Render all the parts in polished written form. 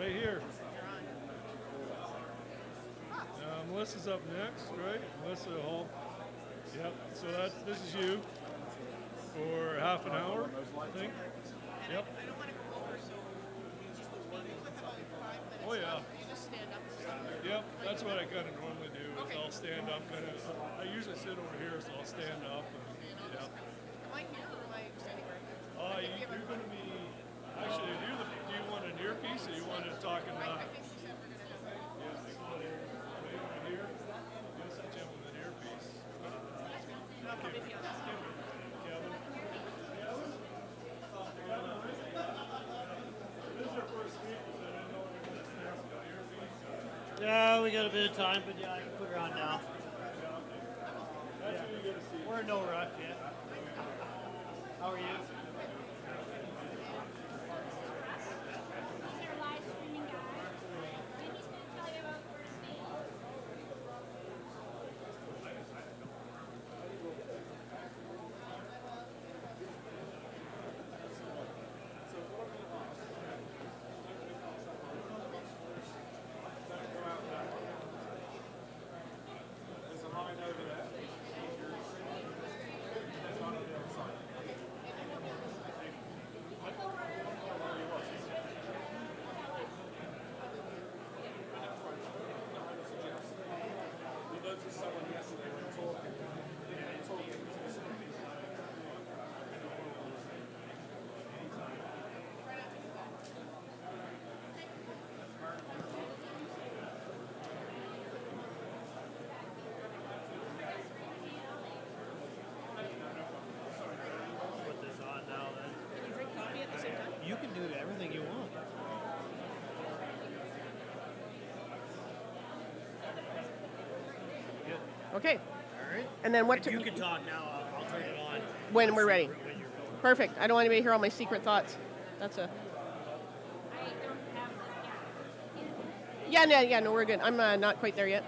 Right here. Melissa's up next, right? Melissa Hall. Yep. So this is you for half an hour, I think. Yep. I don't want to go over, so speak with about 5 minutes. Oh yeah. You just stand up or something. Yep. That's what I kind of normally do. Is Okay. I'll stand up, kind of. I usually sit over here, so I'll stand up. Am I here or am I standing right here? You're going to be. Actually, do you want an earpiece or you want to talk in I think we said we're going to have that. right here? Yes, I jump with an earpiece. I'll come if you ask. Kevin. This is our first speaker, so I don't know if you're going to got earpiece. Yeah, we got a bit of time, but yeah, I can put her on now. That's who you're going to see. We're in no rush yet. How are you? These are live streaming, guys. Jimmy's going to tell you about first name. There's a line over there. Put this on now then. Can you drink coffee at the same time? You can do everything you want. Good. Okay. All right. And then what? If you can talk now, I'll turn it on. When we're ready. When you're going. Perfect. I don't want anybody to hear all my secret thoughts. That's a. I don't have Yeah, no, we're good. I'm not quite there yet.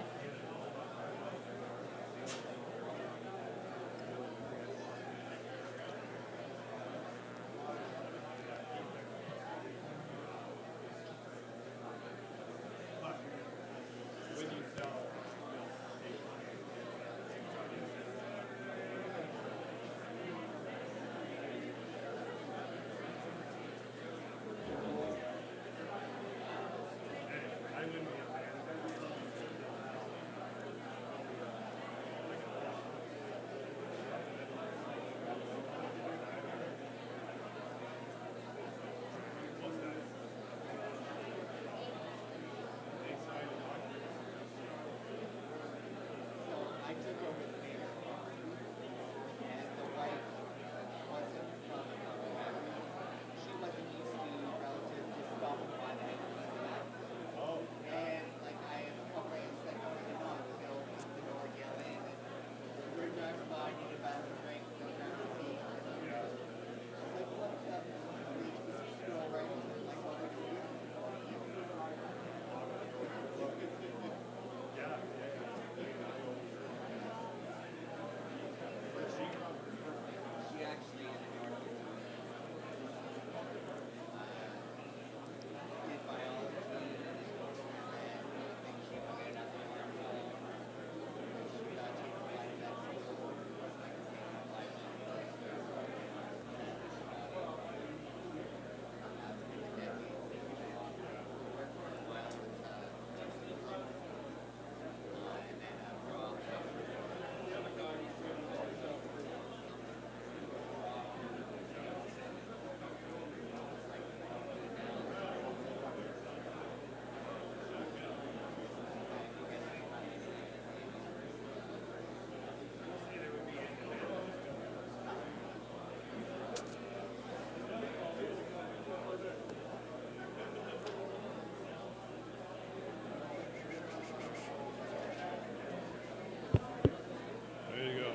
There you go.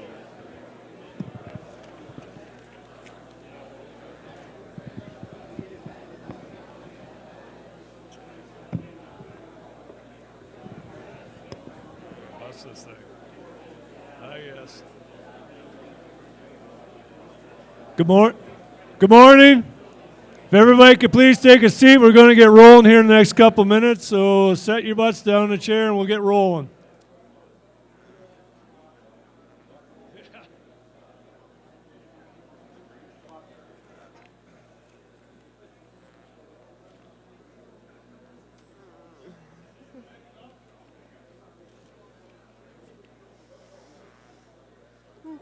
What's this thing? I guess. Good morning. If everybody could please take a seat, we're going to get rolling here in the next couple minutes. So set your butts down in the chair and we'll get rolling.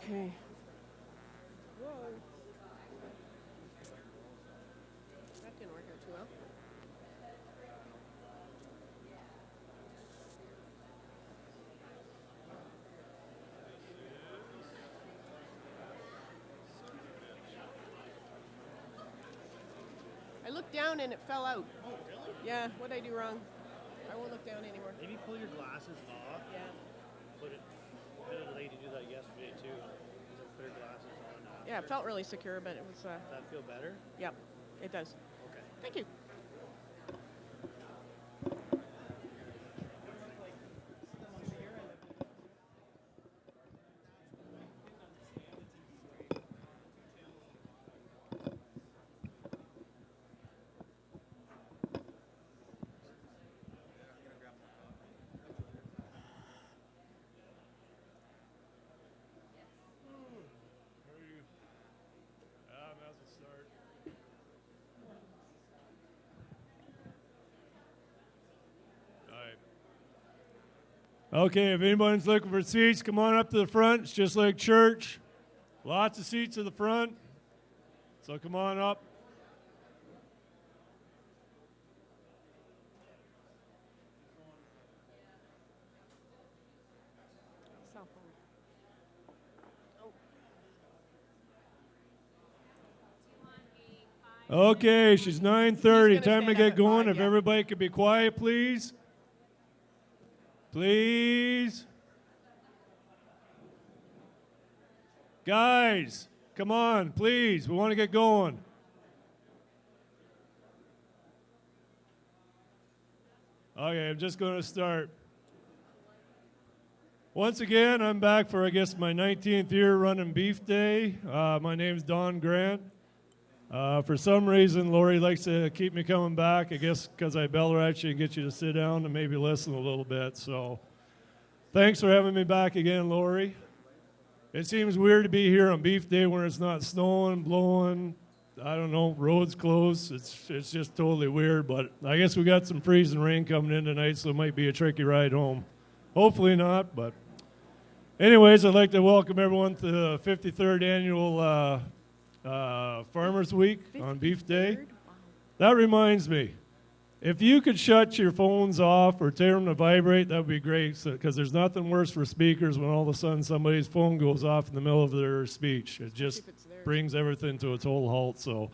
Okay. Whoa. That didn't work out too well. I looked down and it fell out. Oh, really? Yeah, what'd I do wrong? I won't look down anymore. Maybe pull your glasses off. Yeah. Put it. I had a lady do that yesterday too. Put her glasses on. Yeah, it felt really secure, but it was, Does that feel better? yep, it does. Okay. Thank you. Okay, if anybody's looking for seats, come on up to the front. It's just like church. Lots of seats at the front. So come on up. Cell phone. Okay, she's 9:30. He's gonna Time to stand up get at going. 5, If yeah. everybody could be quiet, please. Please. Guys, come on, please. We want to get going. Okay, I'm just going to start. Once again, I'm back for, I guess, my 19th year running Beef Day. My name's Don Grant. For some reason, Lori likes to keep me coming back, I guess because I bell at you and get you to sit down and maybe listen a little bit. So thanks for having me back again, Lori. It seems weird to be here on Beef Day when it's not snowing, blowing, I don't know, roads closed. It's just totally weird, but I guess we got some freezing rain coming in tonight, so it might be a tricky ride home. Hopefully not, but anyways, I'd like to welcome everyone to the 53rd annual Farmers Week on Beef Day. Wow. That reminds me, if you could shut your phones off or tear them to vibrate, that would be great, because there's nothing worse for speakers when all of a sudden somebody's phone goes off in the middle of their speech. It just If it's there. brings everything to a total halt. So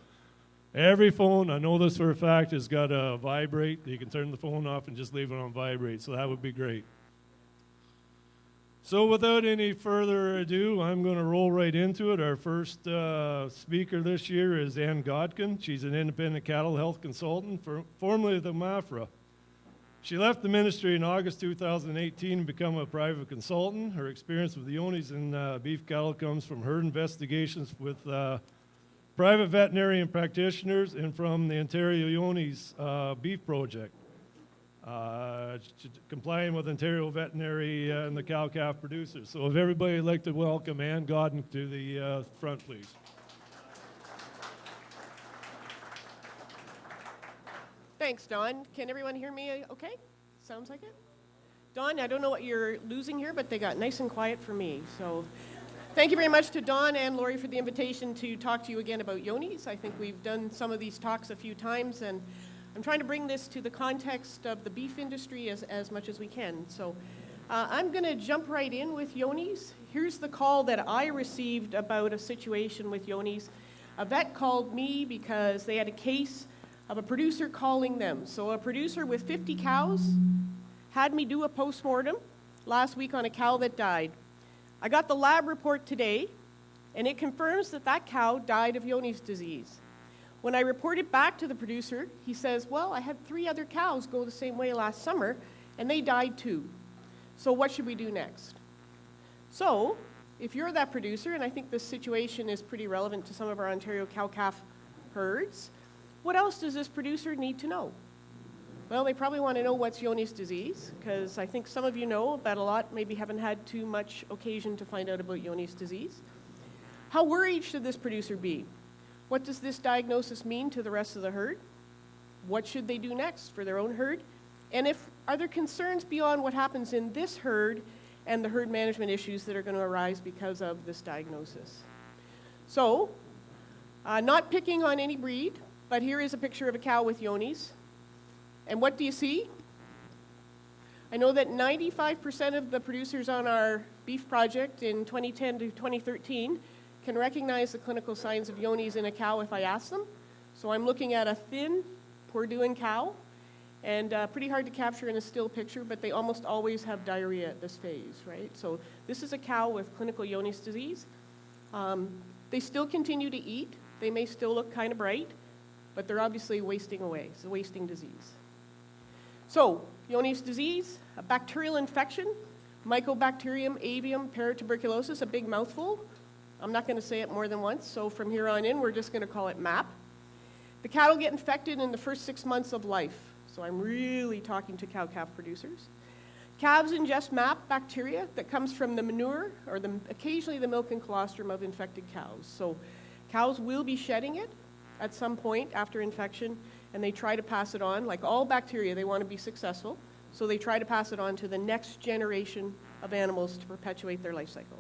every phone, I know this for a fact, has got a vibrate. You can turn the phone off and just leave it on vibrate, so that would be great. So without any further ado, I'm going to roll right into it. Our first speaker this year is Ann Godkin. She's an independent cattle health consultant, formerly of the MAFRA. She left the ministry in August 2018 and became a private consultant. Her experience with the Yonis and beef cattle comes from her investigations with private veterinarian practitioners and from the Ontario Yonis Beef Project. Complying with Ontario Veterinary and the cow-calf producers. So if everybody would like to welcome Ann Godkin to the front, please. Thanks, Don. Can everyone hear me okay? Sounds like it? Don, I don't know what you're losing here, but they got nice and quiet for me. So thank you very much to Don and Lori for the invitation to talk to you again about Yonis. I think we've done some of these talks a few times, and I'm trying to bring this to the context of the beef industry as much as we can. So I'm going to jump right in with Yonis. Here's the call that I received about a situation with Yonis. A vet called me because they had a case of a producer calling them. So a producer with 50 cows had me do a postmortem last week on a cow that died. I got the lab report today, and it confirms that that cow died of Yonis disease. When I reported back to the producer, he says, well, I had 3 other cows go the same way last summer, and they died too. So what should we do next? So if you're that producer, and I think this situation is pretty relevant to some of our Ontario cow-calf herds, What else does this producer need to know? Well, they probably want to know what's Johne's disease, because I think some of you know, but a lot maybe haven't had too much occasion to find out about Johne's disease. How worried should this producer be? What does this diagnosis mean to the rest of the herd? What should they do next for their own herd? And are there concerns beyond what happens in this herd and the herd management issues that are going to arise because of this diagnosis? So, not picking on any breed, but here is a picture of a cow with Johne's. And what do you see? I know that 95% of the producers on our beef project in 2010 to 2013 can recognize the clinical signs of Johne's in a cow if I ask them. So I'm looking at a thin, poor doing cow, and pretty hard to capture in a still picture, but they almost always have diarrhea at this phase, right? So this is a cow with clinical Johne's disease. They still continue to eat. They may still look kind of bright, but they're obviously wasting away. It's a wasting disease. So, Johne's disease, a bacterial infection, Mycobacterium avium paratuberculosis, a big mouthful. I'm not going to say it more than once, so from here on in, we're just going to call it MAP. The cattle get infected in the first 6 months of life, so I'm really talking to cow-calf producers. Calves ingest MAP bacteria that comes from the manure or occasionally the milk and colostrum of infected cows. So cows will be shedding it at some point after infection, and they try to pass it on. Like all bacteria, they want to be successful, so they try to pass it on to the next generation of animals to perpetuate their life cycle.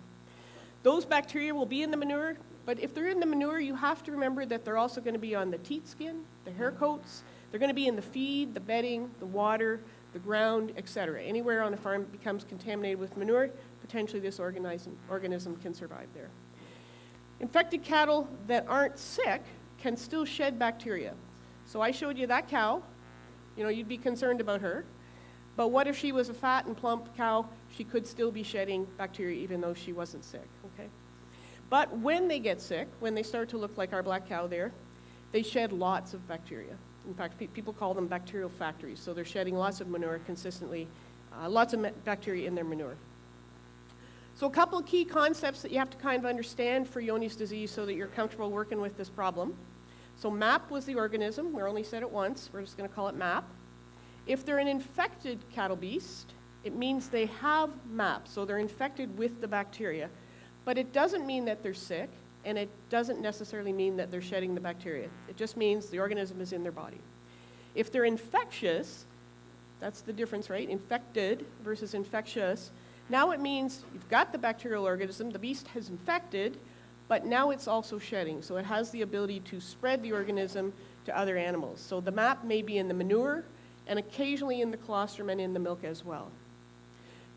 Those bacteria will be in the manure, but if they're in the manure, you have to remember that they're also going to be on the teat skin, the hair coats, they're going to be in the feed, the bedding, the water, the ground, etc. Anywhere on a farm becomes contaminated with manure, potentially this organism can survive there. Infected cattle that aren't sick can still shed bacteria. So I showed you that cow, you'd be concerned about her. But what if she was a fat and plump cow? She could still be shedding bacteria even though she wasn't sick, okay? But when they get sick, when they start to look like our black cow there, they shed lots of bacteria. In fact, people call them bacterial factories. So they're shedding lots of manure consistently, lots of bacteria in their manure. So a couple of key concepts that you have to kind of understand for Johne's disease so that you're comfortable working with this problem. So MAP was the organism. We only said it once. We're just going to call it MAP. If they're an infected cattle beast, it means they have MAP, so they're infected with the bacteria. But it doesn't mean that they're sick, and it doesn't necessarily mean that they're shedding the bacteria. It just means the organism is in their body. If they're infectious, that's the difference, right? Infected versus infectious. Now it means you've got the bacterial organism, the beast has infected, but now it's also shedding. So it has the ability to spread the organism to other animals. So the MAP may be in the manure, and occasionally in the colostrum and in the milk as well.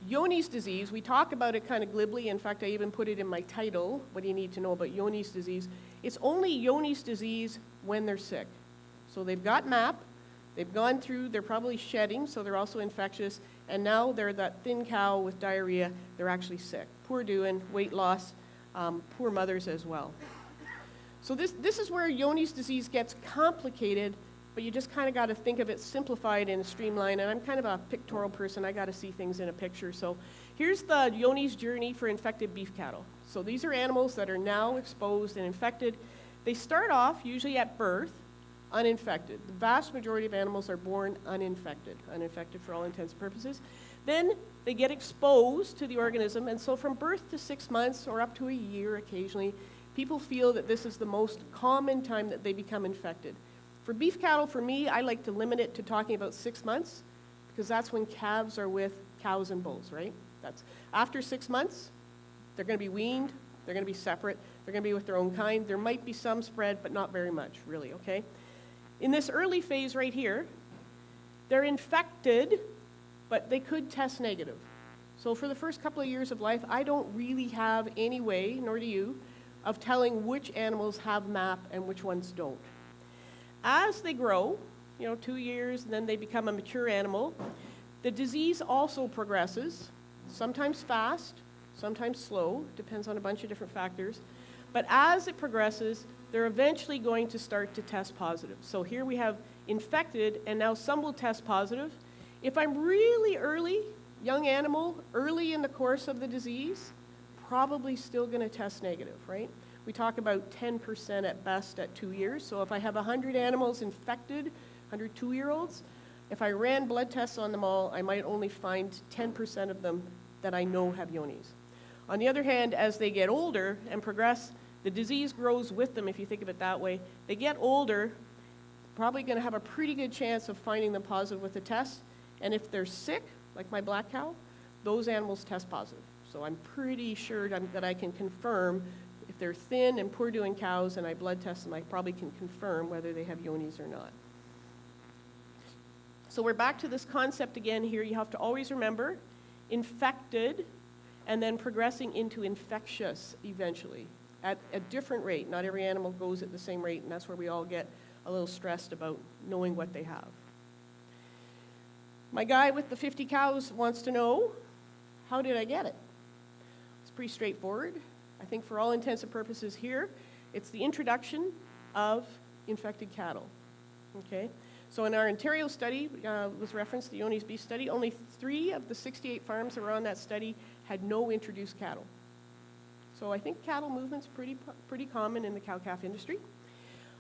Johne's disease, we talk about it kind of glibly. In fact, I even put it in my title, what do you need to know about Johne's disease? It's only Johne's disease when they're sick. So they've got MAP, they've gone through, they're probably shedding, so they're also infectious, and now they're that thin cow with diarrhea, they're actually sick. Poor doing, weight loss, poor mothers as well. So this is where Johne's disease gets complicated, but you just kind of got to think of it simplified and streamlined. And I'm kind of a pictorial person. I got to see things in a picture. So here's the Johne's journey for infected beef cattle. So these are animals that are now exposed and infected. They start off, usually at birth, uninfected. The vast majority of animals are born uninfected for all intents and purposes. Then they get exposed to the organism, and so from birth to 6 months or up to a year occasionally, people feel that this is the most common time that they become infected. For beef cattle, for me, I like to limit it to talking about 6 months because that's when calves are with cows and bulls, right? That's after 6 months, they're going to be weaned, they're going to be separate, they're going to be with their own kind. There might be some spread, but not very much, really, okay? In this early phase right here, they're infected, but they could test negative. So for the first couple of years of life, I don't really have any way, nor do you, of telling which animals have MAP and which ones don't. As they grow, 2 years, and then they become a mature animal, the disease also progresses, sometimes fast, sometimes slow, depends on a bunch of different factors. But as it progresses, they're eventually going to start to test positive. So here we have infected, and now some will test positive. If I'm really early, young animal, early in the course of the disease, probably still going to test negative, right? we talk about 10% at best at 2 years. So if I have 100 animals infected, 100 2-year-olds, if I ran blood tests on them all, I might only find 10% of them that I know have Yonis. On the other hand, as they get older and progress, the disease grows with them, if you think of it that way. They get older, probably going to have a pretty good chance of finding them positive with the test. And if they're sick, like my black cow, those animals test positive. So I'm pretty sure that I can confirm if they're thin and poor doing cows and I blood test them, I probably can confirm whether they have Yonis or not. So we're back to this concept again here. You have to always remember infected and then progressing into infectious eventually at a different rate. Not every animal goes at the same rate, and that's where we all get a little stressed about knowing what they have. My guy with the 50 cows wants to know, how did I get it? It's pretty straightforward. I think for all intents and purposes here, it's the introduction of infected cattle, okay? So in our Ontario study, was referenced, the Yonis beef study, only 3 of the 68 farms that were on that study had no introduced cattle. So I think cattle movement's pretty common in the cow-calf industry.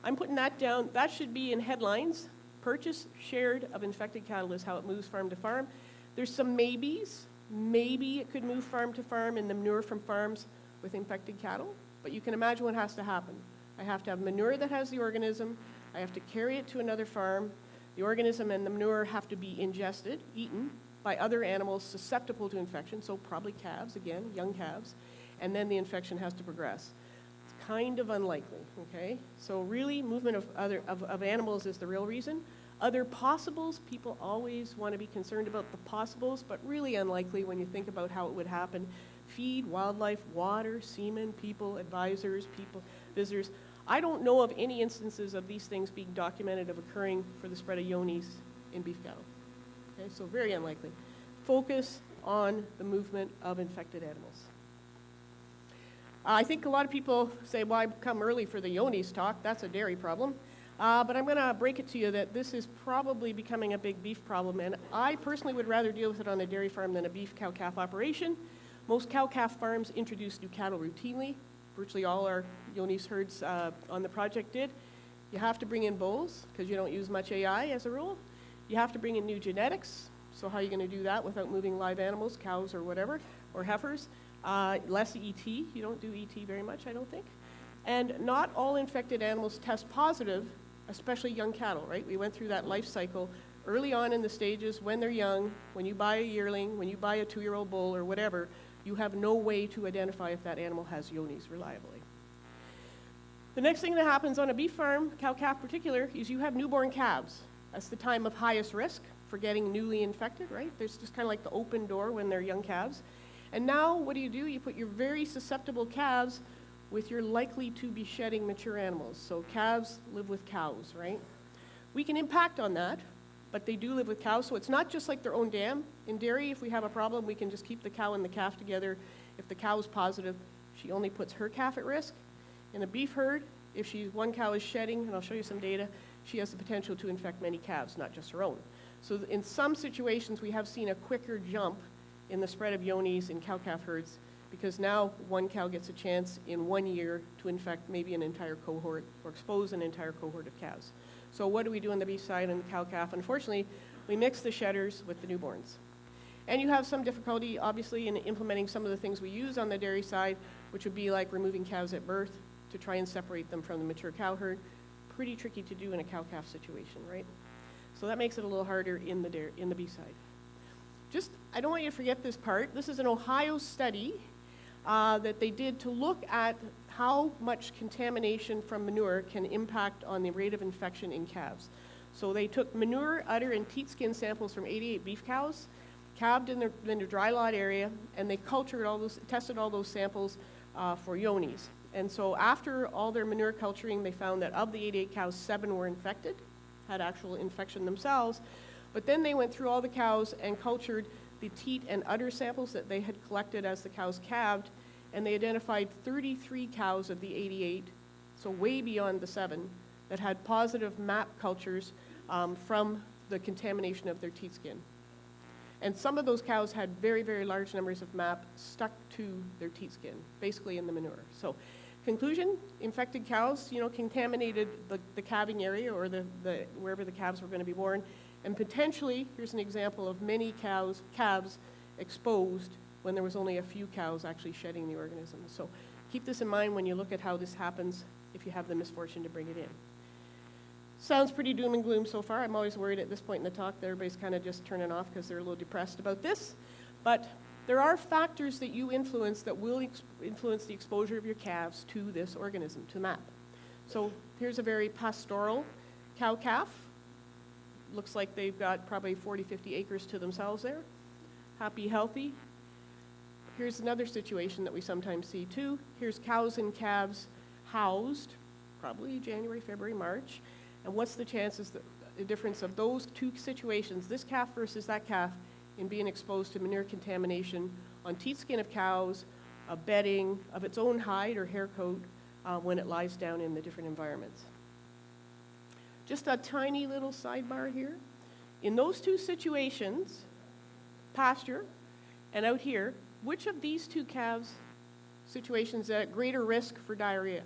I'm putting that down. That should be in headlines. Purchase shared of infected cattle is how it moves farm to farm. There's some maybes. Maybe it could move farm to farm in the manure from farms with infected cattle, but you can imagine what has to happen. I have to have manure that has the organism. I have to carry it to another farm. The organism and the manure have to be ingested, eaten, by other animals susceptible to infection, so probably calves, again, young calves, and then the infection has to progress. It's kind of unlikely, okay? So really, movement of animals is the real reason. Other possibles, people always want to be concerned about the possibles, but really unlikely when you think about how it would happen. Feed, wildlife, water, semen, people, advisors, people, visitors. I don't know of any instances of these things being documented of occurring for the spread of Yonis in beef cattle. Okay, so very unlikely. Focus on the movement of infected animals. I think a lot of people say, well, I come early for the Yonis talk. That's a dairy problem. But I'm going to break it to you that this is probably becoming a big beef problem, and I personally would rather deal with it on a dairy farm than a beef cow-calf operation. Most cow-calf farms introduce new cattle routinely. Virtually all our Yonis herds on the project did. You have to bring in bulls because you don't use much AI as a rule. You have to bring in new genetics. So how are you going to do that without moving live animals, cows or whatever, or heifers? Less ET. You don't do ET very much, I don't think. And not all infected animals test positive, especially young cattle, right? We went through that life cycle early on in the stages when they're young. When you buy a yearling, when you buy a 2-year-old bull or whatever, you have no way to identify if that animal has Yonis reliably. The next thing that happens on a beef farm, cow-calf particular, is you have newborn calves. That's the time of highest risk for getting newly infected, right? There's just kind of like the open door when they're young calves. And now what do? You put your very susceptible calves with your likely to be shedding mature animals. So calves live with cows, right? We can impact on that, but they do live with cows, so it's not just like their own dam. In dairy, if we have a problem, we can just keep the cow and the calf together. If the cow is positive, she only puts her calf at risk. In a beef herd, if one cow is shedding, and I'll show you some data, she has the potential to infect many calves, not just her own. So in some situations, we have seen a quicker jump in the spread of Yonis in cow-calf herds because now one cow gets a chance in 1 year to infect maybe an entire cohort or expose an entire cohort of calves. So what do we do on the beef side and the cow-calf? Unfortunately, we mix the shedders with the newborns. And you have some difficulty, obviously, in implementing some of the things we use on the dairy side, which would be like removing calves at birth to try and separate them from the mature cow herd. Pretty tricky to do in a cow-calf situation, right? So that makes it a little harder in the beef side. I don't want you to forget this part. This is an Ohio study that they did to look at how much contamination from manure can impact on the rate of infection in calves. So they took manure, udder, and teat skin samples from 88 beef cows, calved in their dry lot area, and they tested all those samples for Yonis. And so after all their manure culturing, they found that of the 88 cows, 7 were infected, had actual infection themselves. But then they went through all the cows and cultured the teat and udder samples that they had collected as the cows calved, and they identified 33 cows of the 88, so way beyond the 7, that had positive MAP cultures from the contamination of their teat skin. And some of those cows had very, very large numbers of MAP stuck to their teat skin, basically in the manure. So Conclusion, infected cows, contaminated the calving area or the wherever the calves were going to be born, and potentially, here's an example of many calves exposed when there was only a few cows actually shedding the organism. So keep this in mind when you look at how this happens if you have the misfortune to bring it in. Sounds pretty doom and gloom so far. I'm always worried at this point in the talk that everybody's kind of just turning off because they're a little depressed about this. But there are factors that you influence that will influence the exposure of your calves to this organism, to MAP. So here's a very pastoral cow-calf. Looks like they've got probably 40, 50 acres to themselves there. Happy, healthy. Here's another situation that we sometimes see too. Here's cows and calves housed, probably January, February, March. And what's the chances, the difference of those two situations, this calf versus that calf, in being exposed to manure contamination on teat skin of cows, a bedding of its own hide or hair coat when it lies down in the different environments. Just a tiny little sidebar here. In those two situations, pasture and out here, which of these two calves situations are at greater risk for diarrhea?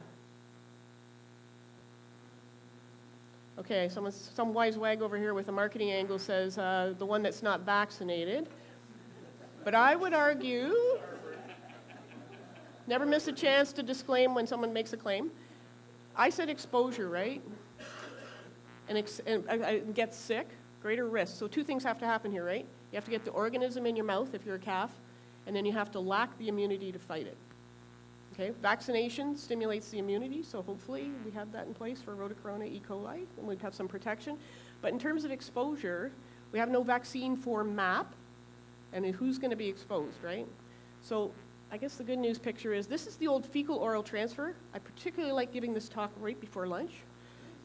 Okay, some wise wag over here with a marketing angle says the one that's not vaccinated. But I would argue, never miss a chance to disclaim when someone makes a claim. I said exposure, right? And get sick, greater risk. So two things have to happen here, right? You have to get the organism in your mouth if you're a calf, and then you have to lack the immunity to fight it. Okay, vaccination stimulates the immunity, so hopefully we have that in place for Rhodocorona E. coli, and we'd have some protection. But in terms of exposure, we have no vaccine for MAP, and who's going to be exposed, right? So I guess the good news picture is this is the old fecal-oral transfer. I particularly like giving this talk right before lunch,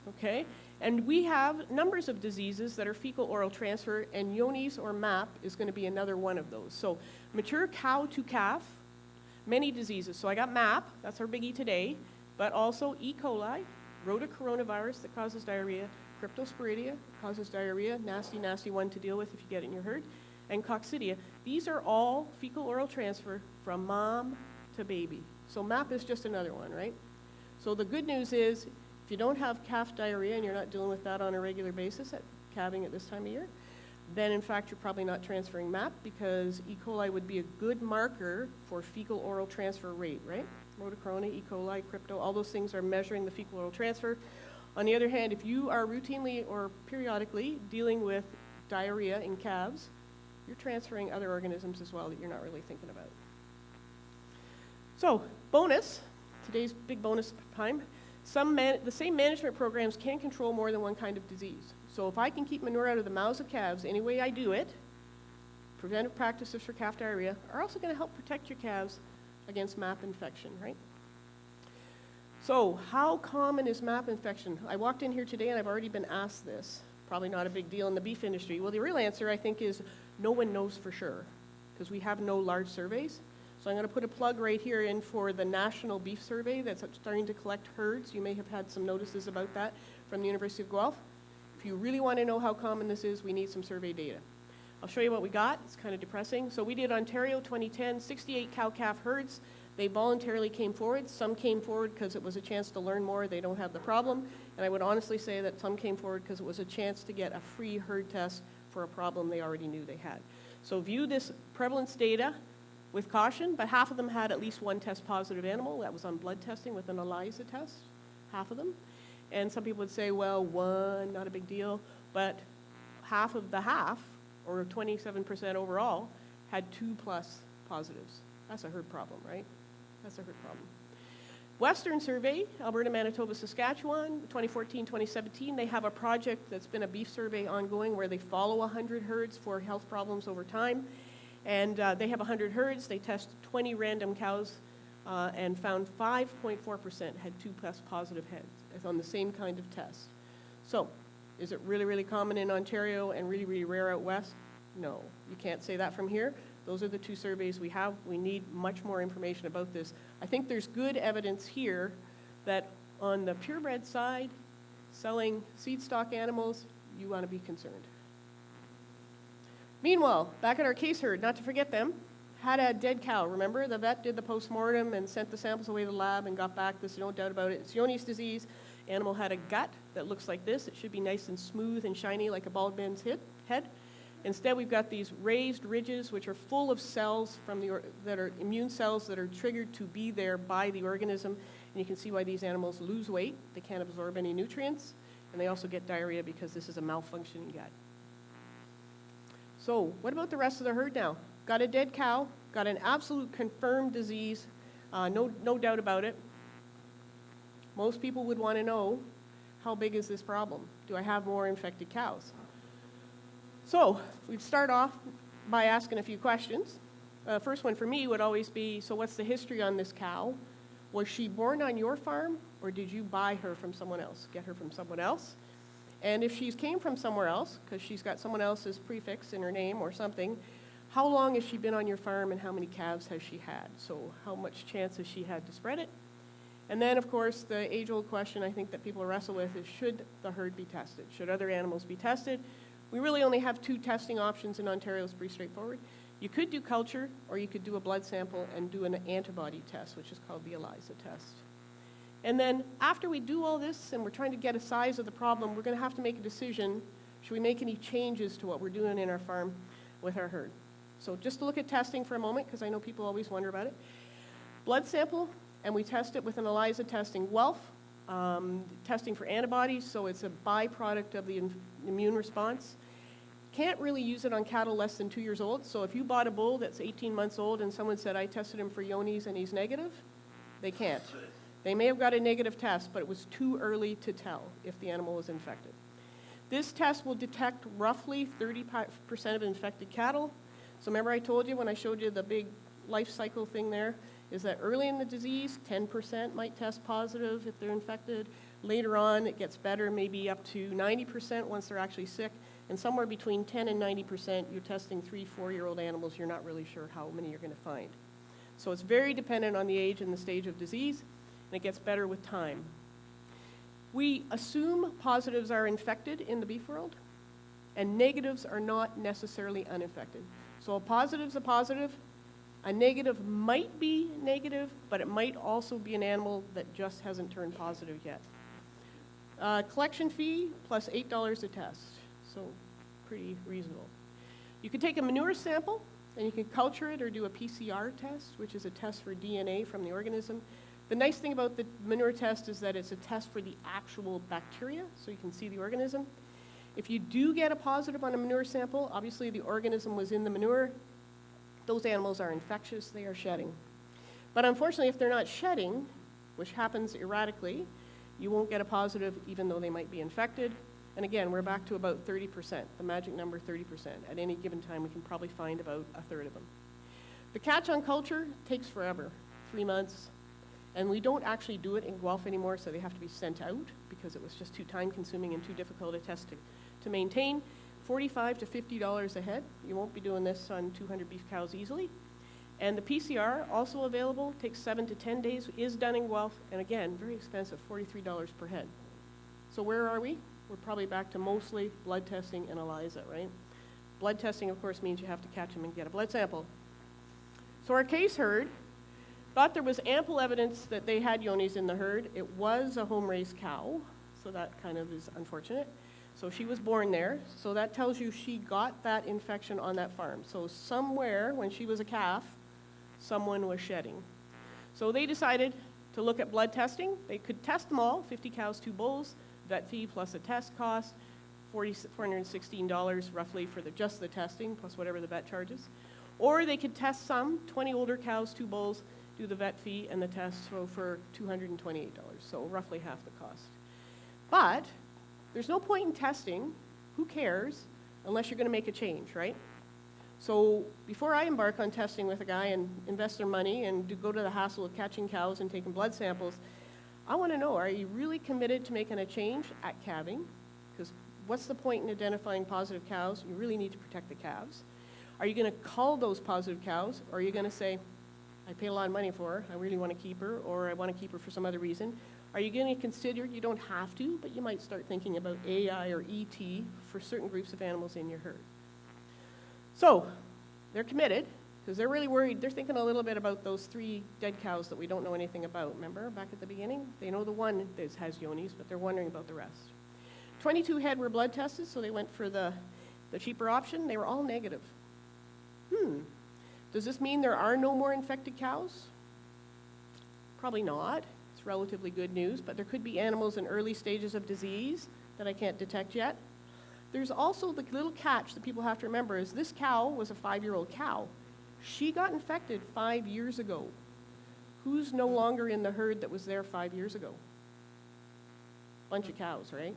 okay? And we have numbers of diseases that are fecal-oral transfer, and Johne's or MAP is going to be another one of those. So mature cow to calf, many diseases. So I got MAP, that's our biggie today, but also E. coli, rotocoronavirus that causes diarrhea, cryptosporidia causes diarrhea, nasty, nasty one to deal with if you get it in your herd, and coccidia. These are all fecal-oral transfer from mom to baby. So MAP is just another one, right? So the good news is if you don't have calf diarrhea and you're not dealing with that on a regular basis at calving at this time of year, then in fact you're probably not transferring MAP because E. coli would be a good marker for fecal-oral transfer rate, right? Rhodocorona, E. coli, crypto, all those things are measuring the fecal-oral transfer. On the other hand, if you are routinely or periodically dealing with diarrhea in calves, you're transferring other organisms as well that you're not really thinking about. So, bonus, today's big bonus time, the same management programs can control more than one kind of disease. So if I can keep manure out of the mouths of calves any way I do it, preventive practices for calf diarrhea are also going to help protect your calves against MAP infection, right? So how common is MAP infection? I walked in here today and I've already been asked this. Probably not a big deal in the beef industry. Well, the real answer, I think, is no one knows for sure because we have no large surveys. So I'm going to put a plug right here in for the National Beef Survey that's starting to collect herds. You may have had some notices about that from the University of Guelph. If you really want to know how common this is, we need some survey data. I'll show you what we got. It's kind of depressing. So we did Ontario 2010, 68 cow-calf herds. They voluntarily came forward. Some came forward because it was a chance to learn more. They don't have the problem. And I would honestly say that some came forward because it was a chance to get a free herd test for a problem they already knew they had. So view this prevalence data with caution, but half of them had at least one test-positive animal. That was on blood testing with an ELISA test, half of them. And some people would say, well, one, not a big deal, but half of the half, or 27% overall, had 2+ positives. That's a herd problem, right? That's a herd problem. Western Survey, Alberta, Manitoba, Saskatchewan, 2014-2017, they have a project that's been a beef survey ongoing where they follow 100 herds for health problems over time. And they have 100 herds. They test 20 random cows and found 5.4% had 2+ positive heads on the same kind of test. So is it really, really common in Ontario and really, really rare out west? No, you can't say that from here. Those are the two surveys we have. We need much more information about this. I think there's good evidence here that on the purebred side, selling seed stock animals, you want to be concerned. Meanwhile, back at our case herd, not to forget them, had a dead cow. Remember, the vet did the postmortem and sent the samples away to the lab and got back. There's no doubt about it. It's Johne's disease. Animal had a gut that looks like this. It should be nice and smooth and shiny like a bald man's head. Instead, we've got these raised ridges, which are full of cells that are immune cells that are triggered to be there by the organism. And you can see why these animals lose weight. They can't absorb any nutrients. And they also get diarrhea because this is a malfunctioning gut. So what about the rest of the herd now? Got a dead cow, got an absolute confirmed disease, no doubt about it. Most people would want to know, how big is this problem? Do I have more infected cows? So we'd start off by asking a few questions. First one for me would always be, so what's the history on this cow? Was she born on your farm, or did you buy her from someone else, get her from someone else? And if she came from somewhere else, because she's got someone else's prefix in her name or something, how long has she been on your farm and how many calves has she had? So how much chance has she had to spread it? And then, of course, the age-old question I think that people wrestle with is, should the herd be tested? Should other animals be tested? We really only have 2 testing options in Ontario. It's pretty straightforward. You could do culture, or you could do a blood sample and do an antibody test, which is called the ELISA test. And then after we do all this and we're trying to get a size of the problem, we're going to have to make a decision. Should we make any changes to what we're doing in our farm with our herd? So just to look at testing for a moment, because I know people always wonder about it. Blood sample, and we test it with an ELISA testing Guelph, testing for antibodies, so it's a byproduct of the immune response. Can't really use it on cattle less than 2 years old, so if you bought a bull that's 18 months old and someone said, I tested him for Johne's and he's negative, they can't. They may have got a negative test, but it was too early to tell if the animal was infected. This test will detect roughly 30% of infected cattle. So remember I told you when I showed you the big life cycle thing there, is that early in the disease, 10% might test positive if they're infected. Later on, it gets better, maybe up to 90% once they're actually sick. And somewhere between 10 and 90%, you're testing 3-4-year-old animals, you're not really sure how many you're going to find. So it's very dependent on the age and the stage of disease, and it gets better with time. We assume positives are infected in the beef world, and negatives are not necessarily uninfected. So a positive's a positive. A negative might be negative, but it might also be an animal that just hasn't turned positive yet. Collection fee plus $8 a test, so pretty reasonable. You could take a manure sample, and you can culture it or do a PCR test, which is a test for DNA from the organism. The nice thing about the manure test is that it's a test for the actual bacteria, so you can see the organism. If you do get a positive on a manure sample, obviously the organism was in the manure. Those animals are infectious, they are shedding. But unfortunately, if they're not shedding, which happens erratically, you won't get a positive even though they might be infected. And again, we're back to about 30%, the magic number 30%. At any given time, we can probably find about a third of them. The catch on culture takes forever, 3 months. And we don't actually do it in Guelph anymore, so they have to be sent out because it was just too time-consuming and too difficult a test to maintain. $45 to $50 a head. You won't be doing this on 200 beef cows easily. And the PCR, also available, takes 7 to 10 days, is done in Guelph, and again, very expensive, $43 per head. So where are we? We're probably back to mostly blood testing and ELISA, right? Blood testing, of course, means you have to catch them and get a blood sample. So our case herd thought there was ample evidence that they had Johne's in the herd. It was a home-raised cow, so that kind of is unfortunate. So she was born there, so that tells you she got that infection on that farm. So somewhere, when she was a calf, someone was shedding. So they decided to look at blood testing. They could test them all, 50 cows, 2 bulls, vet fee plus a test cost, $416 roughly for just the testing, plus whatever the vet charges. Or they could test some, 20 older cows, 2 bulls, do the vet fee and the test for $228, so roughly half the cost. But there's no point in testing, who cares, unless you're going to make a change, right? So before I embark on testing with a guy and invest their money and go to the hassle of catching cows and taking blood samples, I want to know, are you really committed to making a change at calving? Because what's the point in identifying positive cows? You really need to protect the calves. Are you going to cull those positive cows, or are you going to say, I paid a lot of money for her, I really want to keep her, or I want to keep her for some other reason? Are you going to consider, you don't have to, but you might start thinking about AI or ET for certain groups of animals in your herd. So, they're committed. because they're really worried. They're thinking a little bit about those 3 dead cows that we don't know anything about. Remember back at the beginning? They know the one that has Johne's, but they're wondering about the rest. 22 head were blood tested, so they went for the cheaper option. They were all negative. Does this mean there are no more infected cows? Probably not. It's relatively good news, but there could be animals in early stages of disease that I can't detect yet. There's also the little catch that people have to remember is this cow was a 5-year-old cow. She got infected 5 years ago. Who's no longer in the herd that was there 5 years ago? Bunch of cows, right?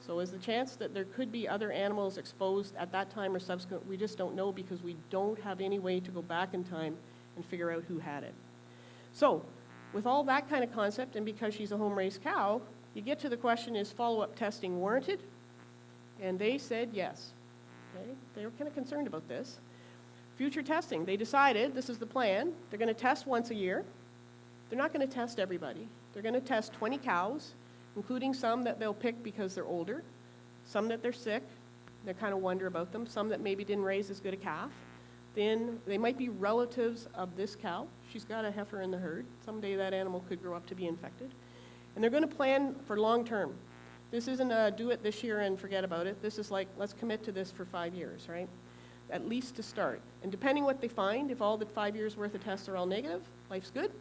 So is the chance that there could be other animals exposed at that time or subsequent? We just don't know because we don't have any way to go back in time and figure out who had it. So with all that kind of concept, and because she's a home-raised cow, you get to the question, is follow-up testing warranted? And they said yes. Okay? They were kind of concerned about this. Future testing, they decided, this is the plan, they're going to test once a year. They're not going to test everybody. They're going to test 20 cows, including some that they'll pick because they're older, some that they're sick, they kind of wonder about them, some that maybe didn't raise as good a calf. Then they might be relatives of this cow. She's got a heifer in the herd. Someday that animal could grow up to be infected. And they're going to plan for long term. This isn't a do it this year and forget about it. This is like, let's commit to this for 5 years, right? At least to start. And depending what they find, if all the 5 years worth of tests are all negative, life's good.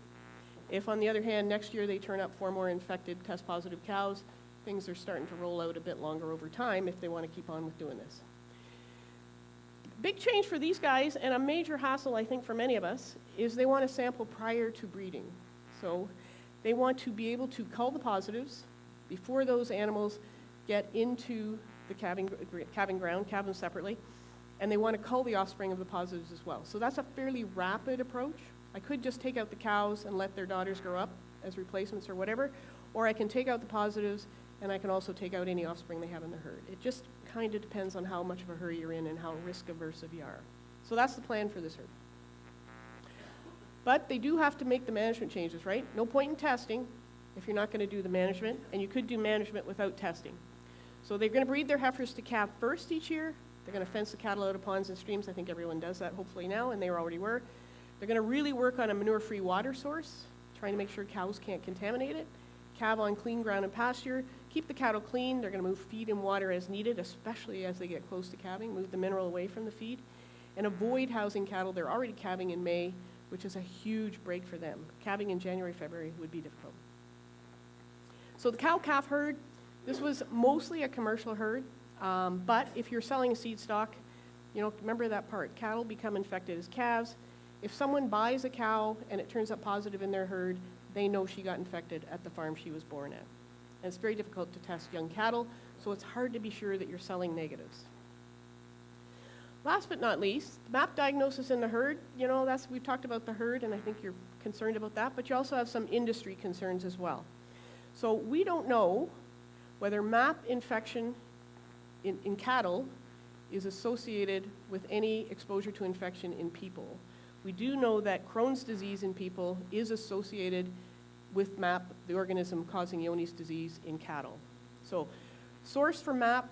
If, on the other hand, next year they turn up 4 more infected test-positive cows, things are starting to roll out a bit longer over time if they want to keep on with doing this. Big change for these guys, and a major hassle, I think, for many of us, is they want to sample prior to breeding. So they want to be able to cull the positives before those animals get into the calving ground, calve them separately, and they want to cull the offspring of the positives as well. So that's a fairly rapid approach. I could just take out the cows and let their daughters grow up as replacements or whatever, or I can take out the positives and I can also take out any offspring they have in the herd. It just kind of depends on how much of a hurry you're in and how risk averse you are. So that's the plan for this herd. But they do have to make the management changes, right? No point in testing if you're not going to do the management, and you could do management without testing. So they're going to breed their heifers to calve first each year. They're going to fence the cattle out of ponds and streams. I think everyone does that hopefully now, and they already were. They're going to really work on a manure-free water source, trying to make sure cows can't contaminate it. Calve on clean ground and pasture. Keep the cattle clean. They're going to move feed and water as needed, especially as they get close to calving. Move the mineral away from the feed. And avoid housing cattle. They're already calving in May, which is a huge break for them. Calving in January, February would be difficult. So the cow-calf herd, this was mostly a commercial herd. But if you're selling a seed stock, remember that part. Cattle become infected as calves. If someone buys a cow and it turns up positive in their herd, they know she got infected at the farm she was born at. And it's very difficult to test young cattle, so it's hard to be sure that you're selling negatives. Last but not least, MAP diagnosis in the herd. We've talked about the herd, and I think you're concerned about that, but you also have some industry concerns as well. So we don't know whether MAP infection in cattle is associated with any exposure to infection in people. We do know that Crohn's disease in people is associated with MAP, the organism causing Johne's disease in cattle. So source for MAP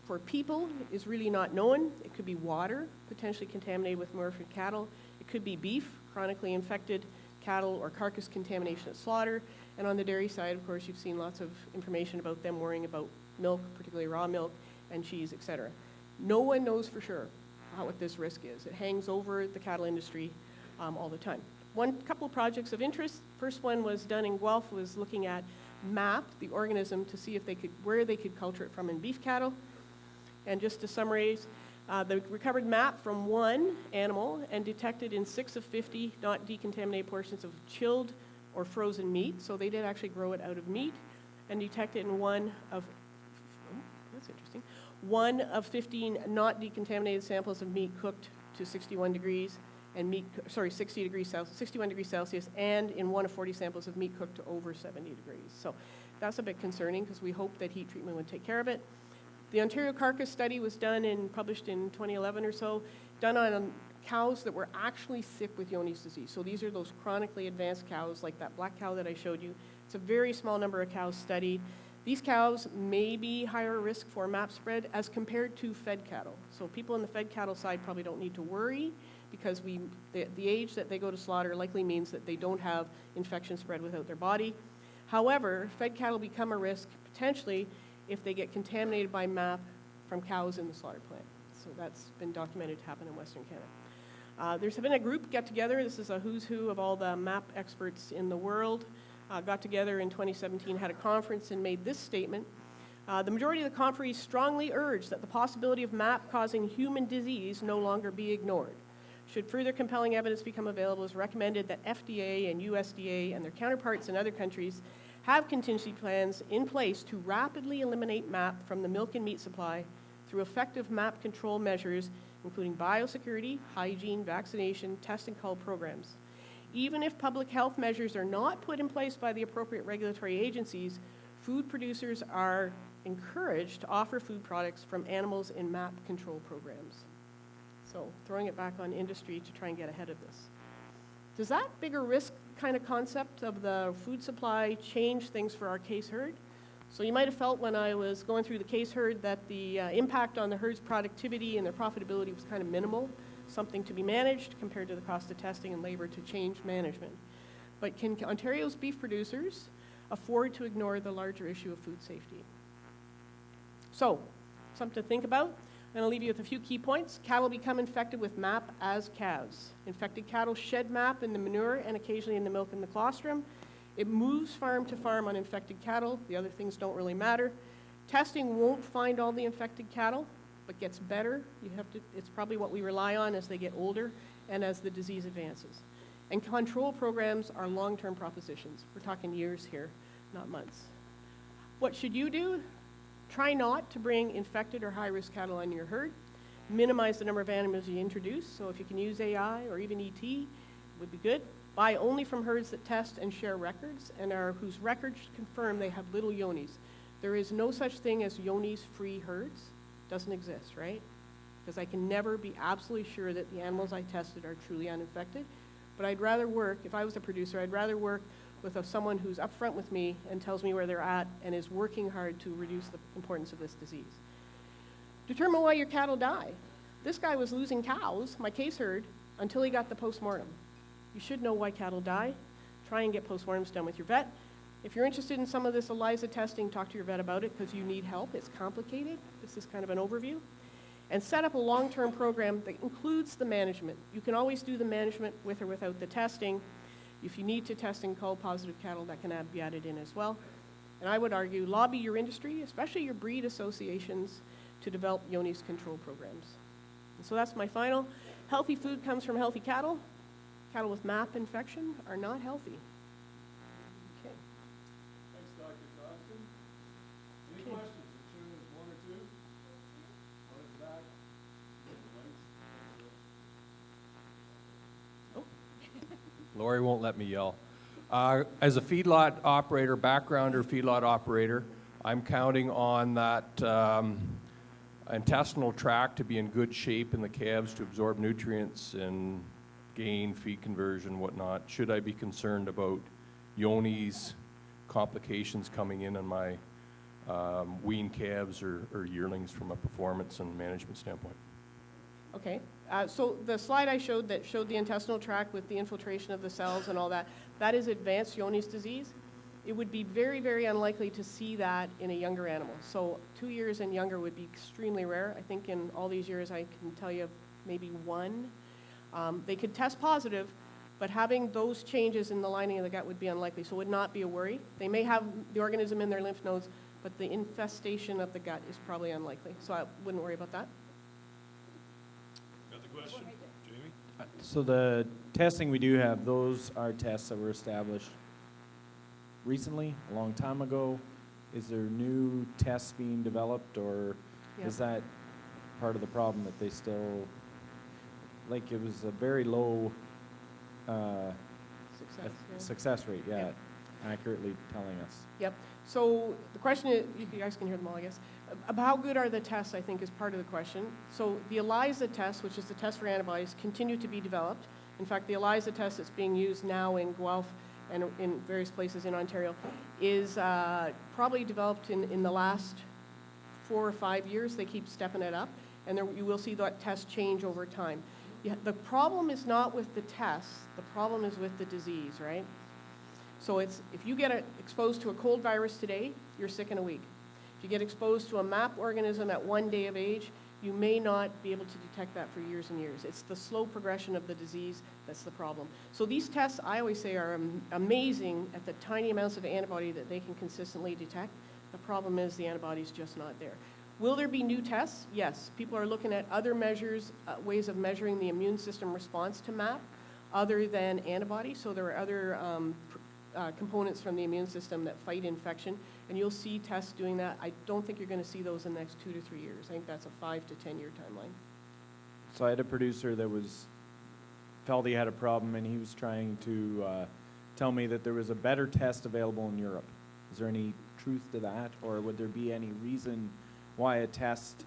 for people is really not known. It could be water, potentially contaminated with morphine cattle. It could be beef, chronically infected cattle, or carcass contamination at slaughter. And on the dairy side, of course, you've seen lots of information about them worrying about milk, particularly raw milk, and cheese, etc. No one knows for sure what this risk is. It hangs over the cattle industry all the time. Couple of projects of interest. First one was done in Guelph, was looking at MAP, the organism, to see if where they could culture it from in beef cattle. And just to summarize, they recovered MAP from one animal and detected in 6 of 50 not decontaminated portions of chilled or frozen meat. So they did actually grow it out of meat, and detected in one of 15 not decontaminated samples of meat cooked to 61 degrees and 61 degrees Celsius, and in 1 of 40 samples of meat cooked to over 70 degrees. So that's a bit concerning because we hope that heat treatment would take care of it. The Ontario carcass study was done and published in 2011 or so, done on cows that were actually sick with Johne's disease. So these are those chronically advanced cows like that black cow that I showed you. It's a very small number of cows studied. These cows may be higher risk for MAP spread as compared to fed cattle. So people on the fed cattle side probably don't need to worry because the age that they go to slaughter likely means that they don't have infection spread without their body. However, fed cattle become a risk potentially if they get contaminated by MAP from cows in the slaughter plant. So that's been documented to happen in Western Canada. There's been a group get together. This is a who's who of all the MAP experts in the world. Got together in 2017, had a conference, and made this statement. The majority of the conferees strongly urge that the possibility of MAP causing human disease no longer be ignored. Should further compelling evidence become available, it's recommended that FDA and USDA and their counterparts in other countries have contingency plans in place to rapidly eliminate MAP from the milk and meat supply through effective MAP control measures, including biosecurity, hygiene, vaccination, test and cull programs. Even if public health measures are not put in place by the appropriate regulatory agencies, food producers are encouraged to offer food products from animals in MAP control programs. So throwing it back on industry to try and get ahead of this. Does that bigger risk kind of concept of the food supply change things for our case herd? So you might have felt when I was going through the case herd that the impact on the herd's productivity and their profitability was kind of minimal, something to be managed compared to the cost of testing and labor to change management. But can Ontario's beef producers afford to ignore the larger issue of food safety? So, something to think about. I'm going to leave you with a few key points. Cattle become infected with MAP as calves. Infected cattle shed MAP in the manure and occasionally in the milk and the colostrum. It moves farm to farm on infected cattle. The other things don't really matter. Testing won't find all the infected cattle, but gets better. It's probably what we rely on as they get older and as the disease advances. And control programs are long-term propositions. We're talking years here, not months. What should you do? Try not to bring infected or high-risk cattle on your herd. Minimize the number of animals you introduce, so if you can use AI or even ET, it would be good. Buy only from herds that test and share records and whose records confirm they have little yonis. There is no such thing as yonis-free herds. Doesn't exist, right? Because I can never be absolutely sure that the animals I tested are truly uninfected. But I'd rather work, if I was a producer, I'd rather work with someone who's upfront with me and tells me where they're at and is working hard to reduce the importance of this disease. Determine why your cattle die. This guy was losing cows, my case herd, until he got the postmortem. You should know why cattle die. Try and get postmortems done with your vet. If you're interested in some of this ELISA testing, talk to your vet about it because you need help. It's complicated. This is kind of an overview. And set up a long-term program that includes the management. You can always do the management with or without the testing. If you need to test and cull positive cattle, that can be added in as well. And I would argue, lobby your industry, especially your breed associations, to develop Yonis control programs. And so that's my final. Healthy food comes from healthy cattle. Cattle with MAP infection are not healthy. Okay. Thanks, Dr. Dodson. Any Okay. questions? I'm sure there's one or two. One at the back. Lori won't let me yell. As a feedlot operator, backgrounder feedlot operator, I'm counting on that intestinal tract to be in good shape in the calves to absorb nutrients and gain, feed conversion, whatnot. Should I be concerned about Yoni's complications coming in on my wean calves or yearlings from a performance and management standpoint? Okay, so the slide I showed that showed the intestinal tract with the infiltration of the cells and all that, that is advanced Johne's disease. It would be very, very unlikely to see that in a younger animal. So 2 years and younger would be extremely rare. I think in all these years I can tell you maybe one. They could test positive, but having those changes in the lining of the gut would be unlikely, so it would not be a worry. They may have the organism in their lymph nodes, but the infestation of the gut is probably unlikely, so I wouldn't worry about that. Got the question? Jamie? So the testing we do have, those are tests that were established recently, a long time ago. Is there new tests being developed, or Yeah. is that part of the problem that they still, like it was a very low Success, yeah. success rate, yeah, Yeah. accurately telling us. Yep. So the question is, you guys can hear them all, I guess. About how good are the tests, I think, is part of the question. So the ELISA test, which is the test for antibodies, continue to be developed. In fact, the ELISA test that's being used now in Guelph and in various places in Ontario is probably developed in the last 4 or 5 years. They keep stepping it up, and there, you will see that test change over time. Yeah, the problem is not with the tests, the problem is with the disease, right? So it's, if you get exposed to a cold virus today, you're sick in a week. If you get exposed to a MAP organism at 1 day of age, you may not be able to detect that for years and years. It's the slow progression of the disease that's the problem. So these tests, I always say, are amazing at the tiny amounts of antibody that they can consistently detect. The problem is the antibody's just not there. Will there be new tests? Yes. People are looking at other measures, ways of measuring the immune system response to MAP other than antibody. So there are other components from the immune system that fight infection, and you'll see tests doing that. I don't think you're going to see those in the next 2 to 3 years. I think that's a 5 to 10 year timeline. So I had a producer that felt he had a problem, and he was trying to tell me that there was a better test available in Europe. Is there any truth to that, or would there be any reason why a test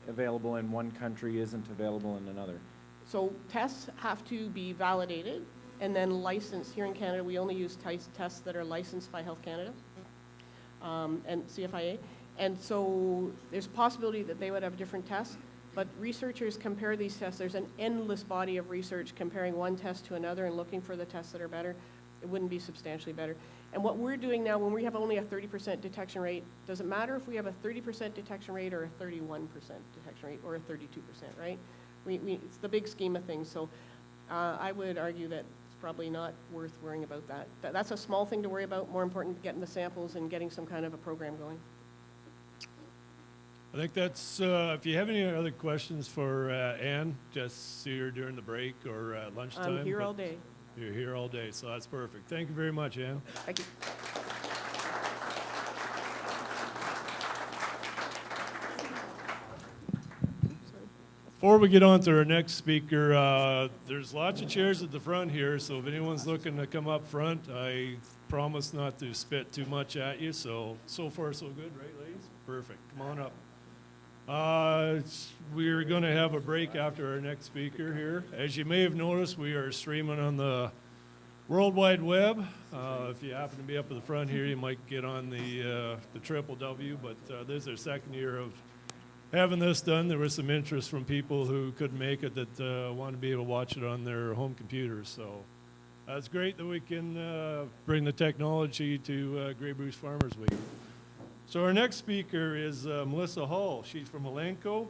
available in one country isn't available in another? So tests have to be validated and then licensed. Here in Canada, we only use tests that are licensed by Health Canada and CFIA. And so there's a possibility that they would have different tests, but researchers compare these tests. There's an endless body of research comparing one test to another and looking for the tests that are better. It wouldn't be substantially better. And what we're doing now, when we have only a 30% detection rate, doesn't matter if we have a 30% detection rate or a 31% detection rate or a 32%, right? It's the big scheme of things. So I would argue that it's probably not worth worrying about that. That's a small thing to worry about. More important, getting the samples and getting some kind of a program going. I think that's, if you have any other questions for Ann, just see her during the break or lunchtime. I'm here but all day. You're here all day, so that's perfect. Thank you very much, Ann. Thank you. Before we get on to our next speaker, there's lots of chairs at the front here, so if anyone's looking to come up front, I promise not to spit too much at you. So far, so good, right, ladies? Perfect. Come on up. We're going to have a break after our next speaker here. As you may have noticed, we are streaming on the World Wide Web. If you happen to be up at the front here, you might get on the Triple W, but this is our second year of having this done. There was some interest from people who couldn't make it that want to be able to watch it on their home computers. So it's great that we can bring the technology to Grey Bruce Farmers Week. So our next speaker is Melissa Hall. She's from Elanco.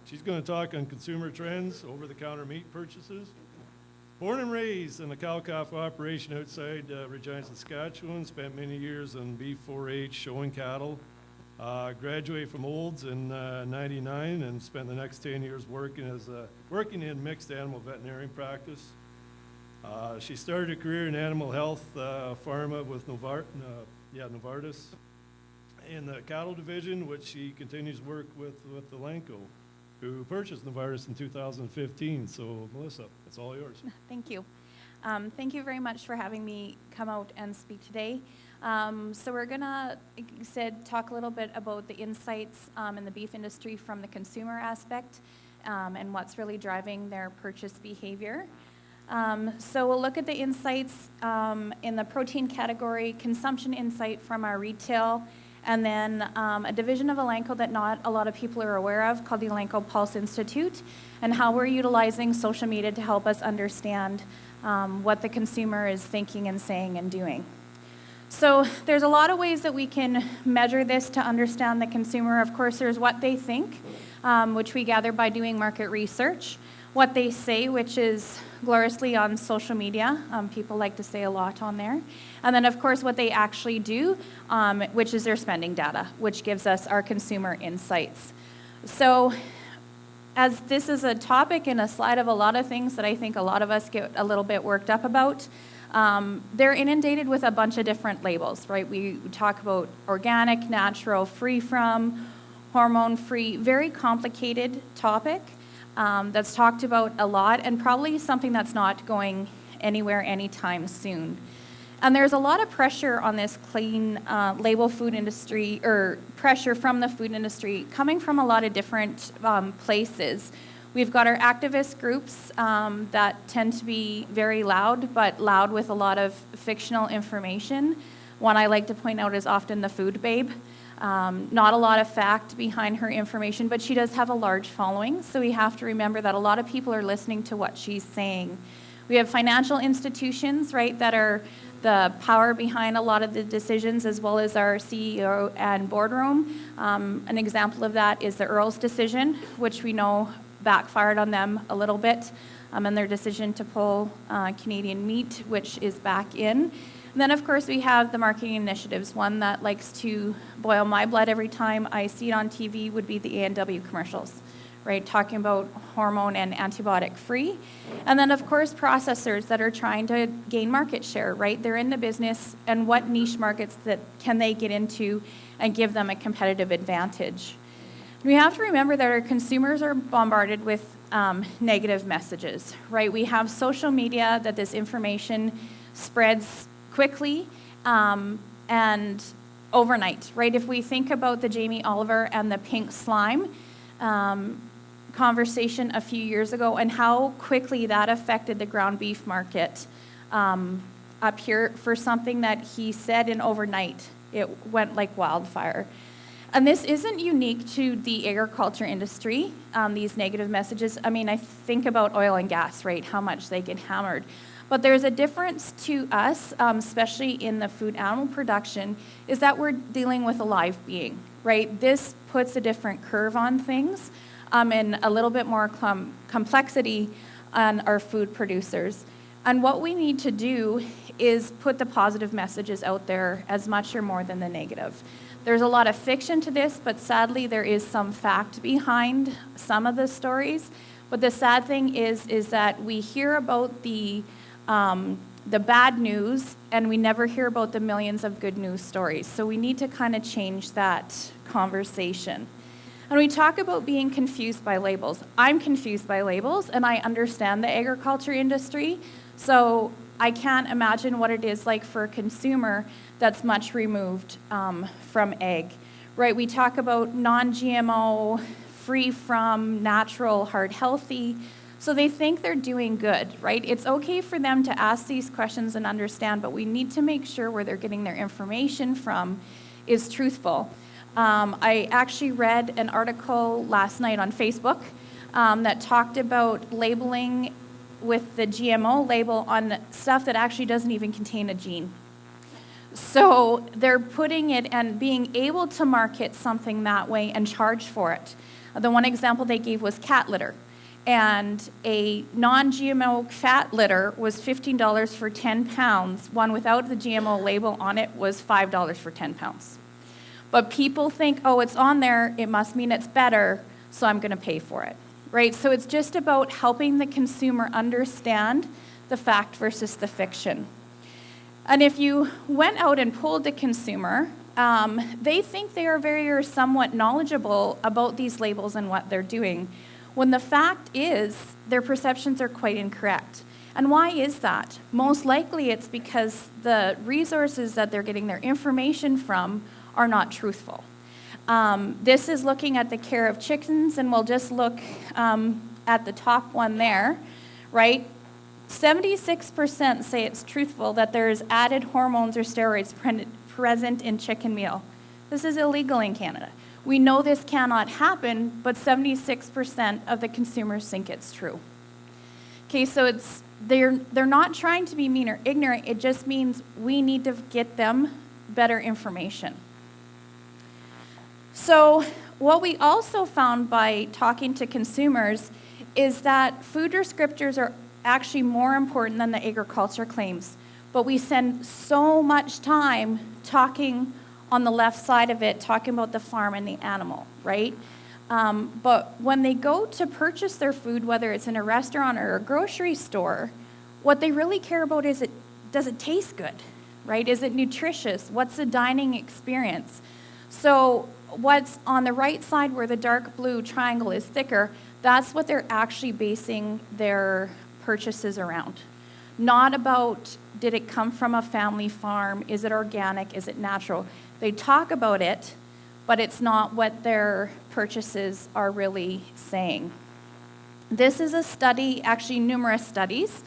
She's going to talk on consumer trends, over-the-counter meat purchases. Born and raised in the cow-calf operation outside Regina, Saskatchewan, spent many years on beef 4-H showing cattle. Graduated from Olds in '99 and spent the next 10 years working in mixed animal veterinarian practice. She started a career in animal health pharma with Novartis in the cattle division, which she continues to work with Elanco, who purchased Novartis in 2015. So Melissa, it's all yours. Thank you. Thank you very much for having me come out and speak today. So we're gonna, like you said, talk a little bit about the insights in the beef industry from the consumer aspect and what's really driving their purchase behavior. So we'll look at the insights in the protein category, consumption insight from our retail, and then a division of Elanco that not a lot of people are aware of called the Elanco Pulse Institute, and how we're utilizing social media to help us understand what the consumer is thinking and saying and doing. So there's a lot of ways that we can measure this to understand the consumer. Of course, there's what they think, which we gather by doing market research. What they say, which is gloriously on social media. People like to say a lot on there. And then, of course, what they actually do, which is their spending data, which gives us our consumer insights. So as this is a topic and a slide of a lot of things that I think a lot of us get a little bit worked up about, they're inundated with a bunch of different labels, right? We talk about organic, natural, free from, hormone-free, very complicated topic that's talked about a lot and probably something that's not going anywhere anytime soon. And there's a lot of pressure on this clean label food industry, or pressure from the food industry coming from a lot of different places. We've got our activist groups that tend to be very loud, but loud with a lot of fictional information. One I like to point out is often the Food Babe. Not a lot of fact behind her information, but she does have a large following, so we have to remember that a lot of people are listening to what she's saying. We have financial institutions, right, that are the power behind a lot of the decisions, as well as our CEO and boardroom. An example of that is the Earls decision, which we know backfired on them a little bit, and their decision to pull Canadian meat, which is back in. And then, of course, we have the marketing initiatives. One that likes to boil my blood every time I see it on TV would be the A&W commercials, right, talking about hormone and antibiotic free. And then, of course, processors that are trying to gain market share, right? They're in the business, and what niche markets that can they get into and give them a competitive advantage? We have to remember that our consumers are bombarded with negative messages, right? We have social media that this information spreads quickly and overnight, right? If we think about the Jamie Oliver and the pink slime conversation a few years ago and how quickly that affected the ground beef market up here for something that he said in overnight, it went like wildfire. And this isn't unique to the agriculture industry, these negative messages. I mean, I think about oil and gas, right, how much they get hammered. But there's a difference to us, especially in the food animal production, is that we're dealing with a live being, right? This puts a different curve on things and a little bit more complexity on our food producers. And what we need to do is put the positive messages out there as much or more than the negative. There's a lot of fiction to this, but sadly there is some fact behind some of the stories. But the sad thing is that we hear about the bad news, and we never hear about the millions of good news stories. So we need to kind of change that conversation. And we talk about being confused by labels. I'm confused by labels, and I understand the agriculture industry, so I can't imagine what it is like for a consumer that's much removed from ag, right? We talk about non-GMO, free from, natural, heart healthy. So they think they're doing good, right? It's okay for them to ask these questions and understand, but we need to make sure where they're getting their information from is truthful. I actually read an article last night on Facebook that talked about labeling with the GMO label on stuff that actually doesn't even contain a gene. So they're putting it and being able to market something that way and charge for it. The one example they gave was cat litter. And a non-GMO cat litter was $15 for 10 pounds. One without the GMO label on it was $5 for 10 pounds. But people think, oh, it's on there, it must mean it's better, so I'm going to pay for it, right? So it's just about helping the consumer understand the fact versus the fiction. And if you went out and polled the consumer, they think they are very or somewhat knowledgeable about these labels and what they're doing, when the fact is their perceptions are quite incorrect. And why is that? Most likely it's because the resources that they're getting their information from are not truthful. This is looking at the care of chickens, and we'll just look at the top one there, right? 76% say it's truthful that there's added hormones or steroids present in chicken meal. This is illegal in Canada. We know this cannot happen, but 76% of the consumers think it's true. Okay, so they're not trying to be mean or ignorant. It just means we need to get them better information. So what we also found by talking to consumers is that food descriptors are actually more important than the agriculture claims. But we spend so much time talking on the left side of it, talking about the farm and the animal, right? But when they go to purchase their food, whether it's in a restaurant or a grocery store, what they really care about is, does it taste good, right? Is it nutritious? What's the dining experience? So what's on the right side where the dark blue triangle is thicker, that's what they're actually basing their purchases around. Not about, did it come from a family farm? Is it organic? Is it natural? They talk about it, but it's not what their purchases are really saying. This is a study, actually numerous studies,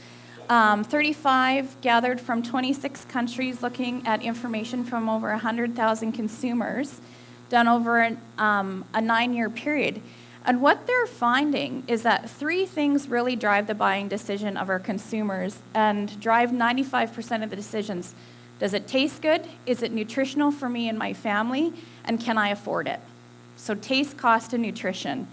35 gathered from 26 countries looking at information from over 100,000 consumers done over a 9-year period. And what they're finding is that 3 things really drive the buying decision of our consumers and drive 95% of the decisions. Does it taste good? Is it nutritional for me and my family? And can I afford it? So taste, cost, and nutrition.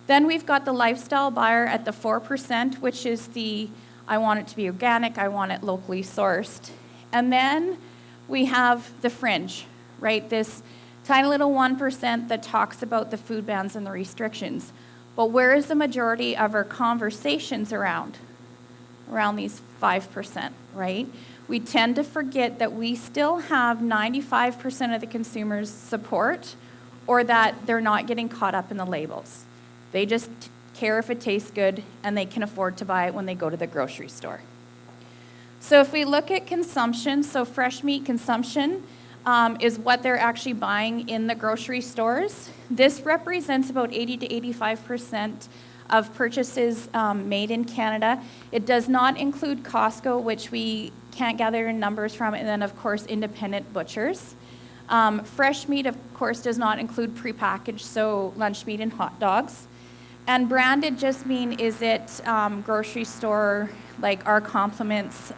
Then we've got the lifestyle buyer at the 4%, which is the, I want it to be organic, I want it locally sourced. And then we have the fringe, right? This tiny little 1% that talks about the food bans and the restrictions. But where is the majority of our conversations around? Around these 5%, right? We tend to forget that we still have 95% of the consumers' support, or that they're not getting caught up in the labels. They just care if it tastes good and they can afford to buy it when they go to the grocery store. So if we look at consumption, so fresh meat consumption is what they're actually buying in the grocery stores. This represents about 80 to 85% of purchases made in Canada. It does not include Costco, which we can't gather numbers from, and then of course independent butchers. Fresh meat, of course, does not include prepackaged, so lunch meat and hot dogs. And branded just mean, is it grocery store, like our Compliments,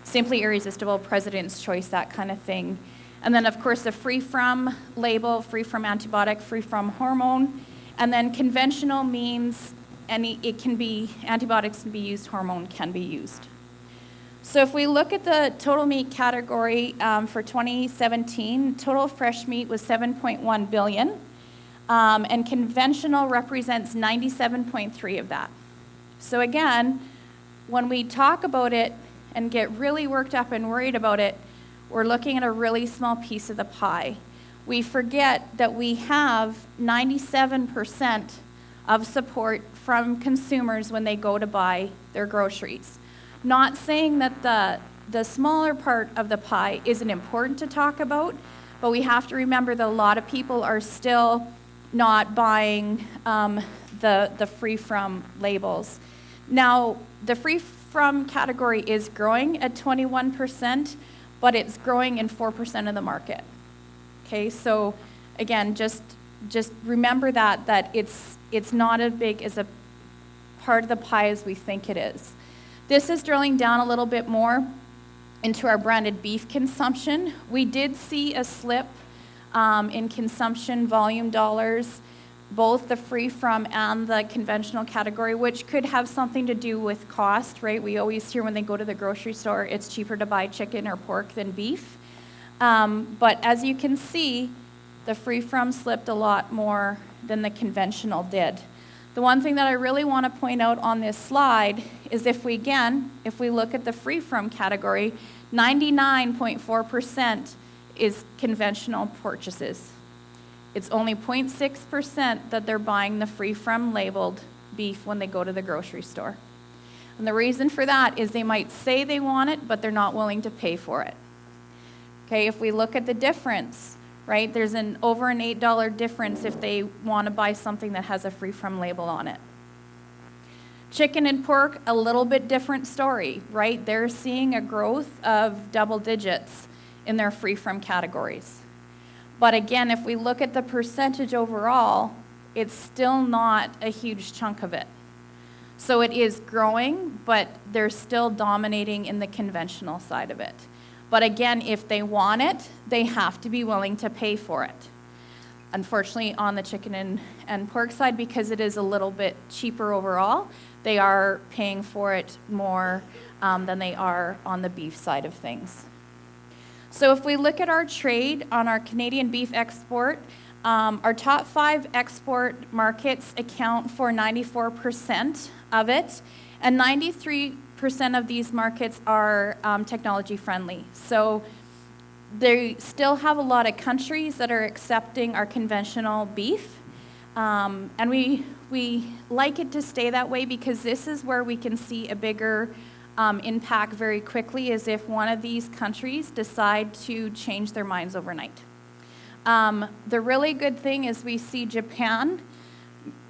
Simply Irresistible, President's Choice, that kind of thing. And then, of course, the free from label, free from antibiotic, free from hormone. And then conventional means it can be, antibiotics can be used, hormone can be used. So if we look at the total meat category for 2017, total fresh meat was 7.1 billion, and conventional represents 97.3 of that. So again, when we talk about it and get really worked up and worried about it, we're looking at a really small piece of the pie. We forget that we have 97% of support from consumers when they go to buy their groceries. Not saying that the smaller part of the pie isn't important to talk about, but we have to remember that a lot of people are still not buying the free from labels. Now, the free from category is growing at 21%, but it's growing in 4% of the market. Okay, so again, just remember that it's not as big as a part of the pie as we think it is. This is drilling down a little bit more into our branded beef consumption. We did see a slip in consumption volume dollars, both the free from and the conventional category, which could have something to do with cost, right? We always hear when they go to the grocery store, it's cheaper to buy chicken or pork than beef. But as you can see, the free from slipped a lot more than the conventional did. The one thing that I really want to point out on this slide is if we look at the free from category, 99.4% is conventional purchases. It's only 0.6% that they're buying the free from labeled beef when they go to the grocery store. And the reason for that is they might say they want it, but they're not willing to pay for it. Okay, if we look at the difference, right, there's over an $8 difference if they want to buy something that has a free from label on it. Chicken and pork, a little bit different story, right? They're seeing a growth of double digits in their free from categories. But again, if we look at the percentage overall, it's still not a huge chunk of it. So it is growing, but they're still dominating in the conventional side of it. But again, if they want it, they have to be willing to pay for it. Unfortunately, on the chicken and pork side, because it is a little bit cheaper overall, they are paying for it more than they are on the beef side of things. So if we look at our trade on our Canadian beef export, our top 5 export markets account for 94% of it, and 93% of these markets are technology friendly. So they still have a lot of countries that are accepting our conventional beef. And we like it to stay that way because this is where we can see a bigger impact very quickly, is if one of these countries decide to change their minds overnight. The really good thing is we see Japan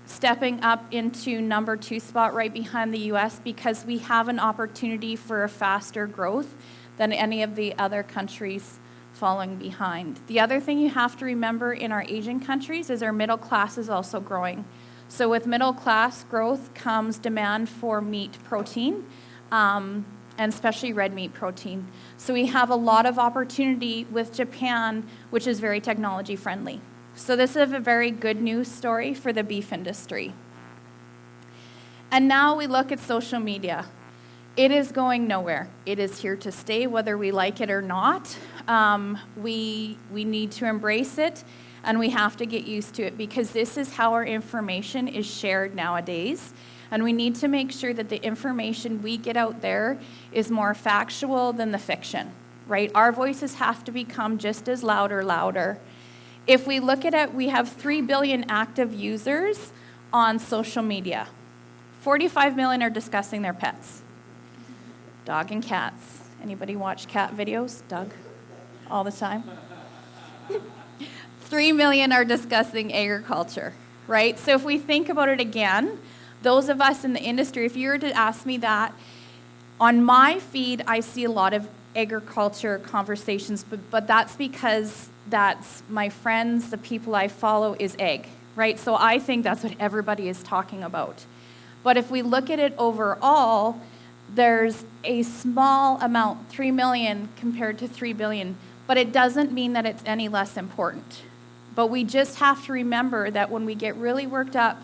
stepping up into number 2 spot right behind the US because we have an opportunity for a faster growth than any of the other countries following behind. The other thing you have to remember in our Asian countries is our middle class is also growing. So with middle class growth comes demand for meat protein, and especially red meat protein. So we have a lot of opportunity with Japan, which is very technology friendly. So this is a very good news story for the beef industry. And now we look at social media. It is going nowhere. It is here to stay, whether we like it or not. We need to embrace it, and we have to get used to it, because this is how our information is shared nowadays. And we need to make sure that the information we get out there is more factual than the fiction, right? Our voices have to become just as loud or louder. If we look at it, we have 3 billion active users on social media. 45 million are discussing their pets. Dog and cats. Anybody watch cat videos? Doug? All the time? 3 million are discussing agriculture, right? So if we think about it again, those of us in the industry, if you were to ask me that, on my feed, I see a lot of agriculture conversations, but that's because that's my friends, the people I follow is ag, right? So I think that's what everybody is talking about. But if we look at it overall, there's a small amount, 3 million compared to 3 billion, but it doesn't mean that it's any less important. But we just have to remember that when we get really worked up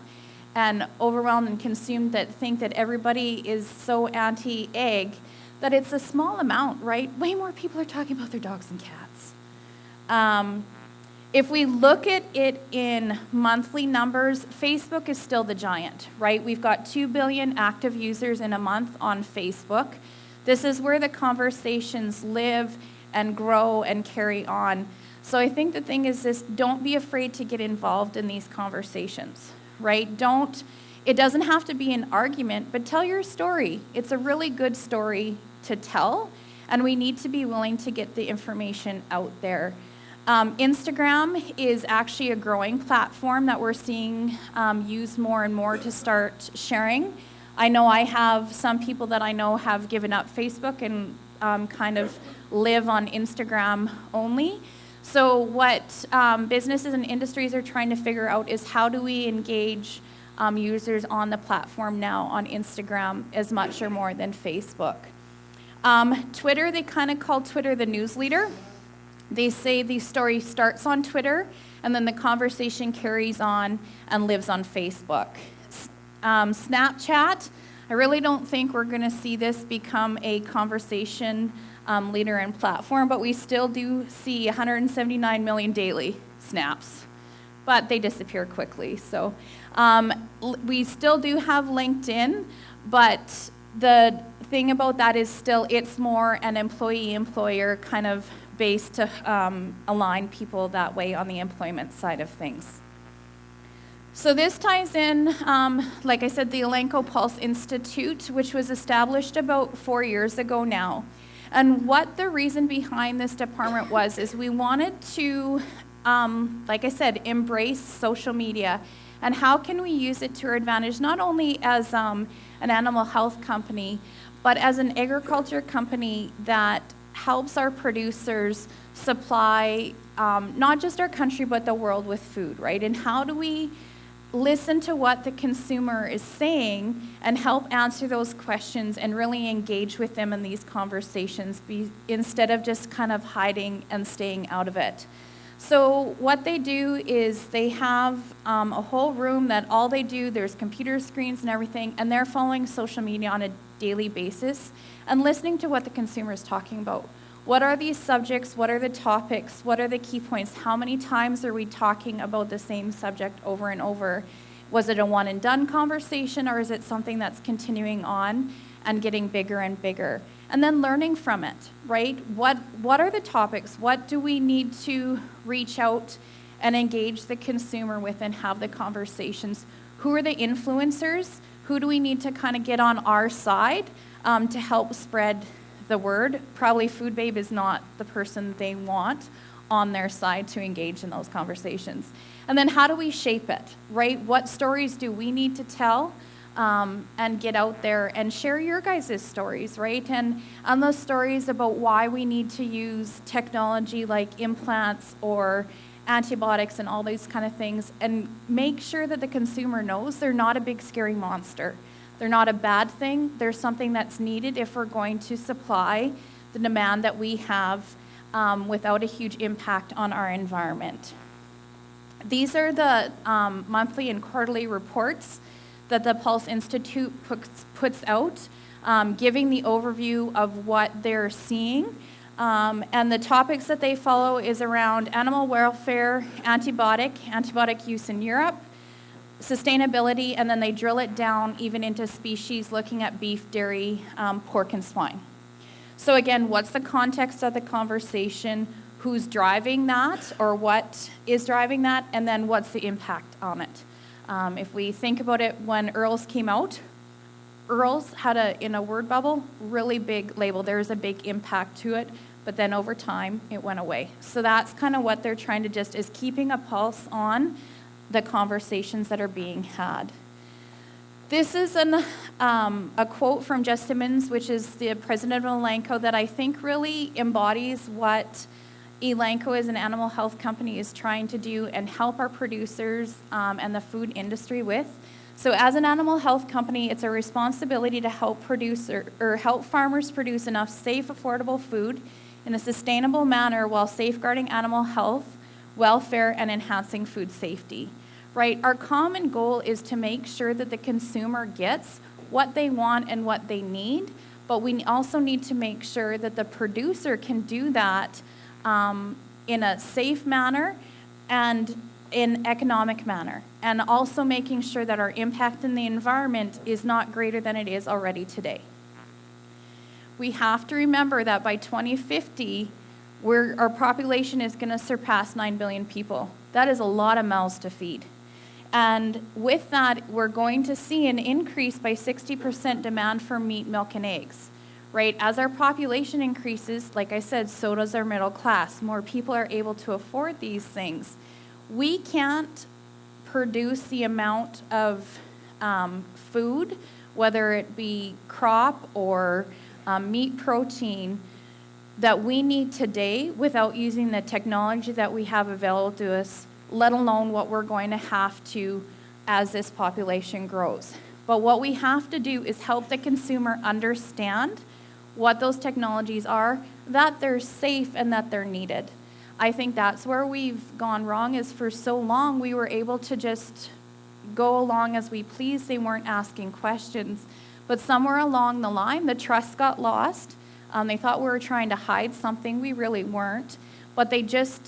and overwhelmed and consumed, that think that everybody is so anti-ag, that it's a small amount, right? Way more people are talking about their dogs and cats. If we look at it in monthly numbers, Facebook is still the giant, right? We've got 2 billion active users in a month on Facebook. This is where the conversations live and grow and carry on. So I think the thing is this, don't be afraid to get involved in these conversations, right? It doesn't have to be an argument, but tell your story. It's a really good story to tell, and we need to be willing to get the information out there. Instagram is actually a growing platform that we're seeing used more and more to start sharing. I know I have some people that I know have given up Facebook and kind of live on Instagram only. So what businesses and industries are trying to figure out is how do we engage users on the platform now on Instagram as much or more than Facebook. Twitter, they kind of call Twitter the news leader. They say the story starts on Twitter, and then the conversation carries on and lives on Facebook. Snapchat, I really don't think we're going to see this become a conversation leader and platform, but we still do see 179 million daily snaps, but they disappear quickly. So we still do have LinkedIn, but the thing about that is still it's more an employee-employer kind of base to align people that way on the employment side of things. So this ties in, like I said, the Elanco Pulse Institute, which was established about 4 years ago now. And what the reason behind this department was is we wanted to, like I said, embrace social media. And how can we use it to our advantage, not only as an animal health company, but as an agriculture company that helps our producers supply not just our country, but the world with food, right? And how do we listen to what the consumer is saying and help answer those questions and really engage with them in these conversations instead of just kind of hiding and staying out of it. So what they do is they have a whole room that all they do, there's computer screens and everything, and they're following social media on a daily basis and listening to what the consumer is talking about. What are these subjects? What are the topics? What are the key points? How many times are we talking about the same subject over and over? Was it a one and done conversation, or is it something that's continuing on and getting bigger and bigger? And then learning from it, right? What are the topics? What do we need to reach out and engage the consumer with and have the conversations? Who are the influencers? Who do we need to kind of get on our side to help spread the word? Probably Food Babe is not the person they want on their side to engage in those conversations. And then how do we shape it, right? What stories do we need to tell and get out there and share your guys' stories, right? And those stories about why we need to use technology like implants or antibiotics and all these kind of things, and make sure that the consumer knows they're not a big scary monster. They're not a bad thing. They're something that's needed if we're going to supply the demand that we have without a huge impact on our environment. These are the monthly and quarterly reports that the Pulse Institute puts out, giving the overview of what they're seeing. And the topics that they follow is around animal welfare, antibiotic use in Europe, sustainability, and then they drill it down even into species, looking at beef, dairy, pork, and swine. So again, what's the context of the conversation? Who's driving that, or what is driving that, and then what's the impact on it? If we think about it, when Earls came out, Earls had in a word bubble, really big label. There was a big impact to it, but then over time, it went away. So that's kind of what they're trying to just is keeping a pulse on the conversations that are being had. This is a quote from Jess Simmons, which is the president of Elanco, that I think really embodies what Elanco as an animal health company is trying to do and help our producers and the food industry with. So as an animal health company, it's a responsibility to help farmers produce enough safe, affordable food in a sustainable manner while safeguarding animal health, welfare, and enhancing food safety. Right? Our common goal is to make sure that the consumer gets what they want and what they need, but we also need to make sure that the producer can do that in a safe manner and in economic manner, and also making sure that our impact in the environment is not greater than it is already today. We have to remember that by 2050, our population is going to surpass 9 billion people. That is a lot of mouths to feed. And with that, we're going to see an increase by 60% demand for meat, milk, and eggs. Right? As our population increases, like I said, so does our middle class. More people are able to afford these things. We can't produce the amount of food, whether it be crop or meat protein, that we need today without using the technology that we have available to us, let alone what we're going to have to as this population grows. But what we have to do is help the consumer understand what those technologies are, that they're safe, and that they're needed. I think that's where we've gone wrong, is for so long we were able to just go along as we please. They weren't asking questions. But somewhere along the line, the trust got lost. They thought we were trying to hide something. We really weren't. But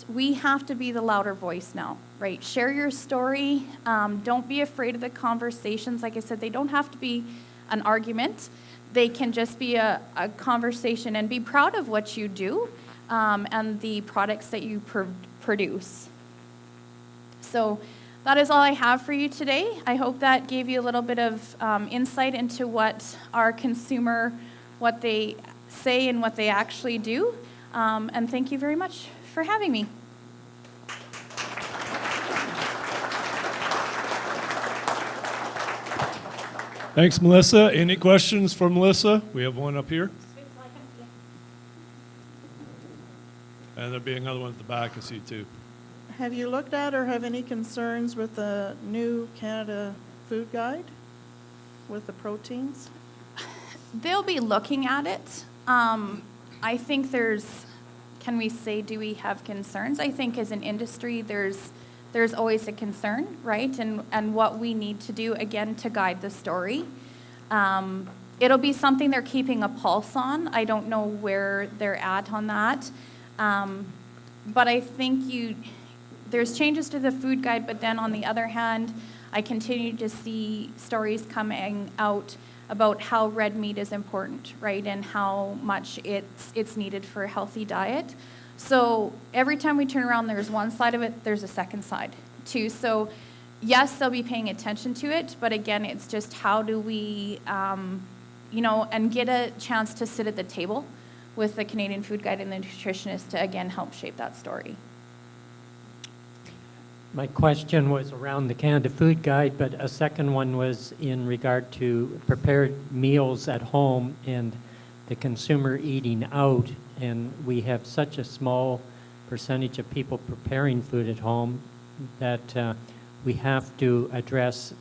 we have to be the louder voice now, right? Share your story. Don't be afraid of the conversations. Like I said, they don't have to be an argument. They can just be a conversation, and be proud of what you do and the products that you produce. So that is all I have for you today. I hope that gave you a little bit of insight into what our consumer, what they say and what they actually do. And thank you very much for having me. Thanks, Melissa. Any questions for Melissa? We have one up here. And there'll be another one at the back, I see too. Have you looked at or have any concerns with the new Canada Food Guide with the proteins? They'll be looking at it. I think can we say, do we have concerns? I think as an industry, there's always a concern, right? And what we need to do, again, to guide the story. It'll be something they're keeping a pulse on. I don't know where they're at on that. But I think there's changes to the food guide, but then on the other hand, I continue to see stories coming out about how red meat is important, right? And how much it's needed for a healthy diet. So every time we turn around, there's one side of it, there's a second side too. So yes, they'll be paying attention to it, but again, it's just how do we, and get a chance to sit at the table with the Canadian Food Guide and the nutritionist to, again, help shape that story. My question was around the Canada Food Guide, but a second one was in regard to prepared meals at home and the consumer eating out. And we have such a small percentage of people preparing food at home that we have to address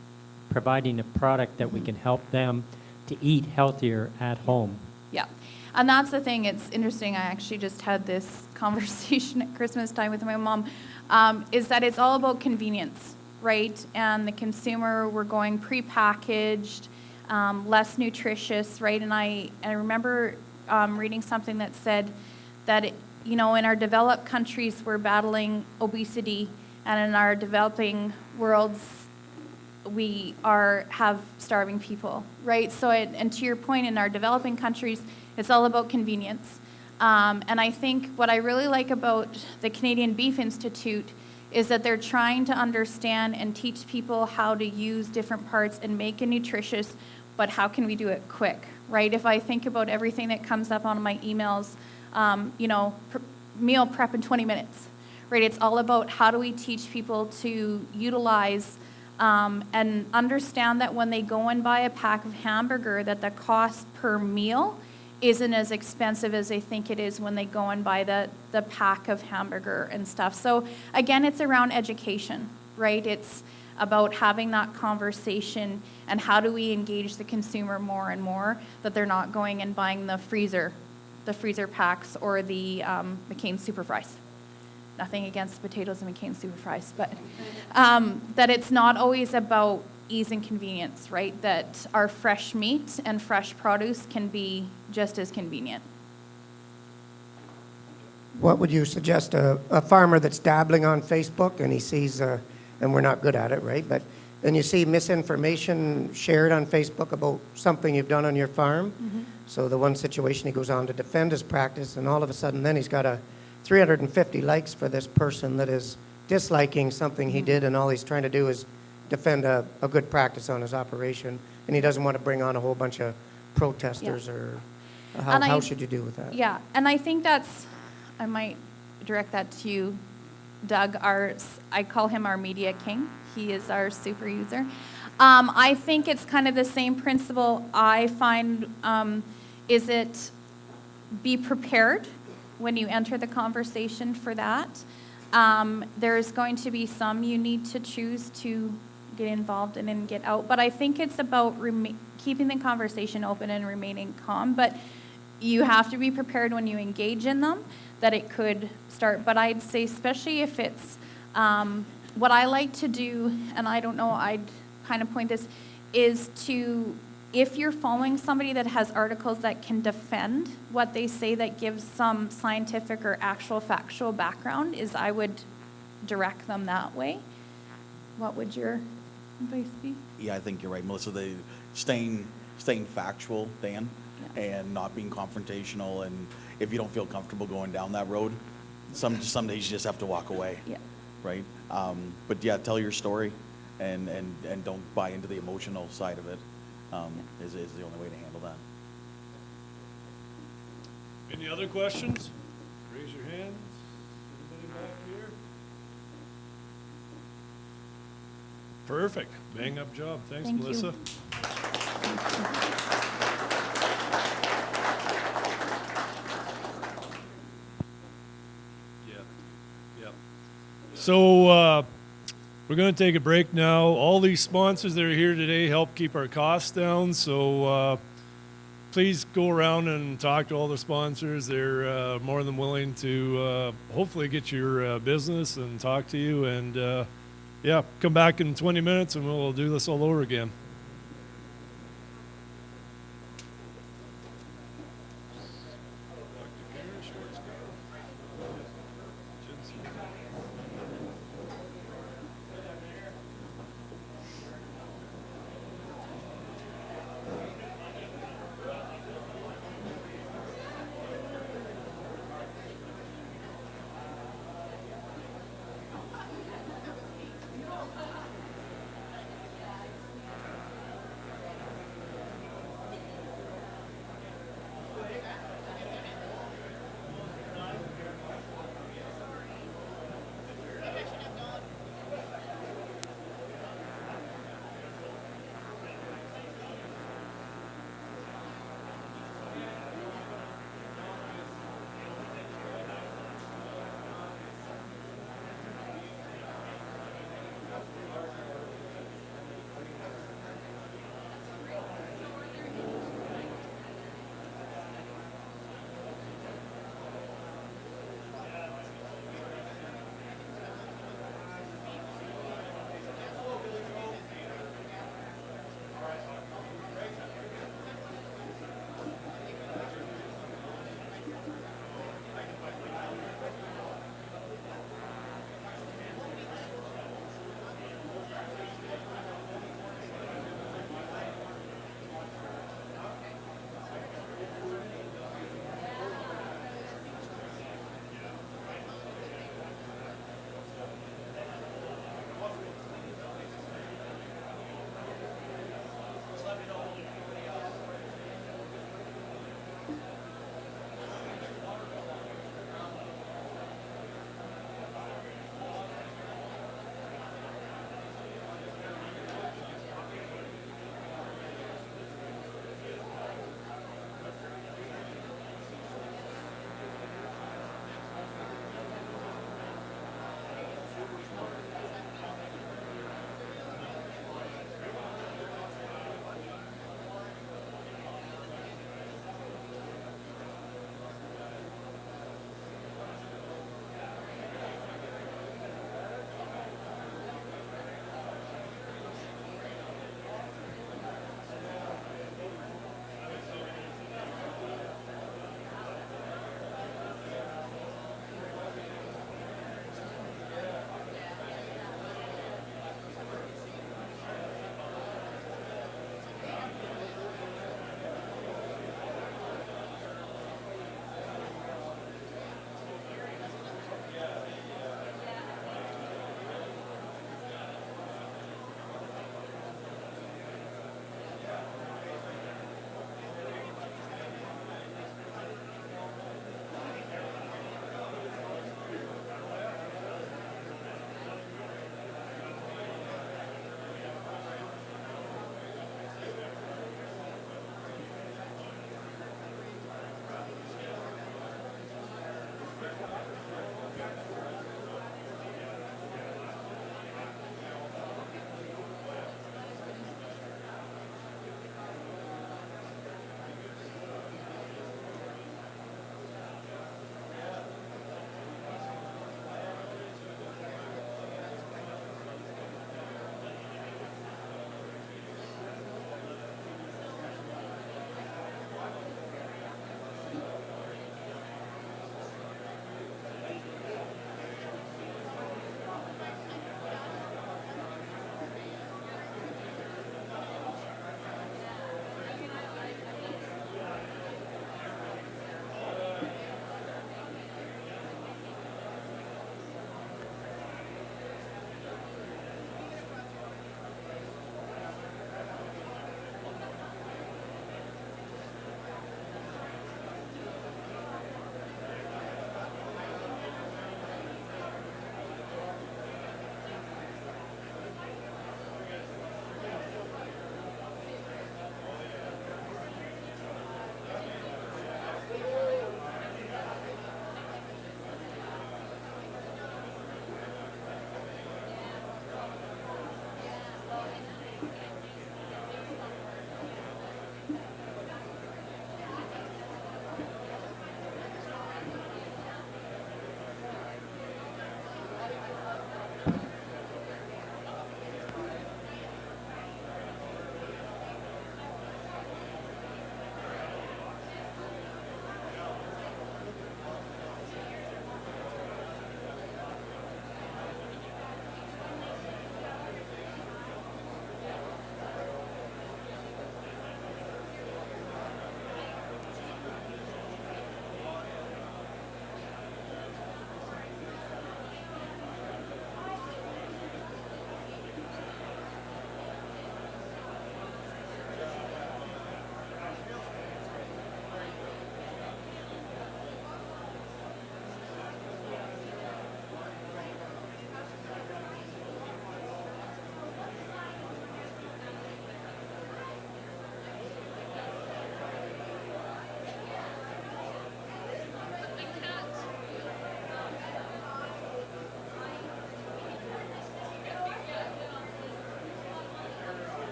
providing a product that we can help them to eat healthier at home. Yeah. And that's the thing. It's interesting. I actually just had this conversation at Christmas time with my mom, is that it's all about convenience, right? And the consumer, we're going prepackaged, less nutritious, right? And I remember reading something that said that, in our developed countries, we're battling obesity, and in our developing worlds, we have starving people, right? So, and to your point, in our developing countries, it's all about convenience. And I think what I really like about the Canadian Beef Institute is that they're trying to understand and teach people how to use different parts and make it nutritious, but how can we do it quick, right? If I think about everything that comes up on my emails, meal prep in 20 minutes, right? It's all about how do we teach people to utilize and understand that when they go and buy a pack of hamburger, that the cost per meal isn't as expensive as they think it is when they go and buy the pack of hamburger and stuff. So again, it's around education, right? It's about having that conversation and how do we engage the consumer more and more, that they're not going and buying the freezer packs or the McCain Super Fries. Nothing against potatoes and McCain Super Fries, but that it's not always about ease and convenience, right? That our fresh meat and fresh produce can be just as convenient. What would you suggest a farmer that's dabbling on Facebook and he sees, and we're not good at it, right? But then you see misinformation shared on Facebook about something you've done on your farm. Mm-hmm. So the one situation, he goes on to defend his practice, and all of a sudden then he's got 350 likes for this person that is disliking something he did, and all he's trying to do is defend a good practice on his operation, and he doesn't want to bring on a whole bunch of protesters. Or how should you deal with that? Yeah, and I think I might direct that to you, Doug. I call him our media king. He is our super user. I think it's kind of the same principle. I find is it be prepared when you enter the conversation for that. There's going to be some you need to choose to get involved in and get out. But I think it's about keeping the conversation open and remaining calm. But you have to be prepared when you engage in them that it could start. But I'd say especially if it's what I like to do, and I don't know, I'd kind of point this, is to, if you're following somebody that has articles that can defend what they say that gives some scientific or actual factual background, is I would direct them that way. What would your advice be? Yeah, I think you're right, Melissa. Staying factual, Dan, Yeah. and not being confrontational. And if you don't feel comfortable going down that road, some days you just have to walk away. Yeah. Right. But yeah, tell your story, and don't buy into the emotional side of it. Is the only way to handle that. Any other questions? Raise your hands. Anybody back here? Perfect. Bang up job. Thanks, Thank you. Melissa. Yeah. So we're going to take a break now. All these sponsors that are here today help keep our costs down. So please go around and talk to all the sponsors. They're more than willing to hopefully get your business and talk to you. And yeah, come back in 20 minutes and we'll do this all over again.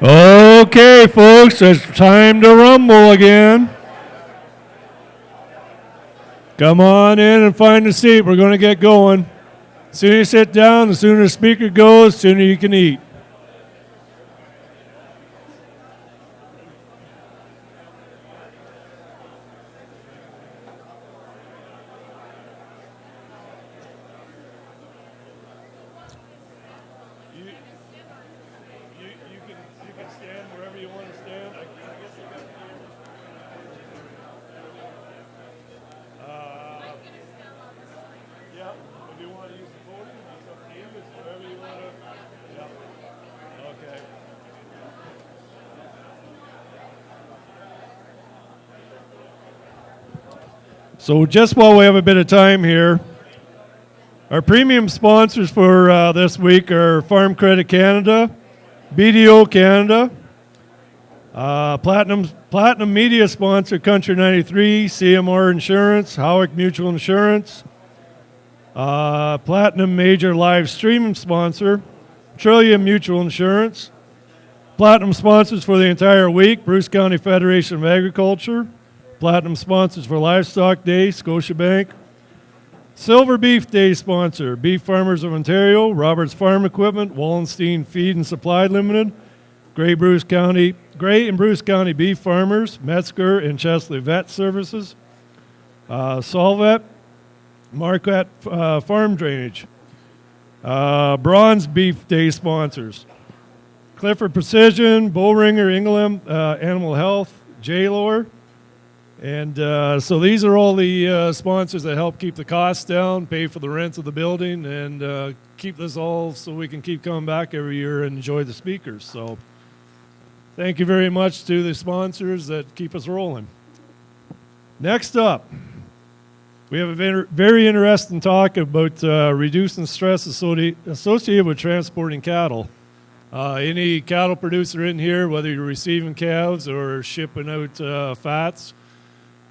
Okay, folks, it's time to rumble again. Come on in and find a seat. We're going to get going. The sooner you sit down, the sooner the speaker goes, the sooner you can eat. You can stand wherever you want to stand. I guess I got you want to use the podium, it's up to you. It's wherever you want to. Yeah. Okay. So just while we have a bit of time here, our premium sponsors for this week are Farm Credit Canada, BDO Canada, Platinum Media sponsor Country 93, CMR Insurance, Howick Mutual Insurance, Platinum Major Live Streaming sponsor, Trillium Mutual Insurance, Platinum sponsors for the entire week, Bruce County Federation of Agriculture, Platinum sponsors for Livestock Day, Scotiabank, Silver Beef Day sponsor, Beef Farmers of Ontario, Roberts Farm Equipment, Wallenstein Feed and Supply Limited, Gray and Bruce County Beef Farmers, Metzger and Chesley Vet Services, Solvet, Marquette Farm Drainage, Bronze Beef Day sponsors, Clifford Precision, Bullringer, Ingham, Animal Health, J-Lore. And so these are all the sponsors that help keep the costs down, pay for the rent of the building, and keep this all so we can keep coming back every year and enjoy the speakers. So thank you very much to the sponsors that keep us rolling. Next up, we have a very interesting talk about reducing stress associated with transporting cattle. Any cattle producer in here, whether you're receiving calves or shipping out fats,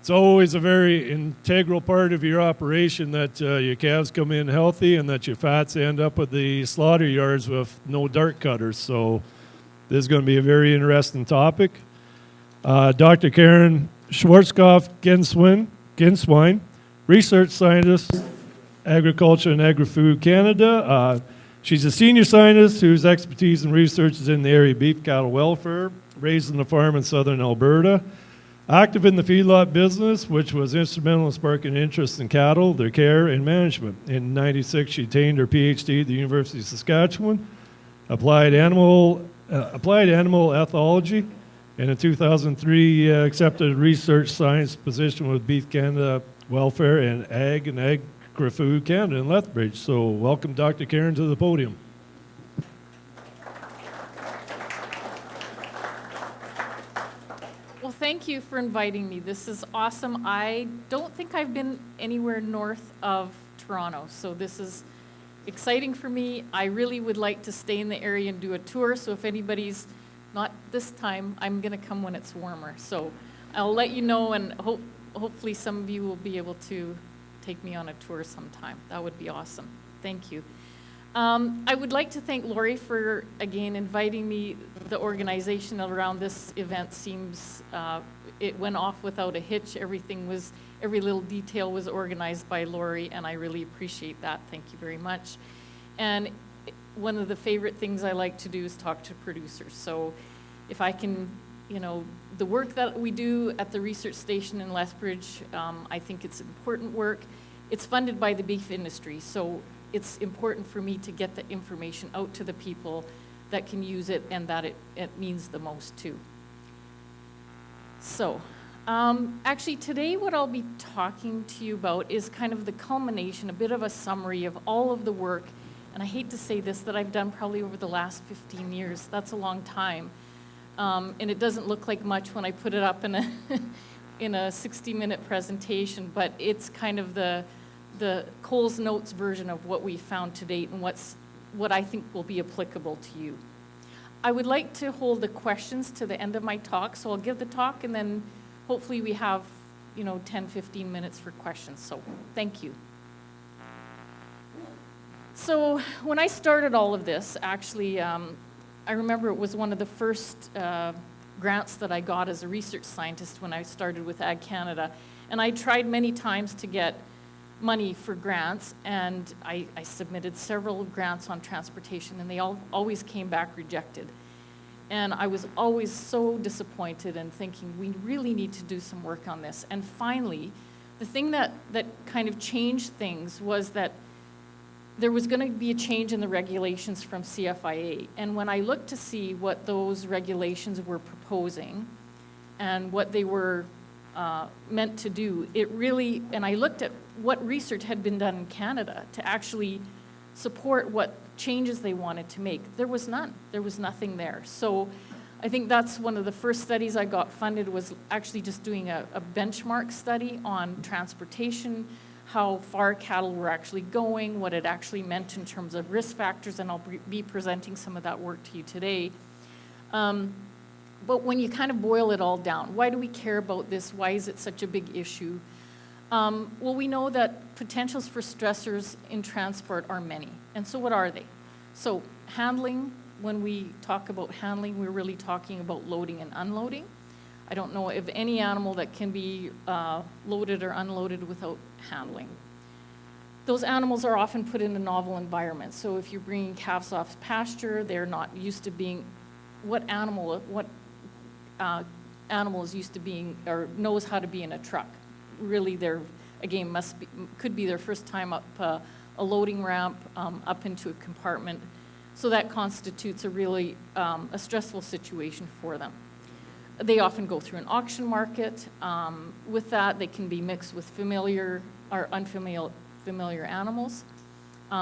it's always a very integral part of your operation that your calves come in healthy and that your fats end up at the slaughter yards with no dart cutters. So this is going to be a very interesting topic. Dr. Karen Schwarzkopf-Ginswine, research scientist, Agriculture and Agri-Food Canada. She's a senior scientist whose expertise and research is in the area of beef cattle welfare, raised on a farm in southern Alberta. Active in the feedlot business, which was instrumental in sparking interest in cattle, their care, and management. In '96, she attained her PhD at the University of Saskatchewan, applied animal ethology, and in 2003 accepted a research science position with Beef Canada Welfare and Agri-Food Canada in Lethbridge. So welcome Dr. Karen to the podium. Well, thank you for inviting me. This is awesome. I don't think I've been anywhere north of Toronto, so this is exciting for me. I really would like to stay in the area and do a tour, so if anybody's not this time, I'm going to come when it's warmer. So I'll let you know, and hopefully some of you will be able to take me on a tour sometime. That would be awesome. Thank you. I would like to thank Lori for, again, inviting me. The organization around this event seems, it went off without a hitch. Every little detail was organized by Lori, and I really appreciate that. Thank you very much. And one of the favorite things I like to do is talk to producers. So if I can, the work that we do at the research station in Lethbridge, I think it's important work. It's funded by the beef industry, so it's important for me to get the information out to the people that can use it and that it means the most to. So, actually today what I'll be talking to you about is kind of the culmination, a bit of a summary of all of the work, and I hate to say this, that I've done probably over the last 15 years. That's a long time. And it doesn't look like much when I put it up in a, in a 60-minute presentation, but it's kind of the Coles Notes version of what we found to date and what I think will be applicable to you. I would like to hold the questions to the end of my talk, so I'll give the talk and then hopefully we have 10, 15 minutes for questions, so thank you. So when I started all of this, actually, I remember it was one of the first grants that I got as a research scientist when I started with Ag Canada, and I tried many times to get money for grants, and I submitted several grants on transportation, and they always came back rejected. And I was always so disappointed and thinking, we really need to do some work on this. And finally, the thing that kind of changed things was that there was going to be a change in the regulations from CFIA. And when I looked to see what those regulations were proposing and what they were meant to do, it really, and I looked at what research had been done in Canada to actually support what changes they wanted to make. There was none. There was nothing there. So I think that's one of the first studies I got funded, was actually just doing a benchmark study on transportation, how far cattle were actually going, what it actually meant in terms of risk factors, and I'll be presenting some of that work to you today. But when you kind of boil it all down, why do we care about this? Why is it such a big issue? Well, we know that potentials for stressors in transport are many. And so what are they? So handling, when we talk about handling, we're really talking about loading and unloading. I don't know of any animal that can be loaded or unloaded without handling. Those animals are often put in a novel environment. So if you're bringing calves off pasture, they're not used to being, what animal is used to being or knows how to be in a truck? Really, they're, again, could be their first time up a loading ramp, up into a compartment. So that constitutes a really a stressful situation for them. They often go through an auction market. With that, they can be mixed with familiar or unfamiliar animals.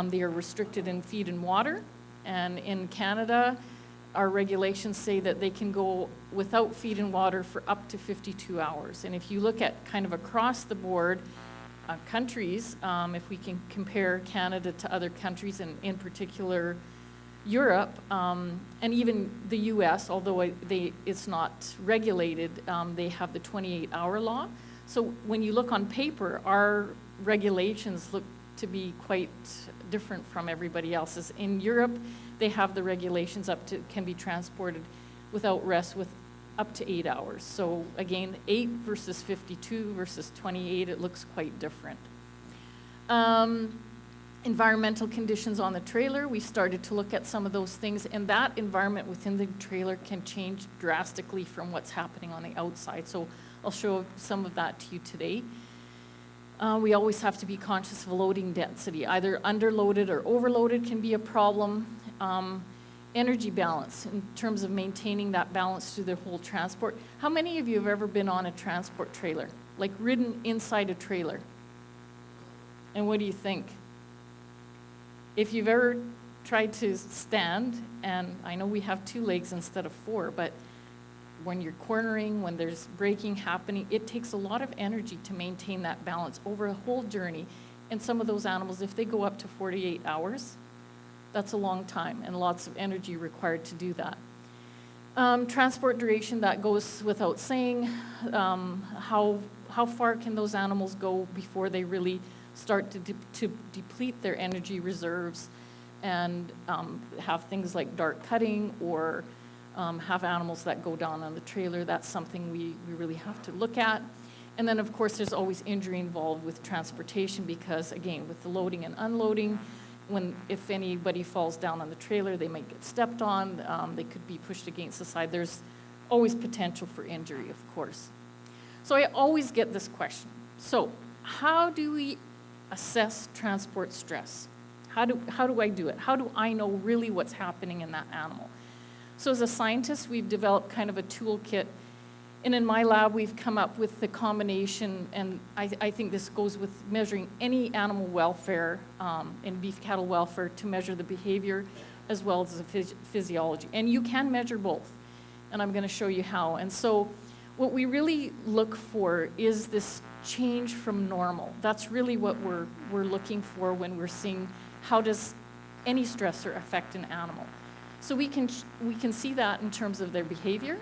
They are restricted in feed and water. And in Canada, our regulations say that they can go without feed and water for up to 52 hours. And if you look at kind of across the board countries, if we can compare Canada to other countries, and in particular Europe, and even the US, although it's not regulated, they have the 28-hour law. So when you look on paper, our regulations look to be quite different from everybody else's. In Europe, they have the regulations up to, can be transported without rest with up to 8 hours. So again, 8 versus 52 versus 28, it looks quite different. Environmental conditions on the trailer, we started to look at some of those things, and that environment within the trailer can change drastically from what's happening on the outside. So I'll show some of that to you today. We always have to be conscious of loading density. Either underloaded or overloaded can be a problem. Energy balance, in terms of maintaining that balance through the whole transport. How many of you have ever been on a transport trailer, like ridden inside a trailer? And what do you think? If you've ever tried to stand, and I know we have 2 legs instead of 4, but when you're cornering, when there's braking happening, it takes a lot of energy to maintain that balance over a whole journey. And some of those animals, if they go up to 48 hours, that's a long time and lots of energy required to do that. Transport duration, that goes without saying. How far can those animals go before they really start to deplete their energy reserves and have things like dark cutting, or have animals that go down on the trailer? That's something we really have to look at. And then, of course, there's always injury involved with transportation because, again, with the loading and unloading, if anybody falls down on the trailer, they might get stepped on, they could be pushed against the side. There's always potential for injury, of course. So I always get this question. So how do we assess transport stress? How do I do it? How do I know really what's happening in that animal? So as a scientist, we've developed kind of a toolkit. And in my lab, we've come up with the combination, and I think this goes with measuring any animal welfare and beef cattle welfare to measure the behavior as well as the physiology. And you can measure both, and I'm going to show you how. And so what we really look for is this change from normal. That's really what we're looking for when we're seeing how does any stressor affect an animal. So we can see that in terms of their behavior.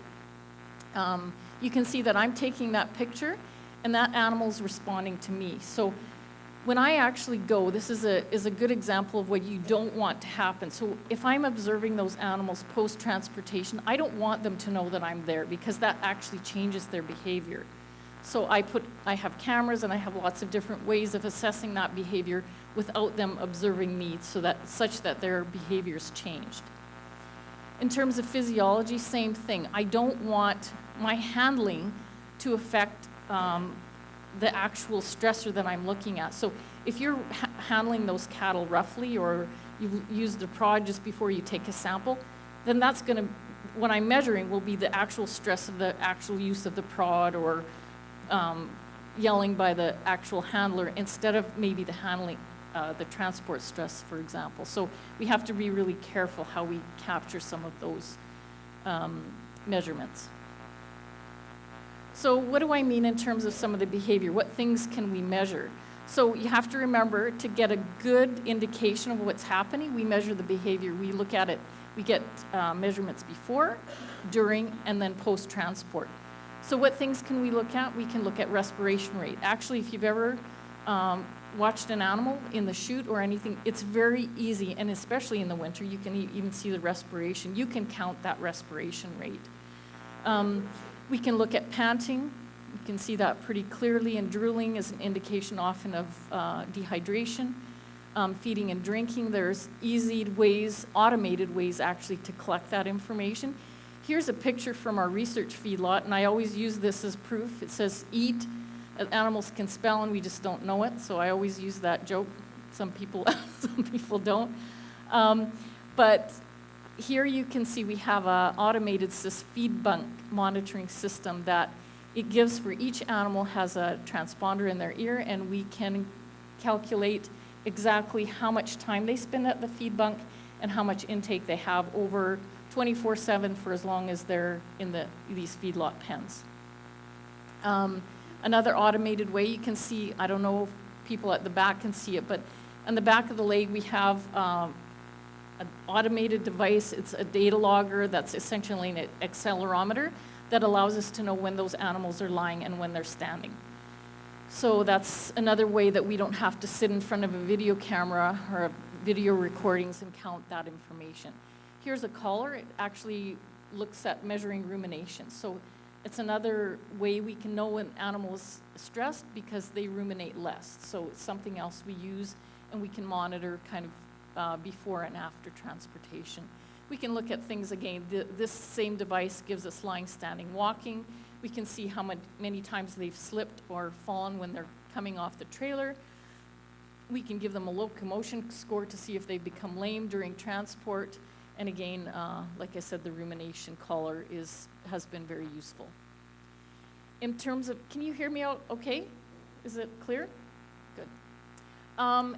You can see that I'm taking that picture and that animal's responding to me. So when I actually go, this is a good example of what you don't want to happen. So if I'm observing those animals post-transportation, I don't want them to know that I'm there because that actually changes their behavior. So I have cameras and I have lots of different ways of assessing that behavior without them observing me such that their behavior's changed. In terms of physiology, same thing. I don't want my handling to affect the actual stressor that I'm looking at. So if you're handling those cattle roughly, or you've used the prod just before you take a sample, then that's going to, what I'm measuring will be the actual stress of the actual use of the prod, or yelling by the actual handler instead of maybe the handling, the transport stress, for example. So we have to be really careful how we capture some of those measurements. So what do I mean in terms of some of the behavior? What things can we measure? So you have to remember, to get a good indication of what's happening, we measure the behavior. We look at it, we get measurements before, during, and then post-transport. So what things can we look at? We can look at respiration rate. Actually, if you've ever watched an animal in the chute or anything, it's very easy, and especially in the winter, you can even see the respiration. You can count that respiration rate. We can look at panting. You can see that pretty clearly, and drooling is an indication often of dehydration. Feeding and drinking, there's easy ways, automated ways actually to collect that information. Here's a picture from our research feedlot, and I always use this as proof. It says eat. Animals can spell and we just don't know it, so I always use that joke. Some people, some people don't. But here you can see we have an automated feed bunk monitoring system that it gives for each animal, has a transponder in their ear, and we can calculate exactly how much time they spend at the feed bunk and how much intake they have over 24/7 for as long as they're in these feedlot pens. Another automated way you can see, I don't know if people at the back can see it, but on the back of the leg we have an automated device. It's a data logger that's essentially an accelerometer that allows us to know when those animals are lying and when they're standing. So that's another way that we don't have to sit in front of a video camera or video recordings and count that information. Here's a collar. It actually looks at measuring rumination. So it's another way we can know when animals stressed because they ruminate less. So it's something else we use, and we can monitor kind of before and after transportation. We can look at things again. This same device gives us lying, standing, walking. We can see how many times they've slipped or fallen when they're coming off the trailer. We can give them a locomotion score to see if they've become lame during transport. And again, like I said, the rumination collar has been very useful. In terms of, can you hear me out okay? Is it clear? Good.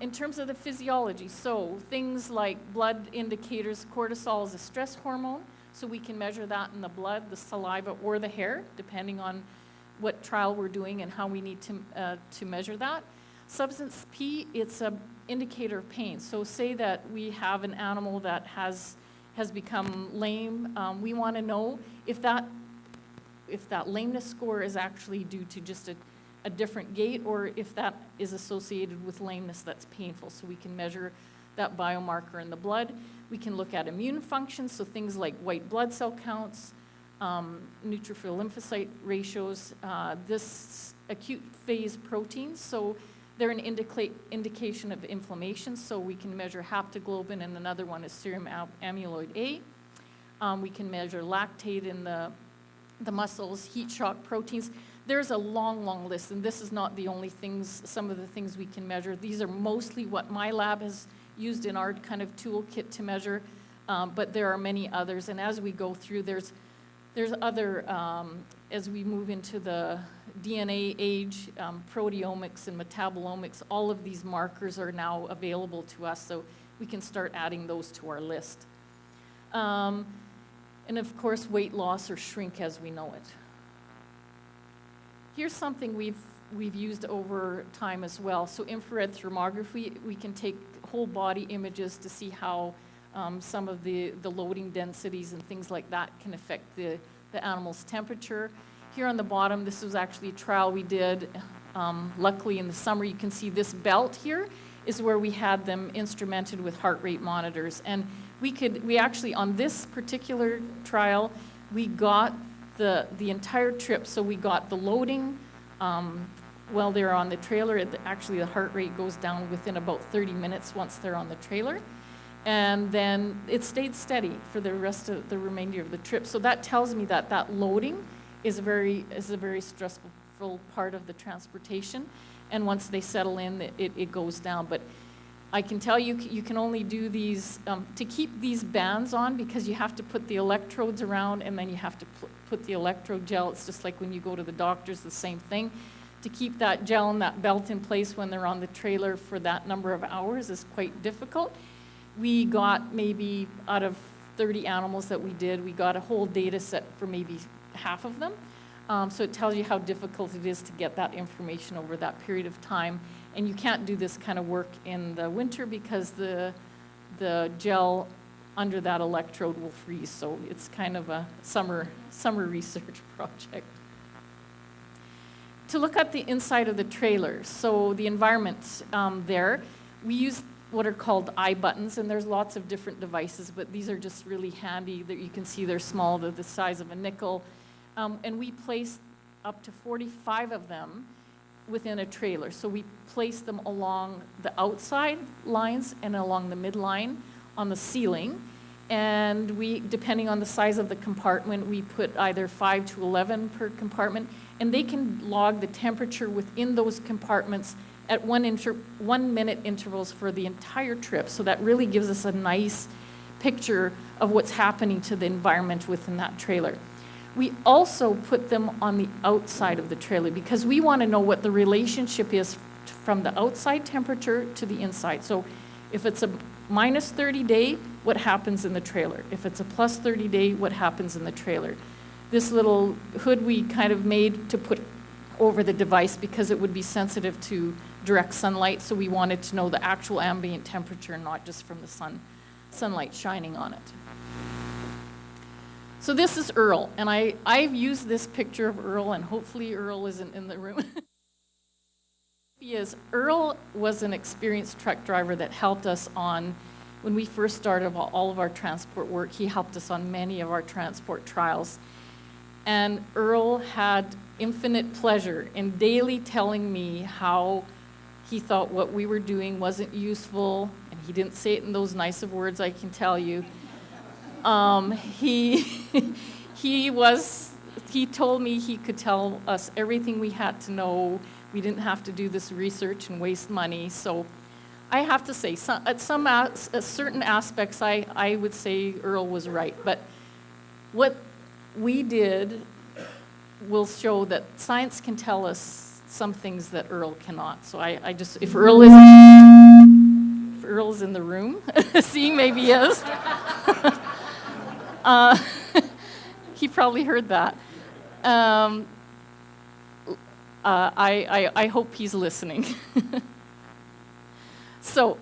In terms of the physiology, so things like blood indicators, cortisol is a stress hormone, so we can measure that in the blood, the saliva, or the hair, depending on what trial we're doing and how we need to measure that. Substance P, it's an indicator of pain. So say that we have an animal that has become lame. We want to know if that lameness score is actually due to just a different gait, or if that is associated with lameness that's painful. So we can measure that biomarker in the blood. We can look at immune function, so things like white blood cell counts, neutrophil lymphocyte ratios, this acute phase proteins. So they're an indication of inflammation, so we can measure haptoglobin, and another one is serum amyloid A. We can measure lactate in the muscles, heat shock proteins. There's a long, long list, and this is not the only things, some of the things we can measure. These are mostly what my lab has used in our kind of toolkit to measure, but there are many others, and as we go through, there's other, as we move into the DNA age, proteomics and metabolomics, all of these markers are now available to us, so we can start adding those to our list. And of course, weight loss or shrink as we know it. Here's something we've used over time as well. So infrared thermography, we can take whole body images to see how some of the loading densities and things like that can affect the animal's temperature. Here on the bottom, this was actually a trial we did. Luckily in the summer, you can see this belt here is where we had them instrumented with heart rate monitors. And we actually, on this particular trial, we got the entire trip. So we got the loading while they're on the trailer. Actually, the heart rate goes down within about 30 minutes once they're on the trailer. And then it stayed steady for the rest of the remainder of the trip. So that tells me that that loading is a very stressful part of the transportation. And once they settle in, it goes down. But I can tell you, you can only do these, to keep these bands on, because you have to put the electrodes around and then you have to put the electrode gel. It's just like when you go to the doctor's, the same thing. to keep that gel and that belt in place when they're on the trailer for that number of hours is quite difficult. We got maybe out of 30 animals that we did, we got a whole data set for maybe half of them. So it tells you how difficult it is to get that information over that period of time. And you can't do this kind of work in the winter because the gel under that electrode will freeze. So it's kind of a summer research project. To look at the inside of the trailer, so the environment there, we use what are called eye buttons, and there's lots of different devices, but these are just really handy. That you can see they're small, they're the size of a nickel. And we place up to 45 of them within a trailer. So we place them along the outside lines and along the midline on the ceiling. And we, depending on the size of the compartment, we put either 5 to 11 per compartment. And they can log the temperature within those compartments at 1 minute intervals for the entire trip. So that really gives us a nice picture of what's happening to the environment within that trailer. We also put them on the outside of the trailer because we want to know what the relationship is from the outside temperature to the inside. So if it's a minus 30 day, what happens in the trailer? If it's a plus 30 day, what happens in the trailer? This little hood we kind of made to put over the device because it would be sensitive to direct sunlight, so we wanted to know the actual ambient temperature, not just from the sunlight shining on it. So this is Earl, and I've used this picture of Earl, and hopefully Earl isn't in the room. Earl was an experienced truck driver that helped us on, when we first started all of our transport work, he helped us on many of our transport trials. And Earl had infinite pleasure in daily telling me how he thought what we were doing wasn't useful, and he didn't say it in those nice of words, I can tell you. He told me he could tell us everything we had to know. We didn't have to do this research and waste money. So I have to say, at certain aspects, I would say Earl was right. But what we did will show that science can tell us some things that Earl cannot. So if Earl is in the room, see, maybe he is. He probably heard that. I hope he's listening. So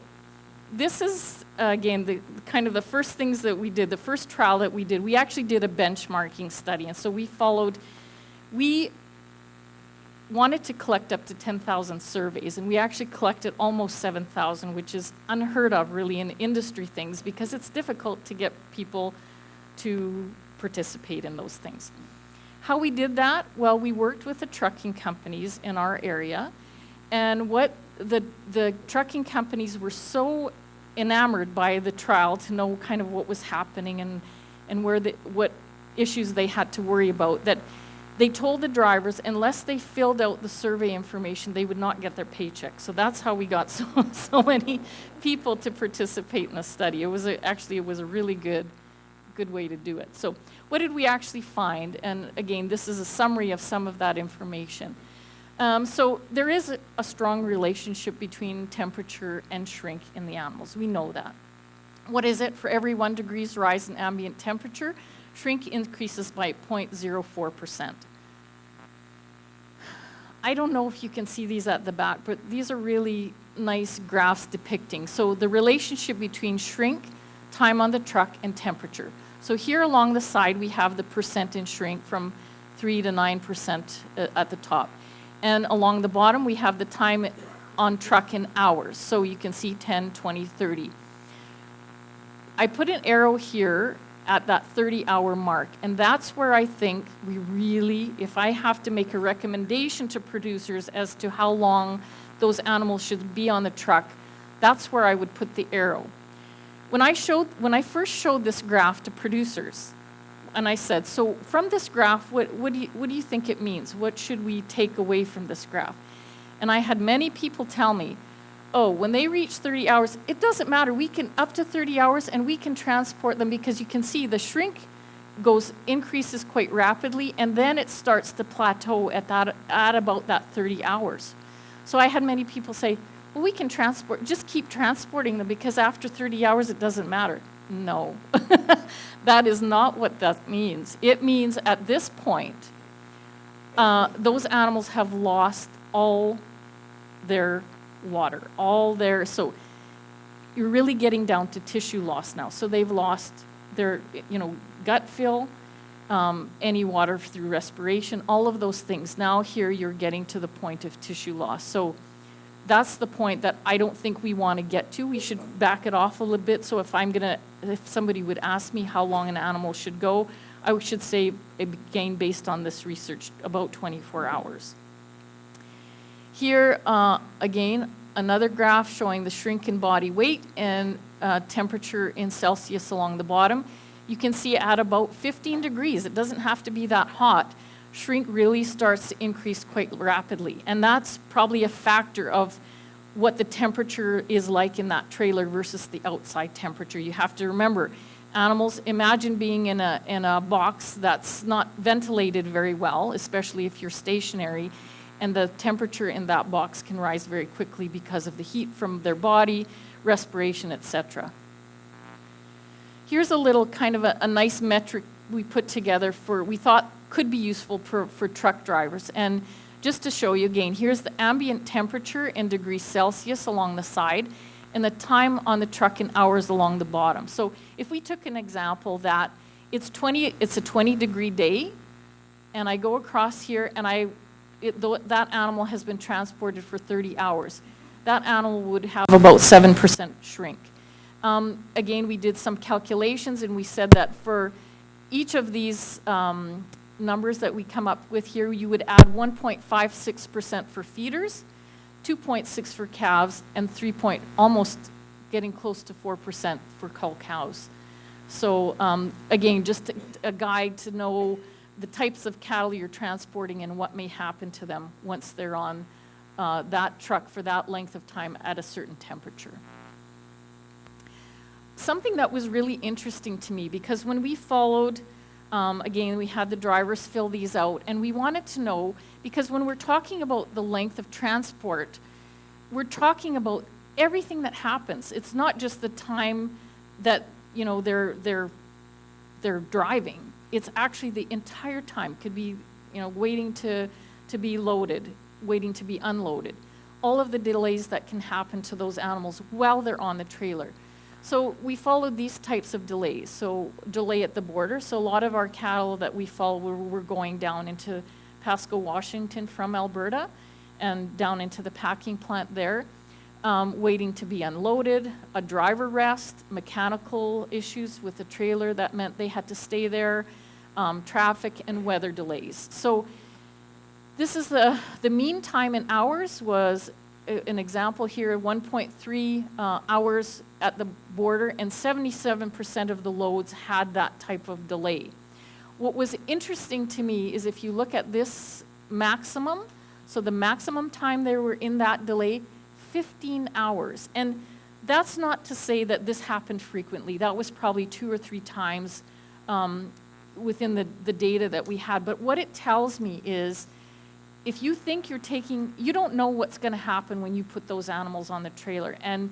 this is, again, the kind of the first things that we did, the first trial that we did. We actually did a benchmarking study, and so we wanted to collect up to 10,000 surveys, and we actually collected almost 7,000, which is unheard of, really, in industry things, because it's difficult to get people to participate in those things. How we did that? Well, we worked with the trucking companies in our area, and what the trucking companies were so enamored by the trial to know kind of what was happening and what issues they had to worry about, that they told the drivers unless they filled out the survey information, they would not get their paycheck. So that's how we got so many people to participate in the study. It was a really good way to do it. So what did we actually find? And again, this is a summary of some of that information. So there is a strong relationship between temperature and shrink in the animals. We know that. What is it? For every 1 degree rise in ambient temperature, shrink increases by 0.04%. I don't know if you can see these at the back, but these are really nice graphs depicting. So the relationship between shrink, time on the truck, and temperature. So here along the side, we have the percent in shrink from 3 to 9% at the top. And along the bottom, we have the time on truck in hours. So you can see 10, 20, 30. I put an arrow here at that 30-hour mark, and that's where I think we really, if I have to make a recommendation to producers as to how long those animals should be on the truck, that's where I would put the arrow. When I first showed this graph to producers, and I said, so from this graph, what do you think it means? What should we take away from this graph? And I had many people tell me, oh, when they reach 30 hours, it doesn't matter. We can up to 30 hours, and we can transport them because you can see the shrink increases quite rapidly, and then it starts to plateau at about that 30 hours. So I had many people say, well, we can just keep transporting them because after 30 hours it doesn't matter. No, that is not what that means. It means at this point, those animals have lost all their water, so you're really getting down to tissue loss now. So they've lost their, gut fill, any water through respiration, all of those things. Now here you're getting to the point of tissue loss. So that's the point that I don't think we want to get to. We should back it off a little bit. So if somebody would ask me how long an animal should go, I should say, again, based on this research, about 24 hours. Here, again, another graph showing the shrink in body weight and temperature in Celsius along the bottom. You can see at about 15 degrees, it doesn't have to be that hot, shrink really starts to increase quite rapidly. And that's probably a factor of what the temperature is like in that trailer versus the outside temperature. You have to remember, animals, imagine being in a box that's not ventilated very well, especially if you're stationary, and the temperature in that box can rise very quickly because of the heat from their body, respiration, etc. Here's a little kind of a nice metric we put together we thought could be useful for truck drivers. And just to show you again, here's the ambient temperature in degrees Celsius along the side and the time on the truck in hours along the bottom. So if we took an example that it's a 20-degree day, and I go across here and that animal has been transported for 30 hours, that animal would have about 7% shrink. Again, we did some calculations and we said that for each of these numbers that we come up with here, you would add 1.56% for feeders, 2.6 for calves, and almost getting close to 4% for cull cows. So again, just a guide to know the types of cattle you're transporting and what may happen to them once they're on that truck for that length of time at a certain temperature. Something that was really interesting to me, because when we followed, again, we had the drivers fill these out, and we wanted to know, because when we're talking about the length of transport, we're talking about everything that happens. It's not just the time that, they're driving. It's actually the entire time. Could be, waiting to be loaded, waiting to be unloaded. All of the delays that can happen to those animals while they're on the trailer. So we followed these types of delays. So delay at the border. So a lot of our cattle that we follow were going down into Pasco, Washington from Alberta and down into the packing plant there, waiting to be unloaded, a driver rest, mechanical issues with the trailer that meant they had to stay there, traffic and weather delays. So this is the mean time in hours was an example here, 1.3 hours at the border, and 77% of the loads had that type of delay. What was interesting to me is if you look at this maximum, so the maximum time they were in that delay, 15 hours. And that's not to say that this happened frequently. That was probably 2 or 3 times within the data that we had. But what it tells me is, if you think you don't know what's going to happen when you put those animals on the trailer. And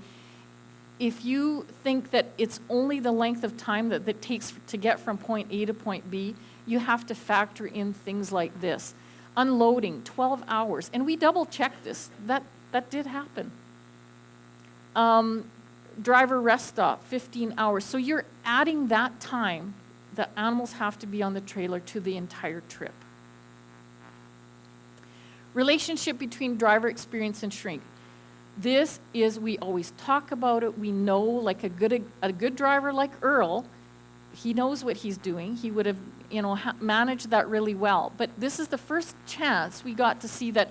if you think that it's only the length of time that it takes to get from point A to point B, you have to factor in things like this. Unloading, 12 hours. And we double-checked this. That did happen. Driver rest stop, 15 hours. So you're adding that time that animals have to be on the trailer to the entire trip. Relationship between driver experience and shrink. This is, we always talk about it. We know, like a good driver like Earl, he knows what he's doing. He would have, managed that really well. But this is the first chance we got to see that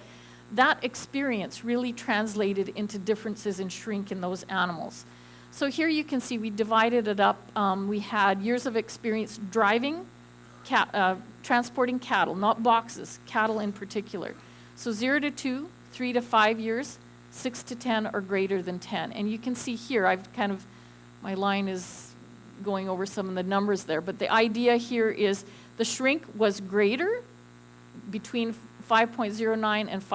experience really translated into differences in shrink in those animals. So here you can see we divided it up. We had years of experience driving, transporting cattle, not boxes, cattle in particular. So 0 to 2, 3 to 5 years, 6 to 10 or greater than 10. And you can see here, my line is going over some of the numbers there. But the idea here is the shrink was greater between 5.09 and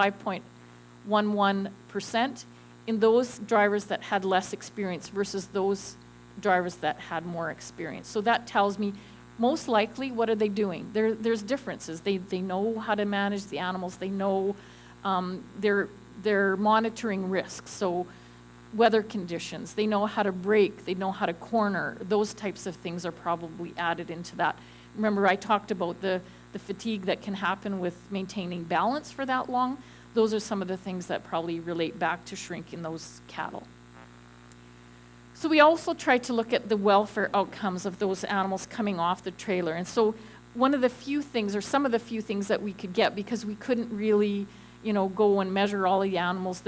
5.11% in those drivers that had less experience versus those drivers that had more experience. So that tells me most likely what are they doing? There's differences. They know how to manage the animals. They know they're monitoring risks. So weather conditions, they know how to brake, they know how to corner. Those types of things are probably added into that. Remember, I talked about the fatigue that can happen with maintaining balance for that long. Those are some of the things that probably relate back to shrink in those cattle. So we also tried to look at the welfare outcomes of those animals coming off the trailer. And so one of the few things, or some of the few things that we could get, because we couldn't really, go and measure all of the animals,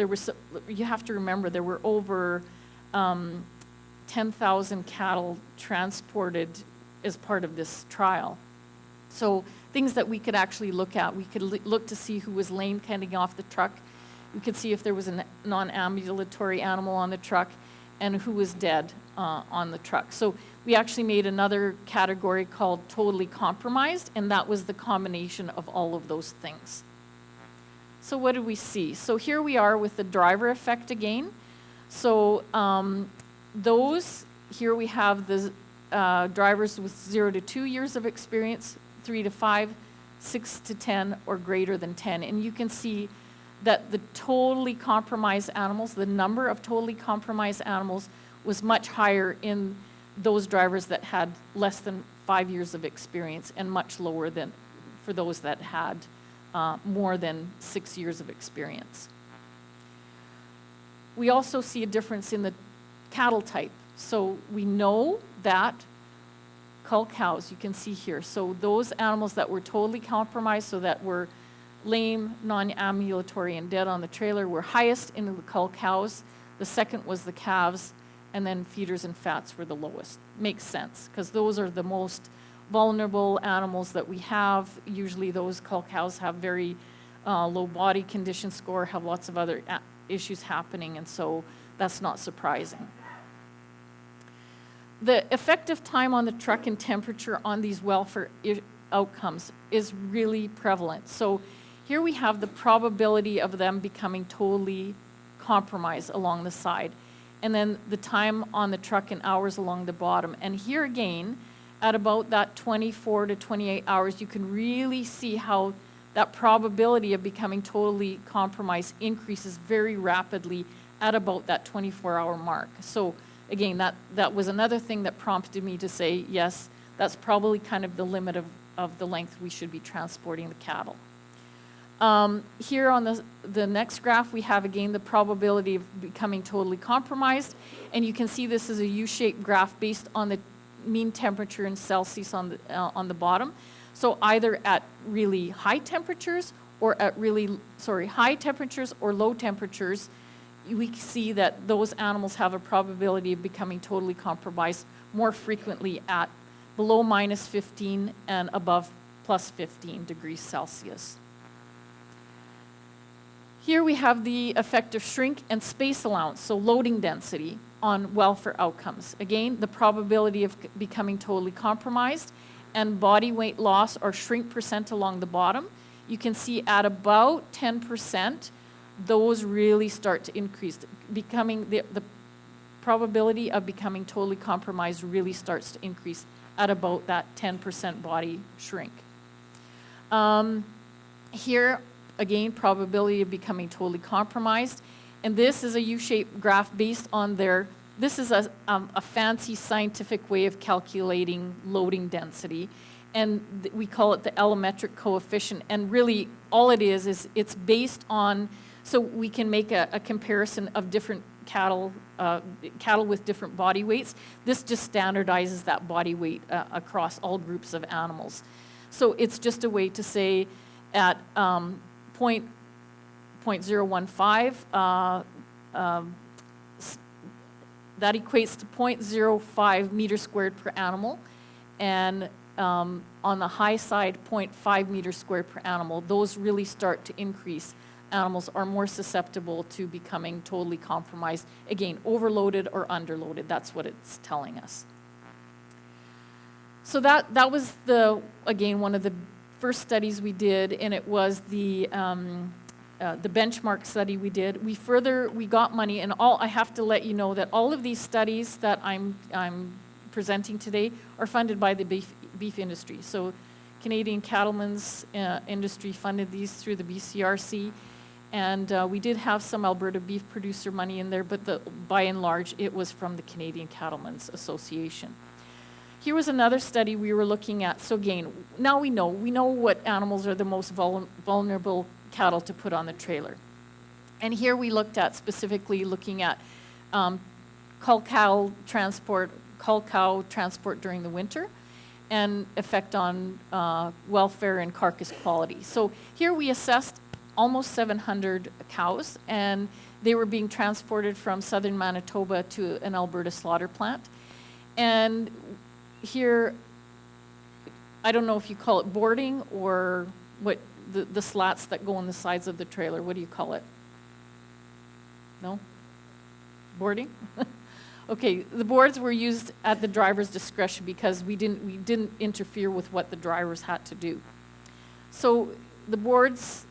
you have to remember there were over 10,000 cattle transported as part of this trial. So things that we could actually look at, we could look to see who was lame coming off the truck. We could see if there was a non-ambulatory animal on the truck and who was dead on the truck. So we actually made another category called totally compromised, and that was the combination of all of those things. So what did we see? So here we are with the driver effect again. So here we have the drivers with 0 to 2 years of experience, 3 to 5, 6 to 10, or greater than 10. And you can see that the totally compromised animals, the number of totally compromised animals was much higher in those drivers that had less than 5 years of experience and much lower than for those that had more than 6 years of experience. We also see a difference in the cattle type. So we know that cull cows, you can see here. So those animals that were totally compromised, so that were lame, non-ambulatory, and dead on the trailer, were highest in the cull cows. The second was the calves, and then feeders and fats were the lowest. Makes sense, because those are the most vulnerable animals that we have. Usually those cull cows have very low body condition score, have lots of other issues happening, and so that's not surprising. The effective time on the truck and temperature on these welfare outcomes is really prevalent. So here we have the probability of them becoming totally compromised along the side, and then the time on the truck in hours along the bottom. And here again, at about that 24 to 28 hours, you can really see how that probability of becoming totally compromised increases very rapidly at about that 24-hour mark. So again, that was another thing that prompted me to say, yes, that's probably kind of the limit of the length we should be transporting the cattle. Here on the next graph, we have again the probability of becoming totally compromised, and you can see this is a U-shaped graph based on the mean temperature in Celsius on the bottom. So either at really high temperatures or at high temperatures or low temperatures, we see that those animals have a probability of becoming totally compromised more frequently at below -15 and above +15 degrees Celsius. Here we have the effect of shrink and space allowance, so loading density on welfare outcomes. Again, the probability of becoming totally compromised and body weight loss or shrink percent along the bottom. You can see at about 10%, those really start to increase. Becoming the probability of becoming totally compromised really starts to increase at about that 10% body shrink. Here, again, probability of becoming totally compromised. And this is a U-shaped graph based on this is a fancy scientific way of calculating loading density. And we call it the allometric coefficient. And really, all it is it's based on, so we can make a comparison of different cattle with different body weights. This just standardizes that body weight across all groups of animals. So it's just a way to say at 0.015, that equates to 0.05 meters squared per animal, and on the high side, 0.5 meters squared per animal. Those really start to increase. Animals are more susceptible to becoming totally compromised. Again, overloaded or underloaded, that's what it's telling us. So that was again, one of the first studies we did, and it was the benchmark study we did. We got money, and I have to let you know that all of these studies that I'm presenting today are funded by the beef industry. So Canadian Cattlemen's Industry funded these through the BCRC, and we did have some Alberta beef producer money in there, but by and large, it was from the Canadian Cattlemen's Association. Here was another study we were looking at. So again, now we know what animals are the most vulnerable cattle to put on the trailer. And here we looked at specifically looking at cull cow transport during the winter and effect on welfare and carcass quality. So here we assessed almost 700 cows, and they were being transported from southern Manitoba to an Alberta slaughter plant. And here, I don't know if you call it boarding or what, the slats that go on the sides of the trailer. What do you call it? No? Boarding? Okay, the boards were used at the driver's discretion because we didn't interfere with what the drivers had to do. So the boards,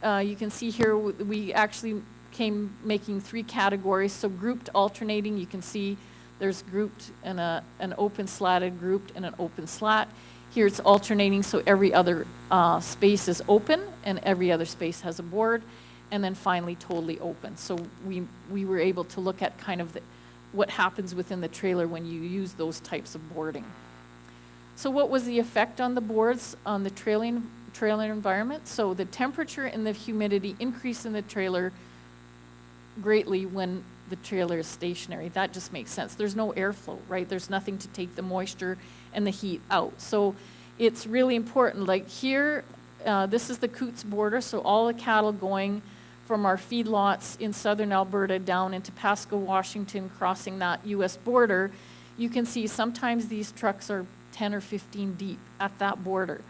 you can see here, we actually came making 3 categories. So grouped alternating, you can see there's grouped and an open slatted, grouped, and an open slat. Here it's alternating, so every other space is open and every other space has a board. And then finally totally open. So we were able to look at kind of what happens within the trailer when you use those types of boarding. So what was the effect on the boards on the trailer environment? So the temperature and the humidity increase in the trailer greatly when the trailer is stationary. That just makes sense. There's no airflow, right? There's nothing to take the moisture and the heat out. So it's really important. Like here, this is the Coutts border, so all the cattle going from our feedlots in southern Alberta down into Pasco, Washington, crossing that U.S. border. You can see sometimes these trucks are 10 or 15 deep at that border.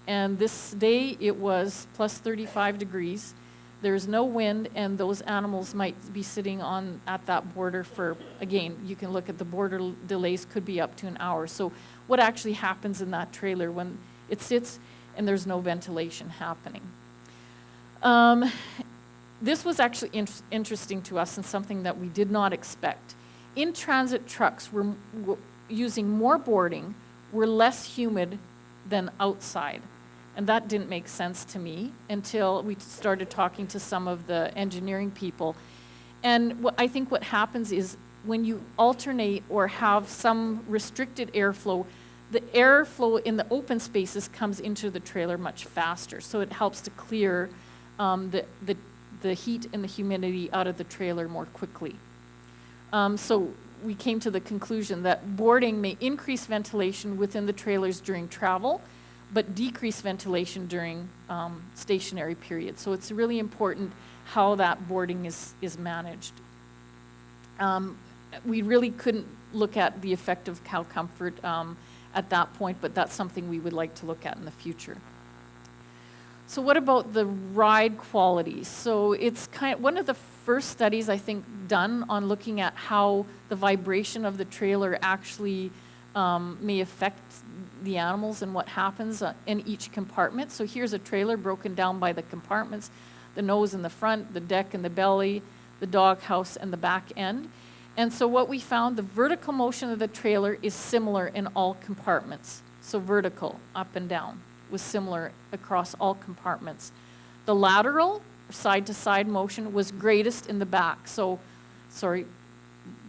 And this day it was plus 35 degrees. There's no wind, and those animals might be sitting at that border for, again, you can look at the border delays could be up to an hour. So what actually happens in that trailer when it sits and there's no ventilation happening? This was actually interesting to us and something that we did not expect. In-transit trucks were using more boarding, were less humid than outside. And that didn't make sense to me until we started talking to some of the engineering people. And I think what happens is when you alternate or have some restricted airflow, the airflow in the open spaces comes into the trailer much faster. So it helps to clear the heat and the humidity out of the trailer more quickly. So we came to the conclusion that boarding may increase ventilation within the trailers during travel, but decrease ventilation during stationary periods. So it's really important how that boarding is managed. We really couldn't look at the effect of cow comfort at that point, but that's something we would like to look at in the future. So what about the ride quality? So it's one of the first studies I think done on looking at how the vibration of the trailer actually may affect the animals and what happens in each compartment. So here's a trailer broken down by the compartments, the nose and the front, the deck and the belly, the doghouse and the back end. And so what we found, the vertical motion of the trailer is similar in all compartments. So vertical, up and down, was similar across all compartments. The lateral, side-to-side motion was greatest in the back. So, sorry,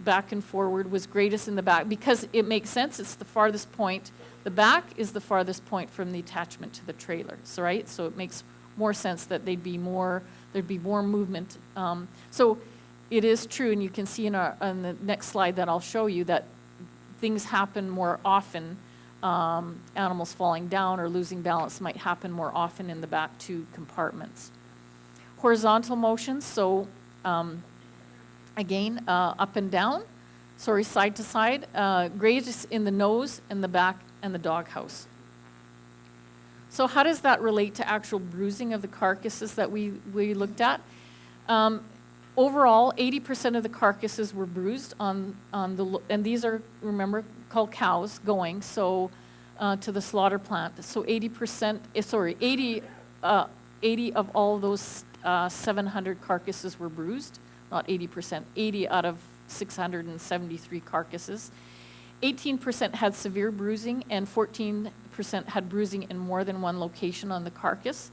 back and forward was greatest in the back because it makes sense. It's the farthest point. The back is the farthest point from the attachment to the trailer. So, right? So it makes more sense that there'd be more movement. So it is true, and you can see on the next slide that I'll show you that things happen more often. Animals falling down or losing balance might happen more often in the back two compartments. Horizontal motions, so again, up and down, side to side, greatest in the nose and the back and the doghouse. So how does that relate to actual bruising of the carcasses that we looked at? Overall, 80% of the carcasses were bruised and these are, remember, called cows going. So to the slaughter plant. So 80%, 80 of all those 700 carcasses were bruised, not 80%, 80 out of 673 carcasses. 18% had severe bruising, and 14% had bruising in more than one location on the carcass.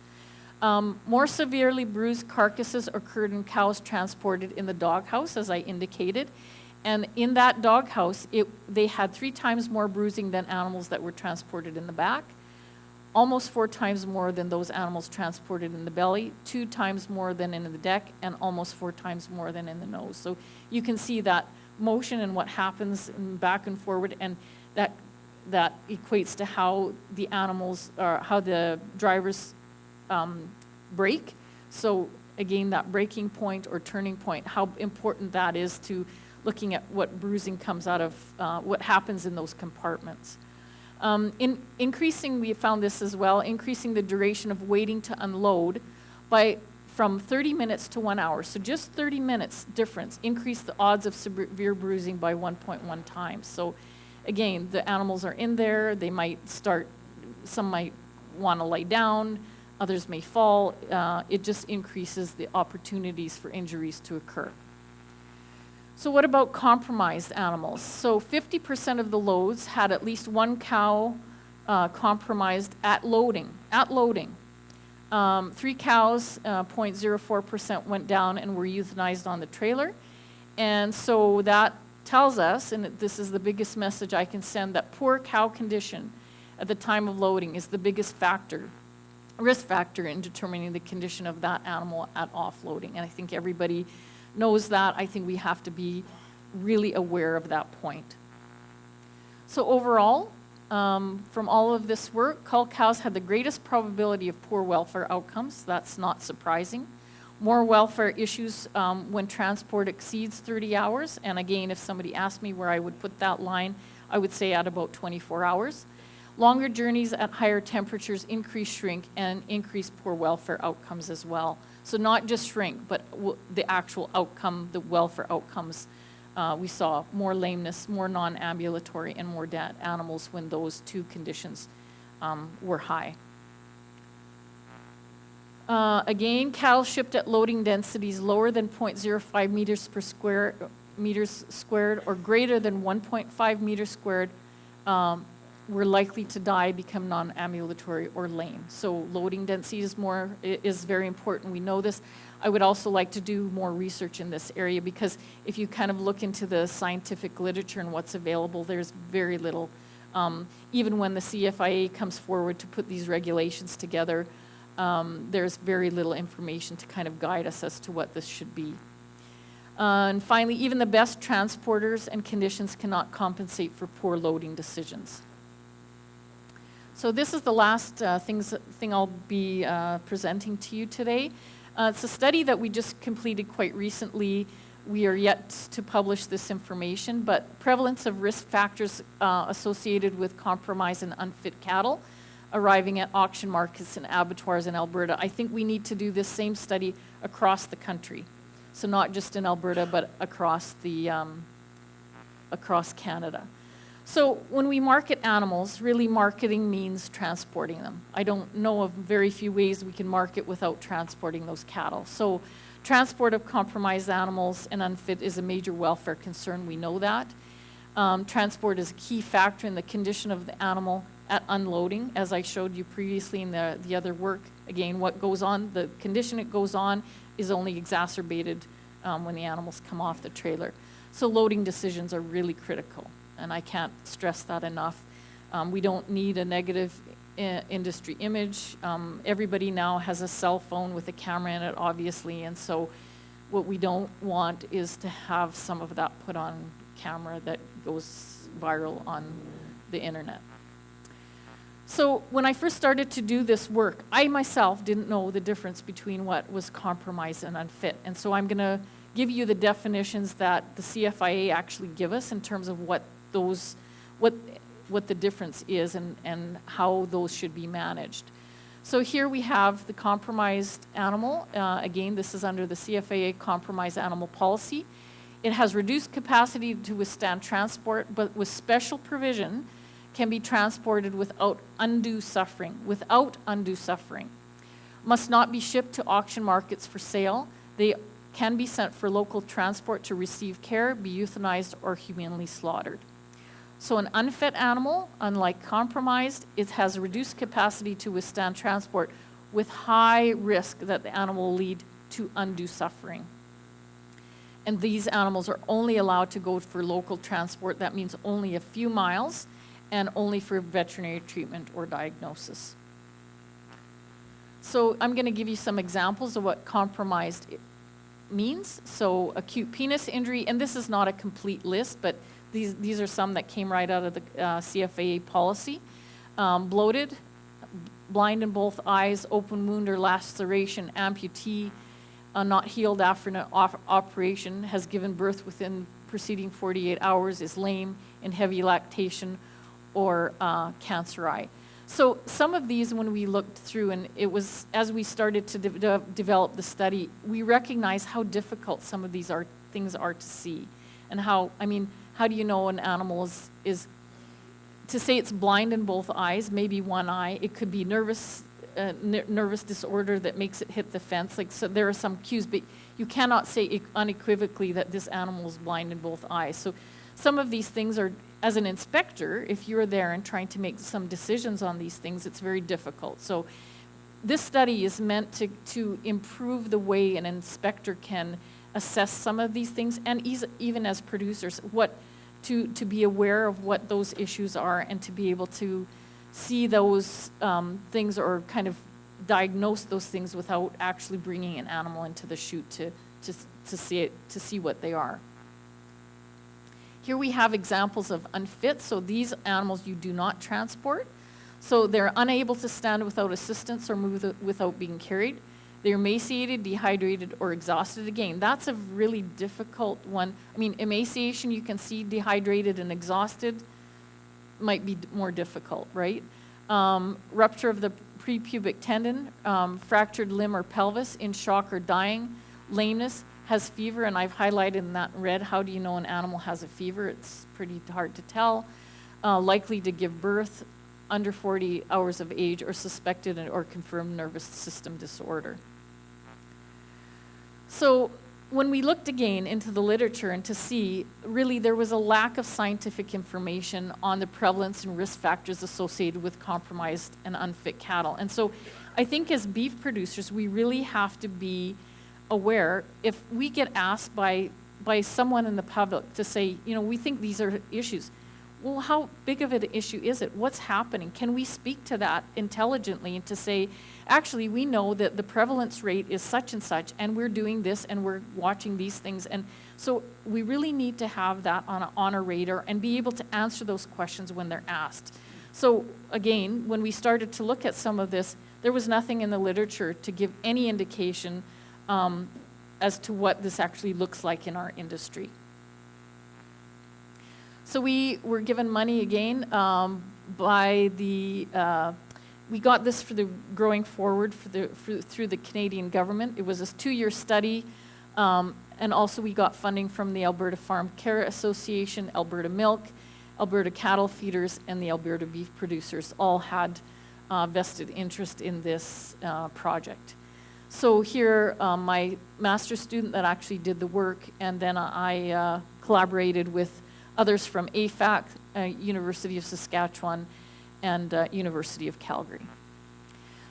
More severely bruised carcasses occurred in cows transported in the doghouse, as I indicated. And in that doghouse, they had 3 times more bruising than animals that were transported in the back, almost 4 times more than those animals transported in the belly, 2 times more than in the deck, and almost 4 times more than in the nose. So you can see that motion and what happens back and forward, and that equates to how the animals, or how the drivers brake. So again, that braking point or turning point, how important that is to looking at what bruising comes out of, what happens in those compartments. In increasing, we found this as well, increasing the duration of waiting to unload from 30 minutes to 1 hour. So just 30 minutes difference increased the odds of severe bruising by 1.1 times. So again, the animals are in there, they might start, some might want to lay down, others may fall. It just increases the opportunities for injuries to occur. So what about compromised animals? So 50% of the loads had at least one cow compromised at loading. 3 cows, 0.04% went down and were euthanized on the trailer. And so that tells us, and this is the biggest message I can send, that poor cow condition at the time of loading is the biggest risk factor in determining the condition of that animal at offloading. And I think everybody knows that. I think we have to be really aware of that point. So overall, from all of this work, cull cows had the greatest probability of poor welfare outcomes. That's not surprising. More welfare issues when transport exceeds 30 hours. And again, if somebody asked me where I would put that line, I would say at about 24 hours. Longer journeys at higher temperatures increase shrink and increase poor welfare outcomes as well. So not just shrink, but the actual outcome, the welfare outcomes. We saw more lameness, more non-ambulatory, and more dead animals when those 2 conditions were high. Again, cattle shipped at loading densities lower than 0.05 meters squared or greater than 1.5 meters squared were likely to die, become non-ambulatory or lame. So loading density is very important. We know this. I would also like to do more research in this area, because if you kind of look into the scientific literature and what's available, there's very little. Even when the CFIA comes forward to put these regulations together, there's very little information to kind of guide us as to what this should be. And finally, even the best transporters and conditions cannot compensate for poor loading decisions. So this is the last thing I'll be presenting to you today. It's a study that we just completed quite recently. We are yet to publish this information, but prevalence of risk factors associated with compromised and unfit cattle arriving at auction markets and abattoirs in Alberta. I think we need to do this same study across the country. So not just in Alberta, but across Canada. So when we market animals, really marketing means transporting them. I don't know of very few ways we can market without transporting those cattle. So transport of compromised animals and unfit is a major welfare concern. We know that. Transport is a key factor in the condition of the animal at unloading, as I showed you previously in the other work. Again, what goes on, the condition it goes on is only exacerbated when the animals come off the trailer. So loading decisions are really critical, and I can't stress that enough. We don't need a negative industry image. Everybody now has a cell phone with a camera in it, obviously, and so what we don't want is to have some of that put on camera that goes viral on the internet. So when I first started to do this work, I myself didn't know the difference between what was compromised and unfit. And so I'm going to give you the definitions that the CFIA actually give us in terms of what the difference is and how those should be managed. So here we have the compromised animal. Again, this is under the CFIA compromised animal policy. It has reduced capacity to withstand transport, but with special provision can be transported without undue suffering, must not be shipped to auction markets for sale. They can be sent for local transport to receive care, be euthanized, or humanely slaughtered. So an unfit animal, unlike compromised, it has a reduced capacity to withstand transport with high risk that the animal will lead to undue suffering. And these animals are only allowed to go for local transport. That means only a few miles and only for veterinary treatment or diagnosis. So I'm going to give you some examples of what compromised means. So acute penis injury, and this is not a complete list, but these are some that came right out of the CFAA policy. Bloated, blind in both eyes, open wound or laceration, amputee, not healed after an operation, has given birth within preceding 48 hours, is lame, in heavy lactation, or cancer eye. So some of these, when we looked through, and it was as we started to develop the study, we recognize how difficult some of these things are to see, and how do you know an animal is to say it's blind in both eyes, maybe one eye. It could be nervous disorder that makes it hit the fence. So there are some cues, but you cannot say unequivocally that this animal is blind in both eyes. So some of these things are, as an inspector, if you're there and trying to make some decisions on these things, it's very difficult. So this study is meant to improve the way an inspector can assess some of these things, and even as producers, to be aware of what those issues are, and to be able to see those things, or kind of diagnose those things without actually bringing an animal into the chute to see what they are. Here we have examples of unfit. So these animals you do not transport. So they're unable to stand without assistance or move without being carried. They're emaciated, dehydrated, or exhausted. Again, that's a really difficult one. I mean, emaciation, you can see. Dehydrated and exhausted might be more difficult, right? Rupture of the prepubic tendon, fractured limb or pelvis, in shock or dying, lameness, has fever, and I've highlighted in that red. How do you know an animal has a fever? It's pretty hard to tell. Likely to give birth, under 40 hours of age, or suspected or confirmed nervous system disorder. So when we looked again into the literature and to see, really there was a lack of scientific information on the prevalence and risk factors associated with compromised and unfit cattle. And so I think as beef producers, we really have to be aware. If we get asked by someone in the public to say, we think these are issues, well, how big of an issue is it? What's happening? Can we speak to that intelligently and to say, actually, we know that the prevalence rate is such and such, and we're doing this, and we're watching these things. And so we really need to have that on a radar and be able to answer those questions when they're asked. So again, when we started to look at some of this, there was nothing in the literature to give any indication as to what this actually looks like in our industry. So we were given money again by the, we got this for the Growing Forward through the Canadian government. It was a 2-year study, and also we got funding from the Alberta Farm Care Association, Alberta Milk, Alberta Cattle Feeders, and the Alberta Beef Producers all had vested interest in this project. So here, my master's student that actually did the work, and then I collaborated with others from AFAC, University of Saskatchewan, and University of Calgary.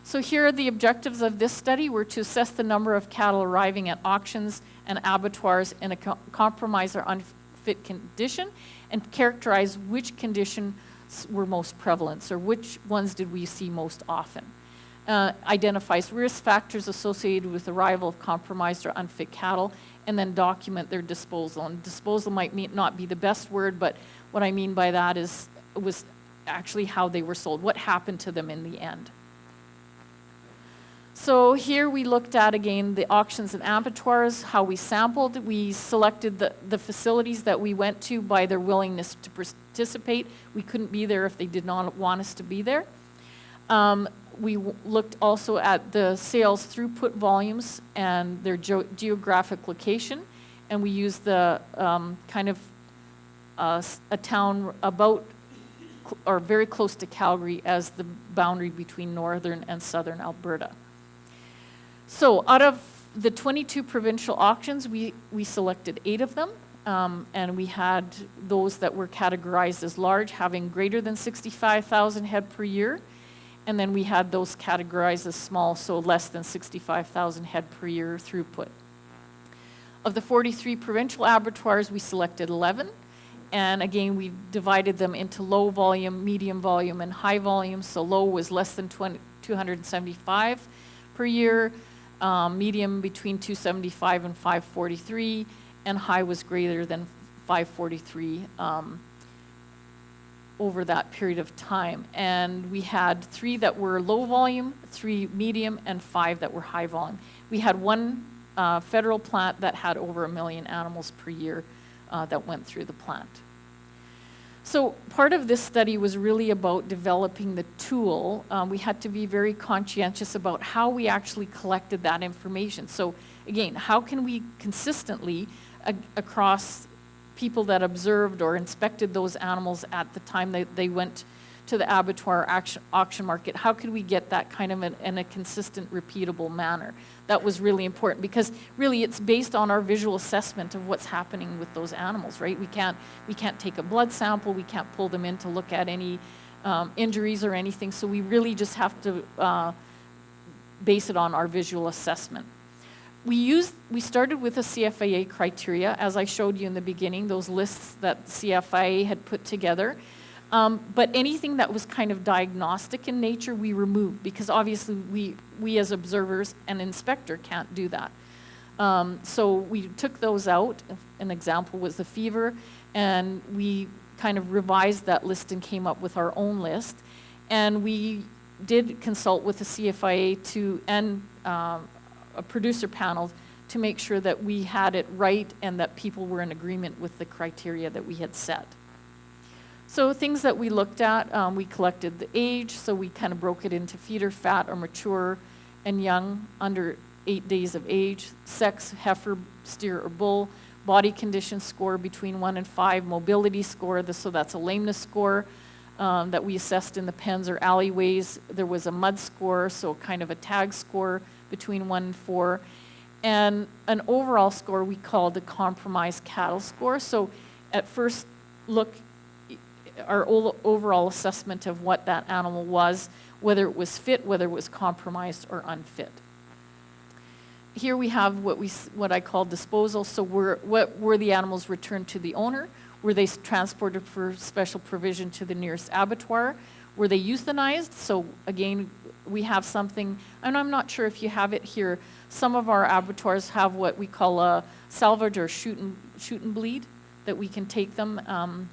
So here are the objectives of this study were to assess the number of cattle arriving at auctions and abattoirs in a compromised or unfit condition, and characterize which conditions were most prevalent, or which ones did we see most often. Identifies risk factors associated with arrival of compromised or unfit cattle, and then document their disposal. And disposal might not be the best word, but what I mean by that was actually how they were sold, what happened to them in the end. So here we looked at, again, the auctions and abattoirs, how we sampled. We selected the facilities that we went to by their willingness to participate. We couldn't be there if they did not want us to be there. We looked also at the sales throughput volumes and their geographic location, and we used the kind of a town about or very close to Calgary as the boundary between northern and southern Alberta. So out of the 22 provincial auctions, we selected 8 of them, and we had those that were categorized as large, having greater than 65,000 head per year, and then we had those categorized as small, so less than 65,000 head per year throughput. Of the 43 provincial abattoirs, we selected 11, and again, we divided them into low volume, medium volume, and high volume. So low was less than 275 per year, medium between 275 and 543, and high was greater than 543 over that period of time. And we had 3 that were low volume, 3 medium, and 5 that were high volume. We had 1 federal plant that had over 1 million animals per year that went through the plant. So part of this study was really about developing the tool. We had to be very conscientious about how we actually collected that information. So again, how can we consistently, across people that observed or inspected those animals at the time they went to the abattoir auction market, how could we get that kind of in a consistent, repeatable manner? That was really important, because really it's based on our visual assessment of what's happening with those animals, right? We can't take a blood sample, we can't pull them in to look at any injuries or anything, so we really just have to base it on our visual assessment. We started with a CFIA criteria, as I showed you in the beginning, those lists that CFIA had put together. But anything that was kind of diagnostic in nature, we removed, because obviously we as observers and inspector can't do that. So we took those out. An example was the fever, and we kind of revised that list and came up with our own list. And we did consult with the CFIA and a producer panel to make sure that we had it right and that people were in agreement with the criteria that we had set. So things that we looked at, we collected the age, so we kind of broke it into feeder, fat, or mature, and young, under 8 days of age, sex, heifer, steer, or bull, body condition score between 1 and 5, mobility score, so that's a lameness score that we assessed in the pens or alleyways. There was a mud score, so kind of a tag score between 1 and 4, and an overall score we called the compromised cattle score. So at first look, our overall assessment of what that animal was, whether it was fit, whether it was compromised or unfit. Here we have what I call disposal. So were the animals returned to the owner? Were they transported for special provision to the nearest abattoir? Were they euthanized? So again, we have something, and I'm not sure if you have it here. Some of our abattoirs have what we call a salvage or shoot and bleed, that we can take them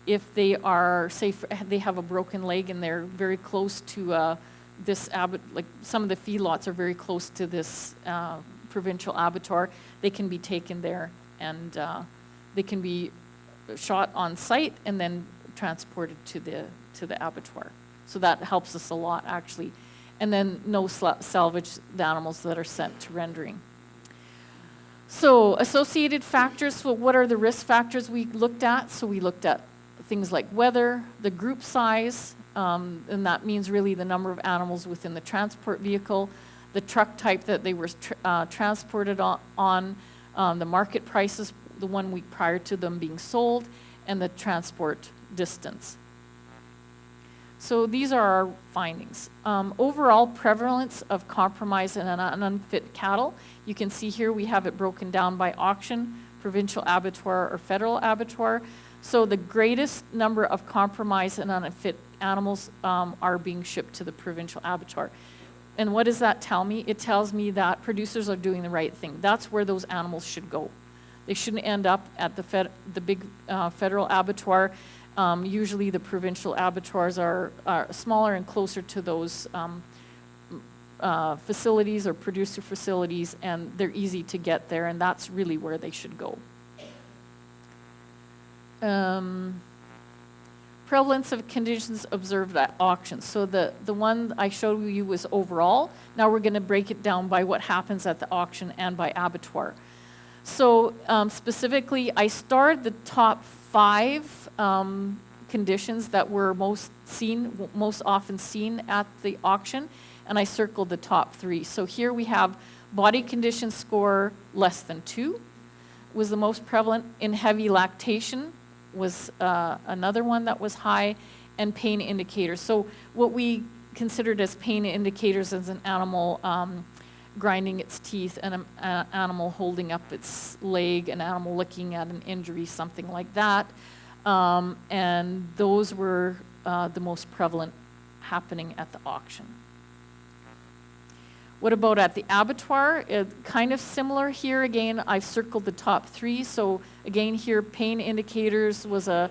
if they are, say, they have a broken leg and they're very close to this like some of the feedlots are very close to this provincial abattoir. They can be taken there, and they can be shot on site and then transported to the abattoir. So that helps us a lot, actually. And then no salvage the animals that are sent to rendering. So associated factors, so what are the risk factors we looked at? So we looked at things like weather, the group size, and that means really the number of animals within the transport vehicle, the truck type that they were transported on, the market prices the 1 week prior to them being sold, and the transport distance. So these are our findings. Overall prevalence of compromised and unfit cattle. You can see here we have it broken down by auction, provincial abattoir, or federal abattoir. So the greatest number of compromised and unfit animals are being shipped to the provincial abattoir. And what does that tell me? It tells me that producers are doing the right thing. That's where those animals should go. They shouldn't end up at the big federal abattoir. Usually the provincial abattoirs are smaller and closer to those facilities or producer facilities, and they're easy to get there, and that's really where they should go. Prevalence of conditions observed at auctions. So the one I showed you was overall. Now we're going to break it down by what happens at the auction and by abattoir. So specifically, I starred the top 5 conditions that were most often seen at the auction, and I circled the top 3. So here we have body condition score less than 2 was the most prevalent. In heavy lactation was another one that was high, and pain indicators. So what we considered as pain indicators as an animal grinding its teeth, and an animal holding up its leg, an animal looking at an injury, something like that. And those were the most prevalent happening at the auction. What about at the abattoir? Kind of similar here. Again, I've circled the top 3. So again, here pain indicators was a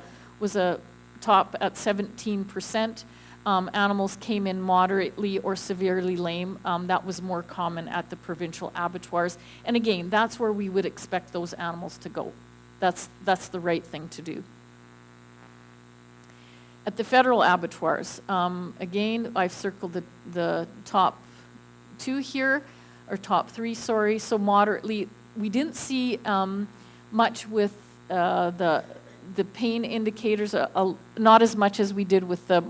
top at 17%. Animals came in moderately or severely lame. That was more common at the provincial abattoirs. And again, that's where we would expect those animals to go. That's the right thing to do. At the federal abattoirs, again, I've circled the top 2 here, or top 3, sorry. So moderately, we didn't see much with the pain indicators, not as much as we did with the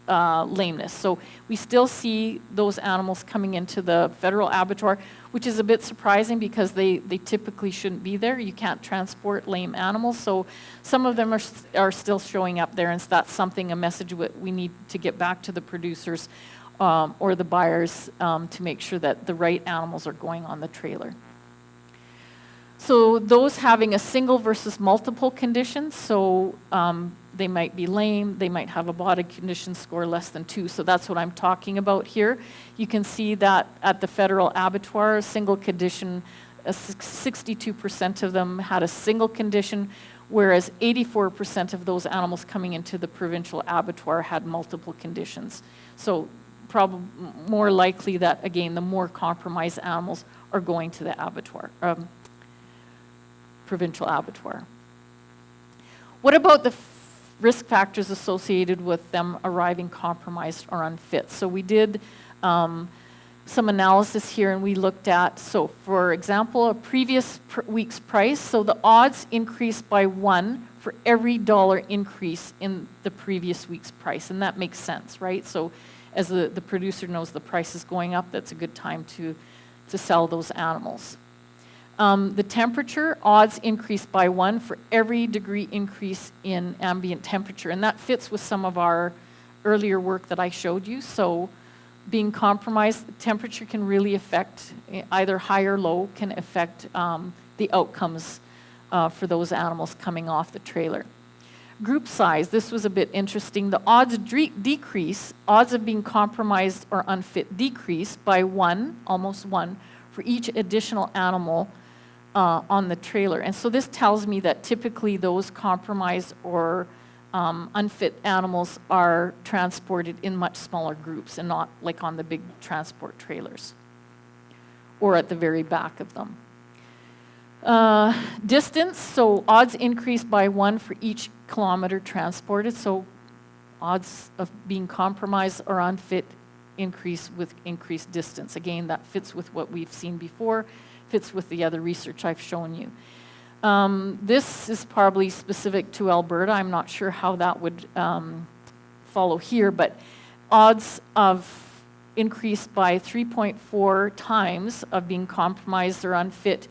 lameness. So we still see those animals coming into the federal abattoir, which is a bit surprising because they typically shouldn't be there. You can't transport lame animals, so some of them are still showing up there, and that's something, a message we need to get back to the producers or the buyers to make sure that the right animals are going on the trailer. So those having a single versus multiple conditions, so they might be lame, they might have a body condition score less than 2, so that's what I'm talking about here. You can see that at the federal abattoir, a single condition, 62% of them had a single condition, whereas 84% of those animals coming into the provincial abattoir had multiple conditions. So probably more likely that, again, the more compromised animals are going to the abattoir, provincial abattoir. What about the risk factors associated with them arriving compromised or unfit? So we did some analysis here, and we looked at, so for example, a previous week's price, so the odds increased by 1 for every $1 increase in the previous week's price, and that makes sense, right? So as the producer knows the price is going up, that's a good time to sell those animals. The temperature, odds increased by 1 for every degree increase in ambient temperature, and that fits with some of our earlier work that I showed you. So being compromised, temperature can really affect, either high or low, can affect the outcomes for those animals coming off the trailer. Group size, this was a bit interesting. The odds decrease, odds of being compromised or unfit decrease by 1, almost 1, for each additional animal on the trailer. And so this tells me that typically those compromised or unfit animals are transported in much smaller groups and not like on the big transport trailers or at the very back of them. Distance, so odds increase by 1 for each kilometer transported. So odds of being compromised or unfit increase with increased distance. Again, that fits with what we've seen before, fits with the other research I've shown you. This is probably specific to Alberta. I'm not sure how that would follow here, but odds of increase by 3.4 times of being compromised or unfit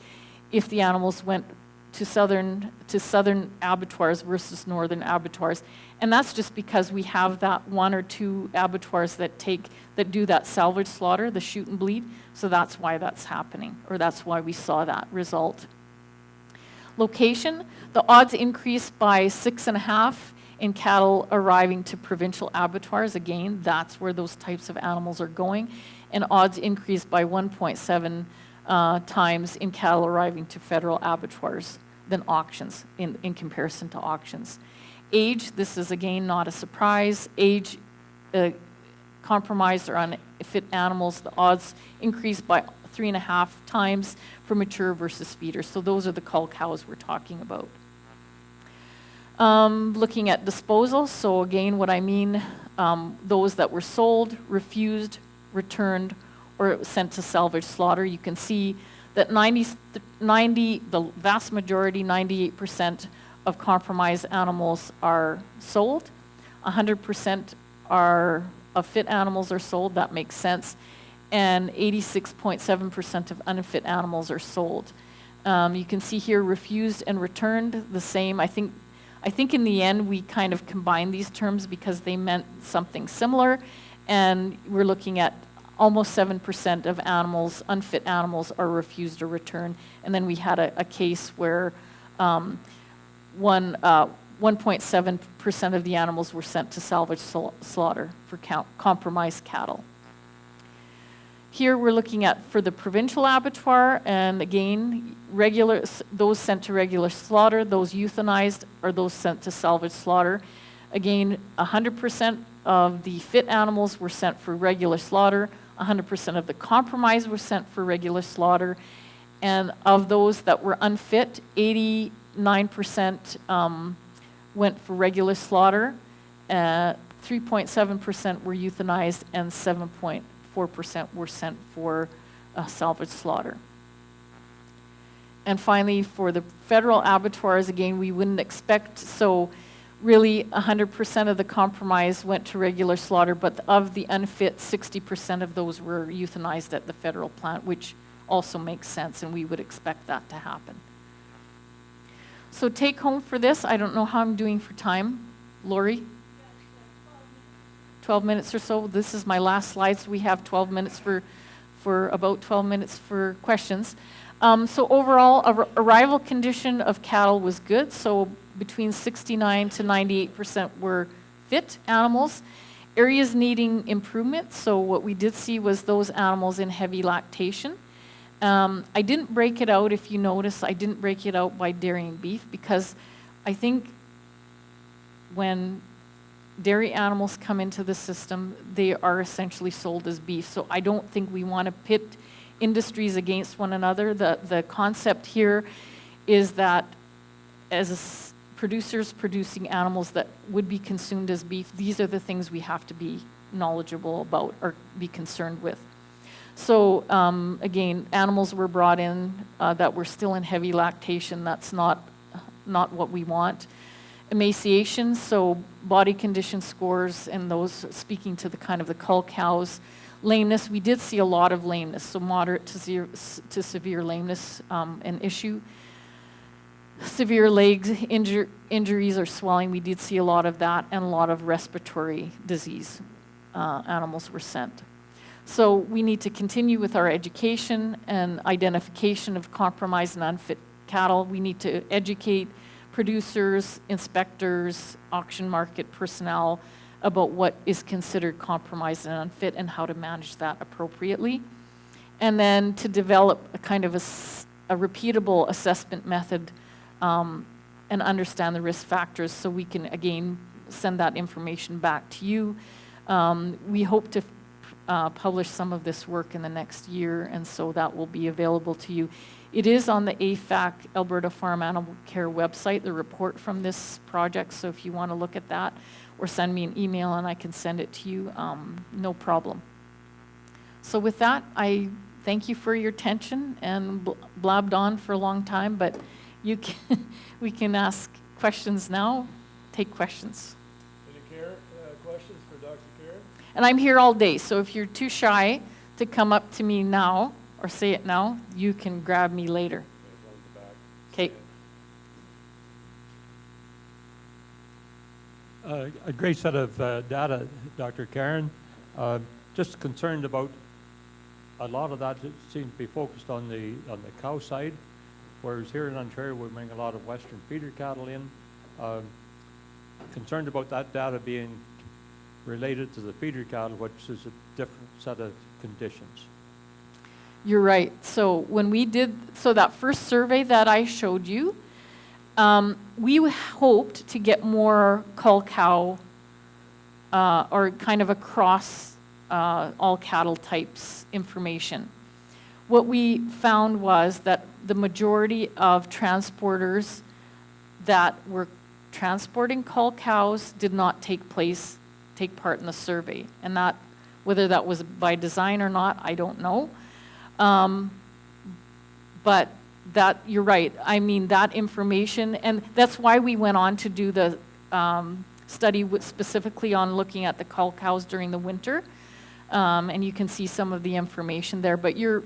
if the animals went to southern abattoirs versus northern abattoirs. And that's just because we have that 1 or 2 abattoirs that do that salvage slaughter, the shoot and bleed. So that's why that's happening, or that's why we saw that result. Location, the odds increased by 6.5 in cattle arriving to provincial abattoirs. Again, that's where those types of animals are going. And odds increased by 1.7 times in cattle arriving to federal abattoirs than auctions, in comparison to auctions. Age, this is again not a surprise. Age, compromised or unfit animals, the odds increased by 3.5 times for mature versus feeders. So those are the cull cows we're talking about. Looking at disposal, so again what I mean, those that were sold, refused, returned, or sent to salvage slaughter. You can see that the vast majority, 98% of compromised animals are sold, 100% of fit animals are sold. That makes sense. And 86.7% of unfit animals are sold. You can see here refused and returned, the same. I think in the end we kind of combined these terms because they meant something similar, and we're looking at almost 7% of animals, unfit animals, are refused or returned. And then we had a case where 1.7% of the animals were sent to salvage slaughter for compromised cattle. Here we're looking at for the provincial abattoir, and again, those sent to regular slaughter, those euthanized, or those sent to salvage slaughter. Again, 100% of the fit animals were sent for regular slaughter, 100% of the compromised were sent for regular slaughter, and of those that were unfit, 89% went for regular slaughter, 3.7% were euthanized, and 7.4% were sent for salvage slaughter. And finally, for the federal abattoirs, again, we wouldn't expect, so really 100% of the compromised went to regular slaughter, but of the unfit, 60% of those were euthanized at the federal plant, which also makes sense, and we would expect that to happen. So take home for this, I don't know how I'm doing for time. Lori? 12 minutes or so. This is my last slide, so we have 12 minutes for about 12 minutes for questions. So overall, arrival condition of cattle was good. So between 69 to 98% were fit animals. Areas needing improvement. So what we did see was those animals in heavy lactation. I didn't break it out, if you notice, I didn't break it out by dairy and beef, because I think when dairy animals come into the system, they are essentially sold as beef. So I don't think we want to pit industries against one another. The concept here is that as producers producing animals that would be consumed as beef, these are the things we have to be knowledgeable about or be concerned with. So again, animals were brought in that were still in heavy lactation. That's not what we want. Emaciation, so body condition scores, and those speaking to the kind of the cull cows. Lameness, we did see a lot of lameness, so moderate to severe lameness, an issue. Severe legs injuries or swelling, we did see a lot of that, and a lot of respiratory disease animals were sent. So we need to continue with our education and identification of compromised and unfit cattle. We need to educate producers, inspectors, auction market personnel about what is considered compromised and unfit and how to manage that appropriately. And then to develop a kind of a repeatable assessment method and understand the risk factors so we can, again, send that information back to you. We hope to publish some of this work in the next year, and so that will be available to you. It is on the AFAC, Alberta Farm Animal Care website, the report from this project, so if you want to look at that or send me an email and I can send it to you, no problem. So with that, I thank you for your attention and blabbed on for a long time, but you can we can ask questions now, take questions. Any questions for Dr. Kerr? And I'm here all day, so if you're too shy to come up to me now or say it now, you can grab me later. Okay. A great set of data, Dr. Karen. Just concerned about a lot of that seems to be focused on the cow side, whereas here in Ontario we bring a lot of Western feeder cattle in. Concerned about that data being related to the feeder cattle, which is a different set of conditions. You're right. So when we did, so that first survey that I showed you, we hoped to get more cull cow or kind of across all cattle types information. What we found was that the majority of transporters that were transporting cull cows did not take part in the survey, and that, whether that was by design or not, I don't know. But that, you're right. I mean, that information, and that's why we went on to do the study specifically on looking at the cull cows during the winter. And you can see some of the information there, but you're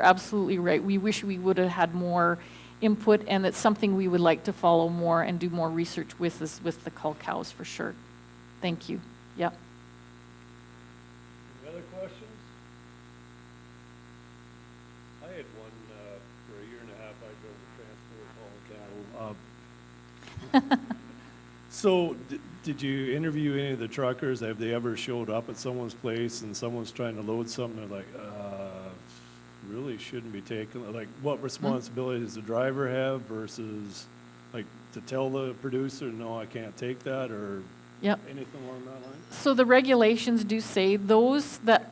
absolutely right. We wish we would have had more input, and it's something we would like to follow more and do more research with, is with the cull cows for sure. Thank you. Yep. Any other questions? I had one for a year and a half. I drove a transport haul cattle. So, did you interview any of the truckers? Have they ever showed up at someone's place and someone's trying to load something? They're like, really shouldn't be taken. Like, what responsibility does the driver have versus, like, to tell the producer, no, I can't take that, or anything along that line? So the regulations do say those that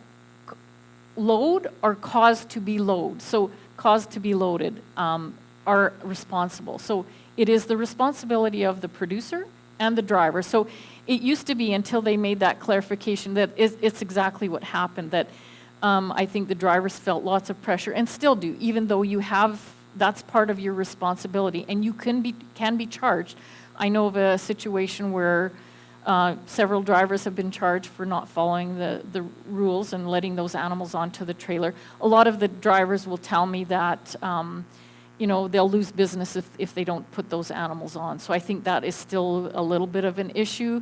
load or cause to be loaded, so caused to be loaded, are responsible. So it is the responsibility of the producer and the driver. So it used to be, until they made that clarification, that it's exactly what happened, that I think the drivers felt lots of pressure, and still do, even though you have, that's part of your responsibility, and you can be charged. I know of a situation where several drivers have been charged for not following the rules and letting those animals onto the trailer. A lot of the drivers will tell me that they'll lose business if they don't put those animals on. So I think that is still a little bit of an issue.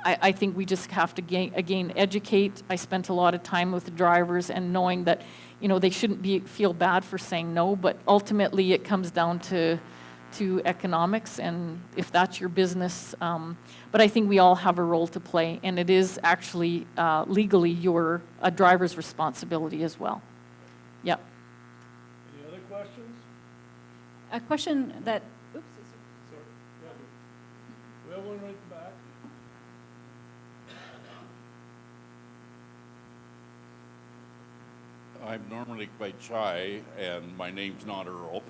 I think we just have to, again, educate. I spent a lot of time with the drivers and knowing that, they shouldn't feel bad for saying no, but ultimately it comes down to economics, and if that's your business. But I think we all have a role to play, and it is actually legally a driver's responsibility as well. Yep. Any other questions? A question that, oops. Sorry. Yeah. We have one right in the back. I'm normally quite shy, and my name's not Earl.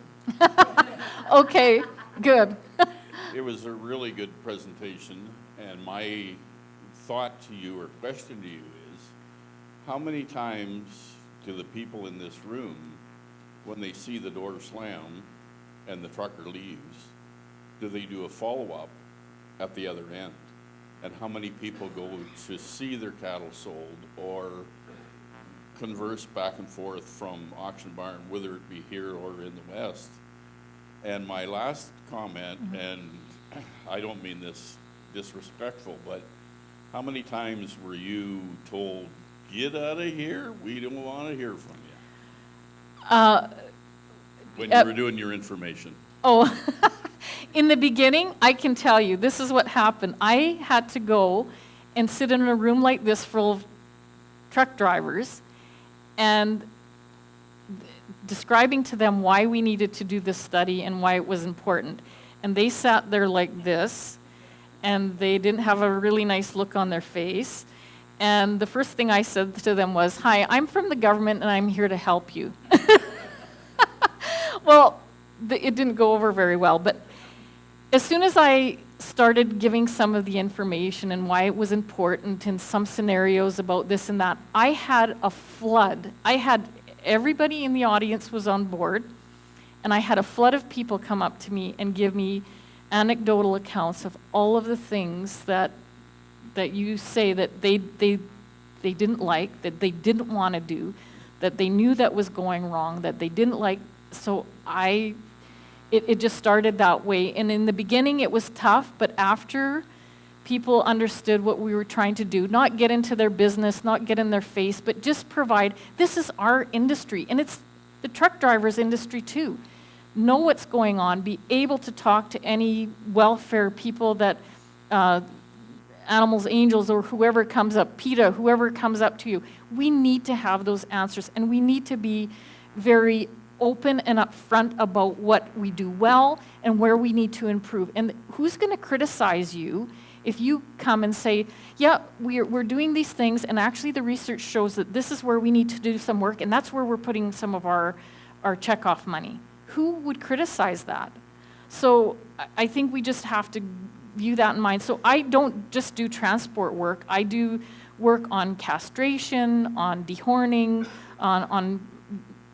Okay, good. It was a really good presentation, and my thought to you or question to you is, how many times do the people in this room, when they see the door slam and the trucker leaves, do they do a follow-up at the other end? And how many people go to see their cattle sold or converse back and forth from auction barn, whether it be here or in the West? And my last comment, and I don't mean this disrespectful, but how many times were you told, get out of here, we don't want to hear from you? When you were doing your information. Oh, in the beginning, I can tell you, this is what happened. I had to go and sit in a room like this full of truck drivers and describing to them why we needed to do this study and why it was important. And they sat there like this, and they didn't have a really nice look on their face. And the first thing I said to them was, hi, I'm from the government and I'm here to help you. Well, it didn't go over very well, but as soon as I started giving some of the information and why it was important in some scenarios about this and that, I had a flood. Everybody in the audience was on board, and I had a flood of people come up to me and give me anecdotal accounts of all of the things that you say that they didn't like, that they didn't want to do, that they knew that was going wrong, that they didn't like. So it just started that way. And in the beginning it was tough, but after people understood what we were trying to do, not get into their business, not get in their face, but just provide, this is our industry, and it's the truck driver's industry too. Know what's going on, be able to talk to any welfare people that, Animals Angels or whoever comes up, PETA, whoever comes up to you. We need to have those answers, and we need to be very open and upfront about what we do well and where we need to improve. And who's going to criticize you if you come and say, yeah, we're doing these things, and actually the research shows that this is where we need to do some work, and that's where we're putting some of our checkoff money. Who would criticize that? So I think we just have to view that in mind. So I don't just do transport work. I do work on castration, on dehorning, on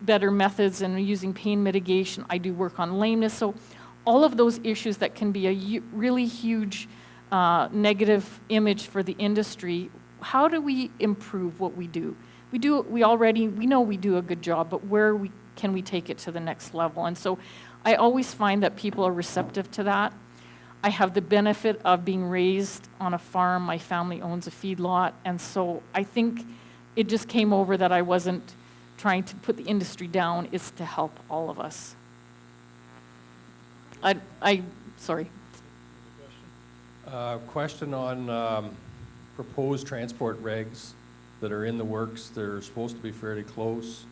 better methods and using pain mitigation. I do work on lameness. So all of those issues that can be a really huge negative image for the industry, how do we improve what we do? We know we do a good job, but can we take it to the next level? And so I always find that people are receptive to that. I have the benefit of being raised on a farm. My family owns a feedlot, and so I think it just came over that I wasn't trying to put the industry down. It's to help all of us. Sorry. Question on proposed transport regs that are in the works. They're supposed to be fairly close.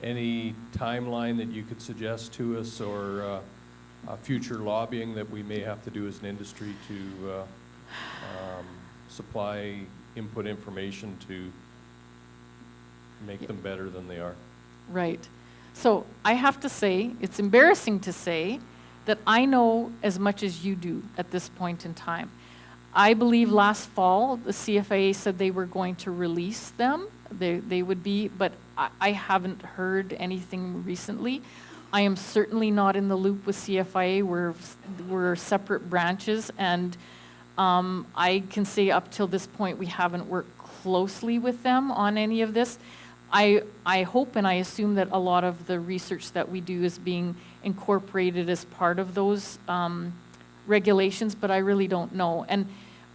Any timeline that you could suggest to us, or future lobbying that we may have to do as an industry to supply input information to make them better than they are? Right. So I have to say, it's embarrassing to say that I know as much as you do at this point in time. I believe last fall, the CFIA said they were going to release them. They would be, but I haven't heard anything recently. I am certainly not in the loop with CFIA. We're separate branches, and I can say up till this point, we haven't worked closely with them on any of this. I hope and I assume that a lot of the research that we do is being incorporated as part of those regulations, but I really don't know. And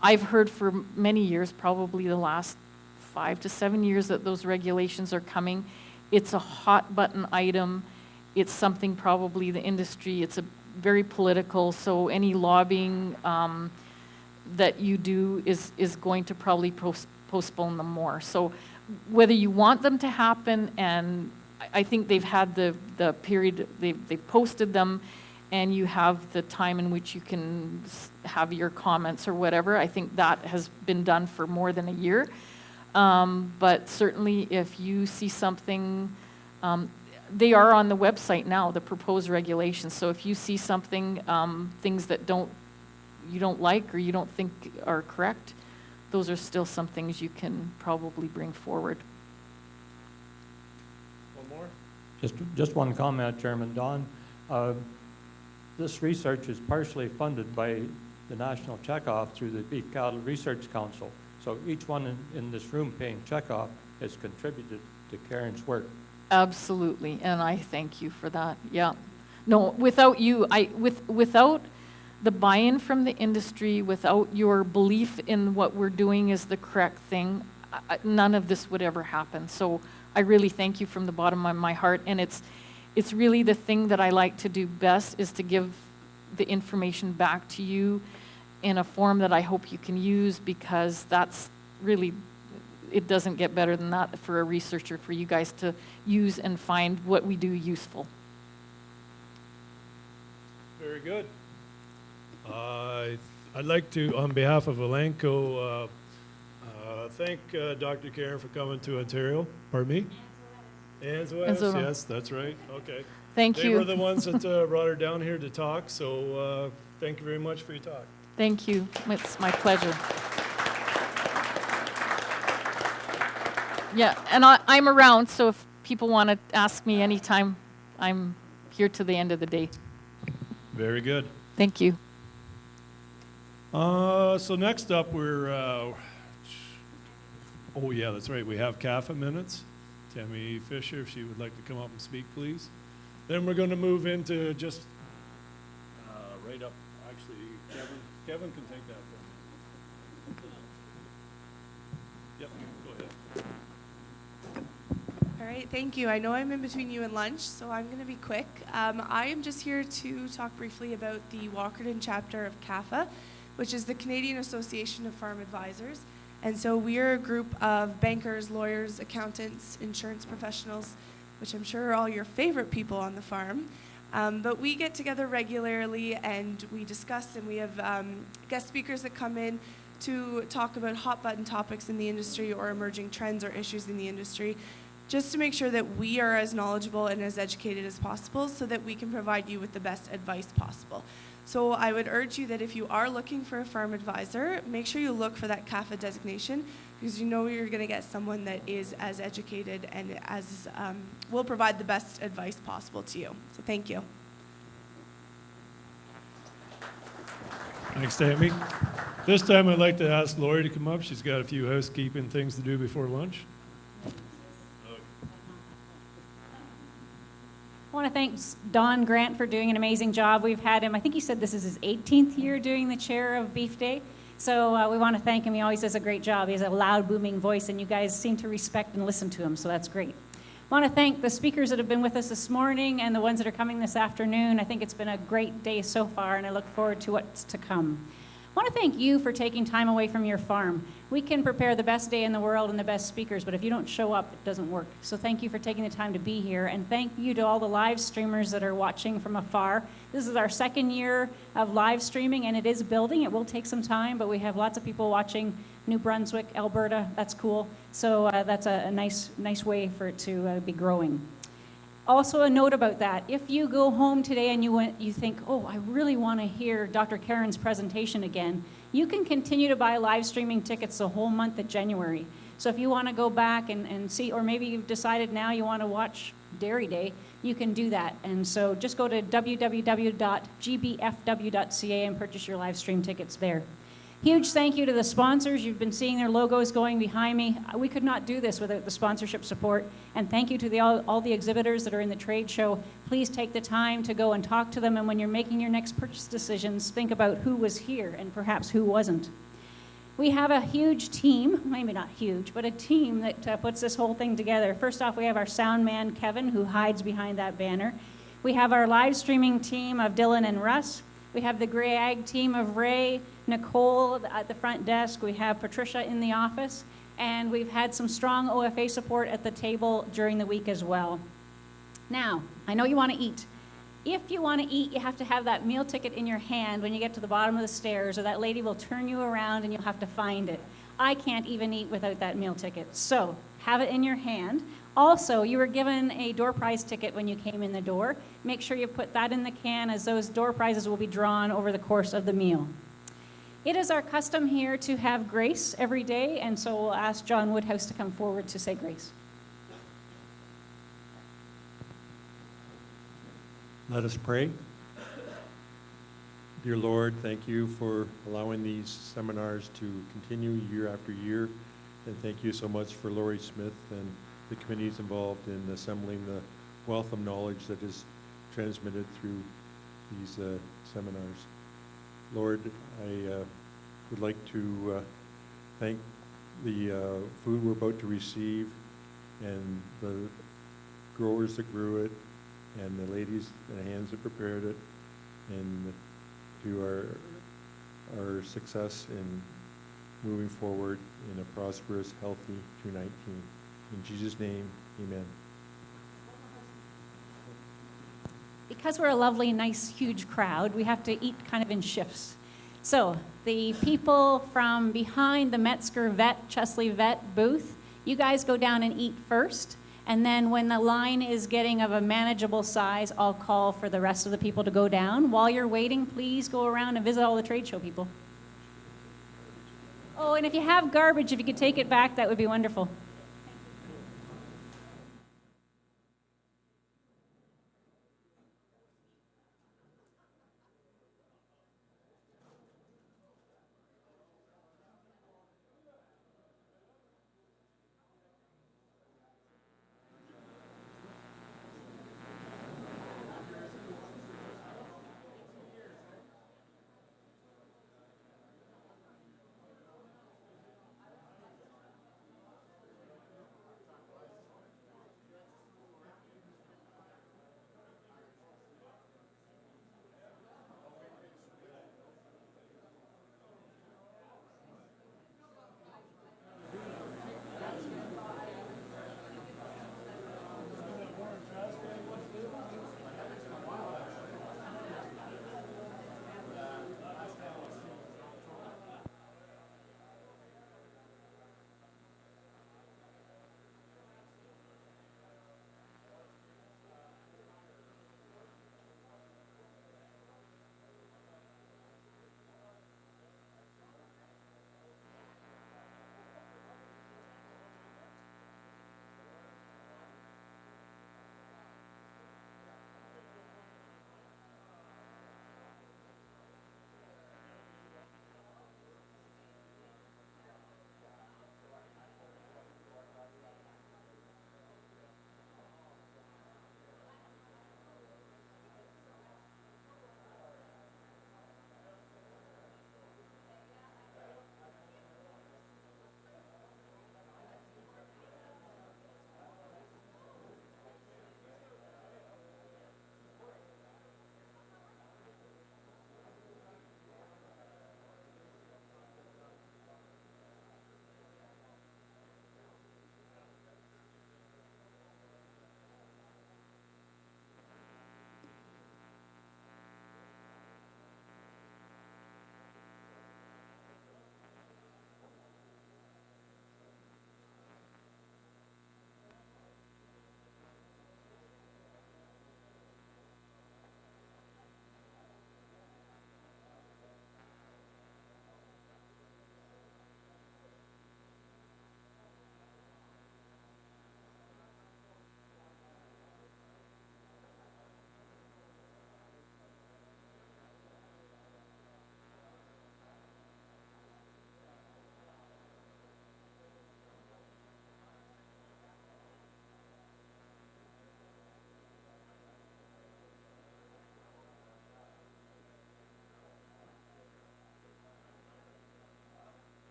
I've heard for many years, probably the last 5 to 7 years, that those regulations are coming. It's a hot button item. It's something probably the industry, it's a very political, so any lobbying that you do is going to probably postpone them more. So whether you want them to happen, and I think they've had the period, they've posted them, and you have the time in which you can have your comments or whatever. I think that has been done for more than a year. But certainly if you see something, they are on the website now, the proposed regulations. So if you see something, things that you don't like or you don't think are correct, those are still some things you can probably bring forward. One more? Just one comment, Chairman Don. This research is partially funded by the National Checkoff through the Beef Cattle Research Council. So each one in this room paying checkoff has contributed to Karen's work. Absolutely, and I thank you for that. Yeah, no, without you, without the buy-in from the industry, without your belief in what we're doing is the correct thing, none of this would ever happen. So I really thank you from the bottom of my heart, and it's really the thing that I like to do best is to give the information back to you in a form that I hope you can use, because that's really, it doesn't get better than that for a researcher, for you guys to use and find what we do useful. Very good. I'd like to, on behalf of Elanco, thank Dr. Karen for coming to Ontario. Pardon me? Anzoas, yes, that's right. Okay. Thank you. They were the ones that brought her down here to talk, so thank you very much for your talk. Thank you. It's my pleasure. Yeah, and I'm around, so if people want to ask me anytime, I'm here to the end of the day. Very good. Thank you. So next up, we're, oh yeah, that's right, we have CAFA minutes. Tammy Fisher, if she would like to come up and speak, please. Then we're going to move into just right up, actually, Kevin can take that one. Yep, go ahead. All right, thank you. I know I'm in between you and lunch, so I'm going to be quick. I am just here to talk briefly about the Walkerton chapter of CAFA, which is the Canadian Association of Farm Advisors. And so we are a group of bankers, lawyers, accountants, insurance professionals, which I'm sure are all your favorite people on the farm. But we get together regularly and we discuss, and we have guest speakers that come in to talk about hot button topics in the industry or emerging trends or issues in the industry, just to make sure that we are as knowledgeable and as educated as possible so that we can provide you with the best advice possible. So I would urge you that if you are looking for a farm advisor, make sure you look for that CAFA designation, because you know you're going to get someone that is as educated and as will provide the best advice possible to you. So thank you. Thanks, Tammy. This time I'd like to ask Lori to come up. She's got a few housekeeping things to do before lunch. I want to thank Don Grant for doing an amazing job. We've had him, I think he said this is his 18th year doing the chair of Beef Day. So we want to thank him. He always does a great job. He has a loud, booming voice, and you guys seem to respect and listen to him, so that's great. I want to thank the speakers that have been with us this morning and the ones that are coming this afternoon. I think it's been a great day so far, and I look forward to what's to come. I want to thank you for taking time away from your farm. We can prepare the best day in the world and the best speakers, but if you don't show up, it doesn't work. So thank you for taking the time to be here, and thank you to all the live streamers that are watching from afar. This is our second year of live streaming, and it is building. It will take some time, but we have lots of people watching New Brunswick, Alberta. That's cool. So that's a nice way for it to be growing. Also a note about that, if you go home today and you think, oh, I really want to hear Dr. Karen's presentation again, you can continue to buy live streaming tickets the whole month of January. So if you want to go back and see, or maybe you've decided now you want to watch Dairy Day, you can do that. And so just go to www.gbfw.ca and purchase your live stream tickets there. Huge thank you to the sponsors. You've been seeing their logos going behind me. We could not do this without the sponsorship support. And thank you to all the exhibitors that are in the trade show. Please take the time to go and talk to them. And when you're making your next purchase decisions, think about who was here and perhaps who wasn't. We have a huge team, maybe not huge, but a team that puts this whole thing together. First off, we have our sound man, Kevin, who hides behind that banner. We have our live streaming team of Dylan and Russ. We have the Grey Ag team of Ray, Nicole at the front desk. We have Patricia in the office. And we've had some strong OFA support at the table during the week as well. Now, I know you want to eat. If you want to eat, you have to have that meal ticket in your hand when you get to the bottom of the stairs, or that lady will turn you around and you'll have to find it. I can't even eat without that meal ticket. So have it in your hand. Also, you were given a door prize ticket when you came in the door. Make sure you put that in the can, as those door prizes will be drawn over the course of the meal. It is our custom here to have grace every day, and so we'll ask John Woodhouse to come forward to say grace. Let us pray. Dear Lord, thank you for allowing these seminars to continue year after year. And thank you so much for Lori Smith and the committees involved in assembling the wealth of knowledge that is transmitted through these seminars. Lord, I would like to thank the food we're about to receive and the growers that grew it and the ladies and hands that prepared it, and to our success in moving forward in a prosperous, healthy 2019. In Jesus' name, amen. Because we're a lovely, nice, huge crowd, we have to eat kind of in shifts. So the people from behind the Metzger Vet, Chesley Vet booth, you guys go down and eat first. And then when the line is getting of a manageable size, I'll call for the rest of the people to go down. While you're waiting, please go around and visit all the trade show people. Oh, and if you have garbage, if you could take it back, that would be wonderful.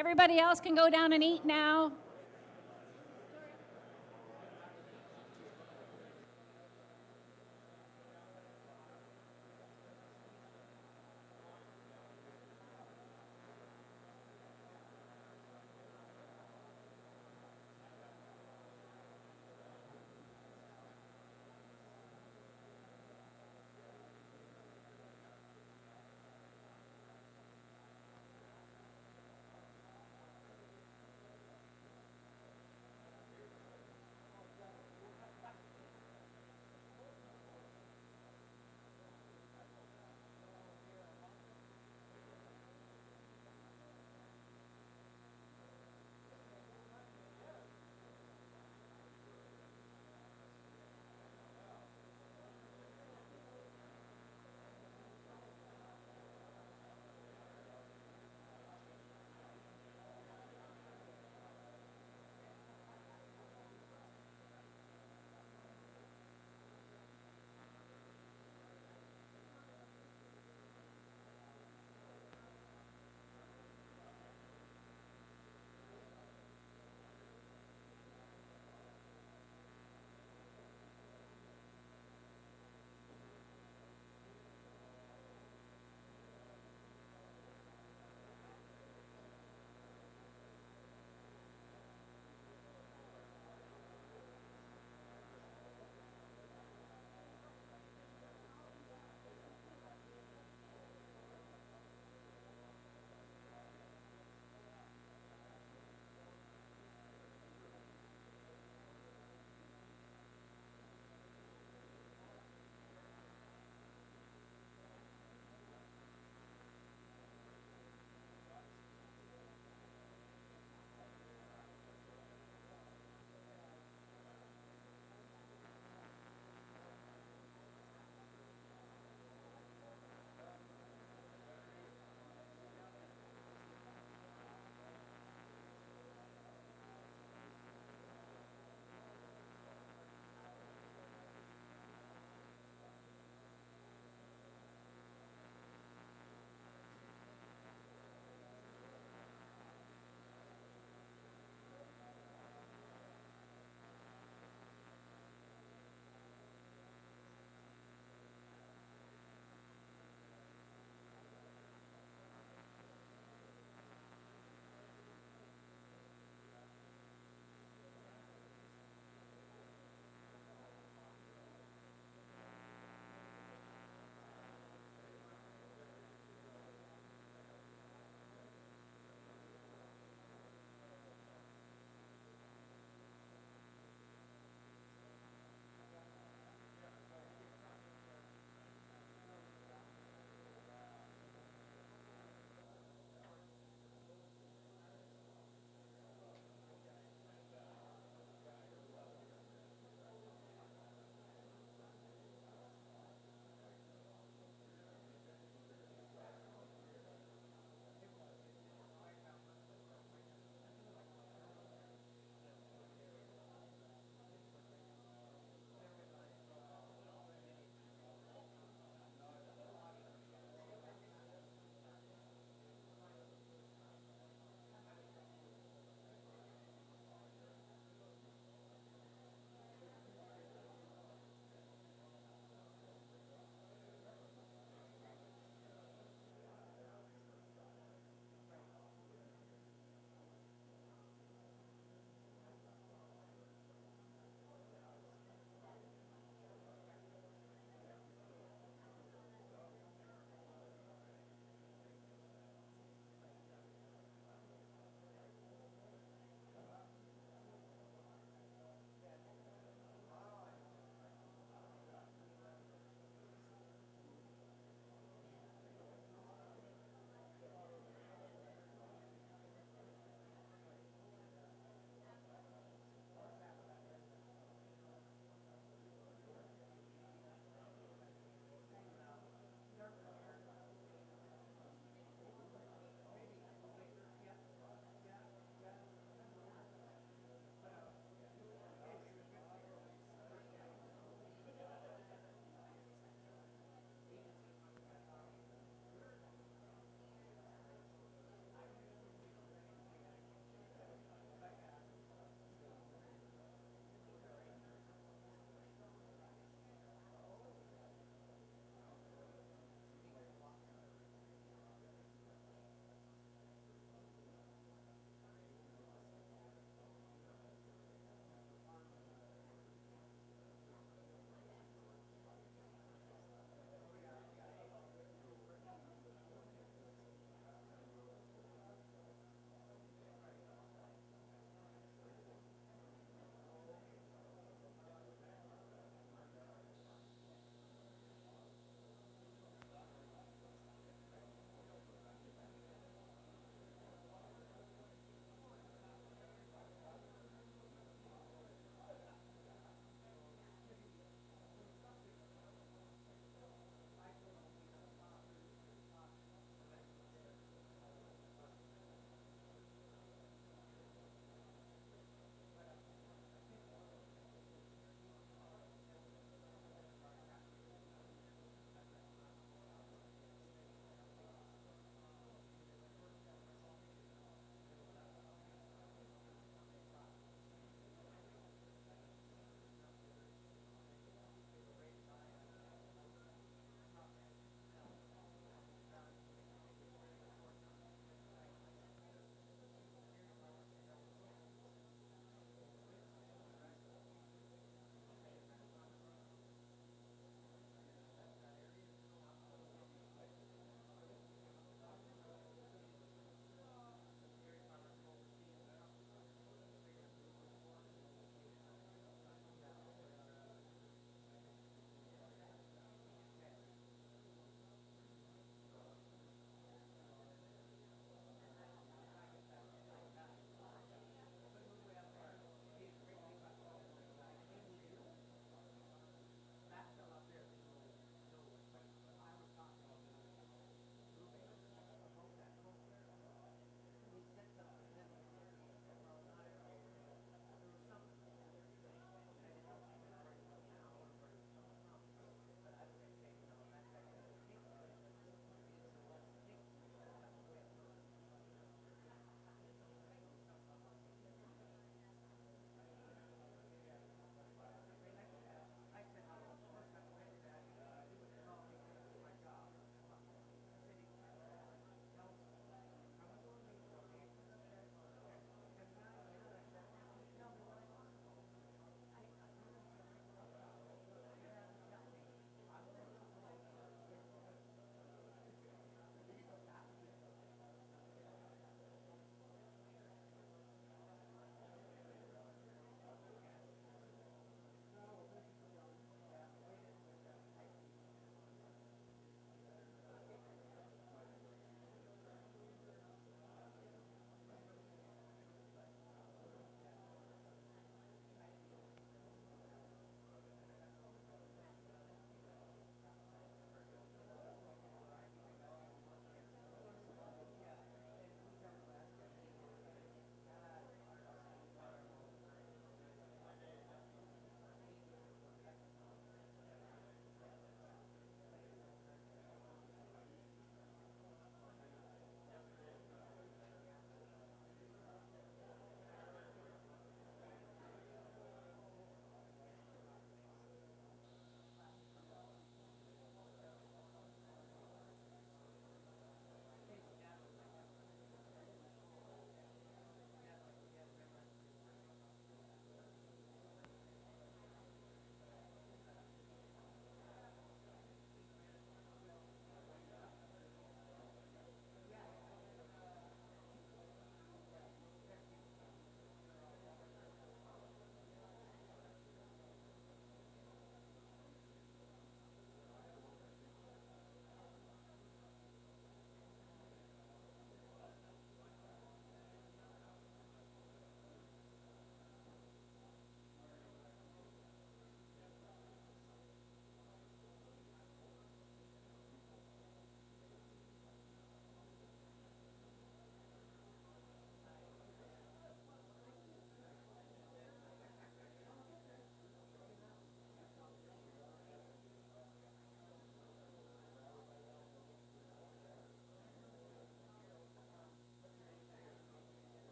Everybody else can go down and eat now.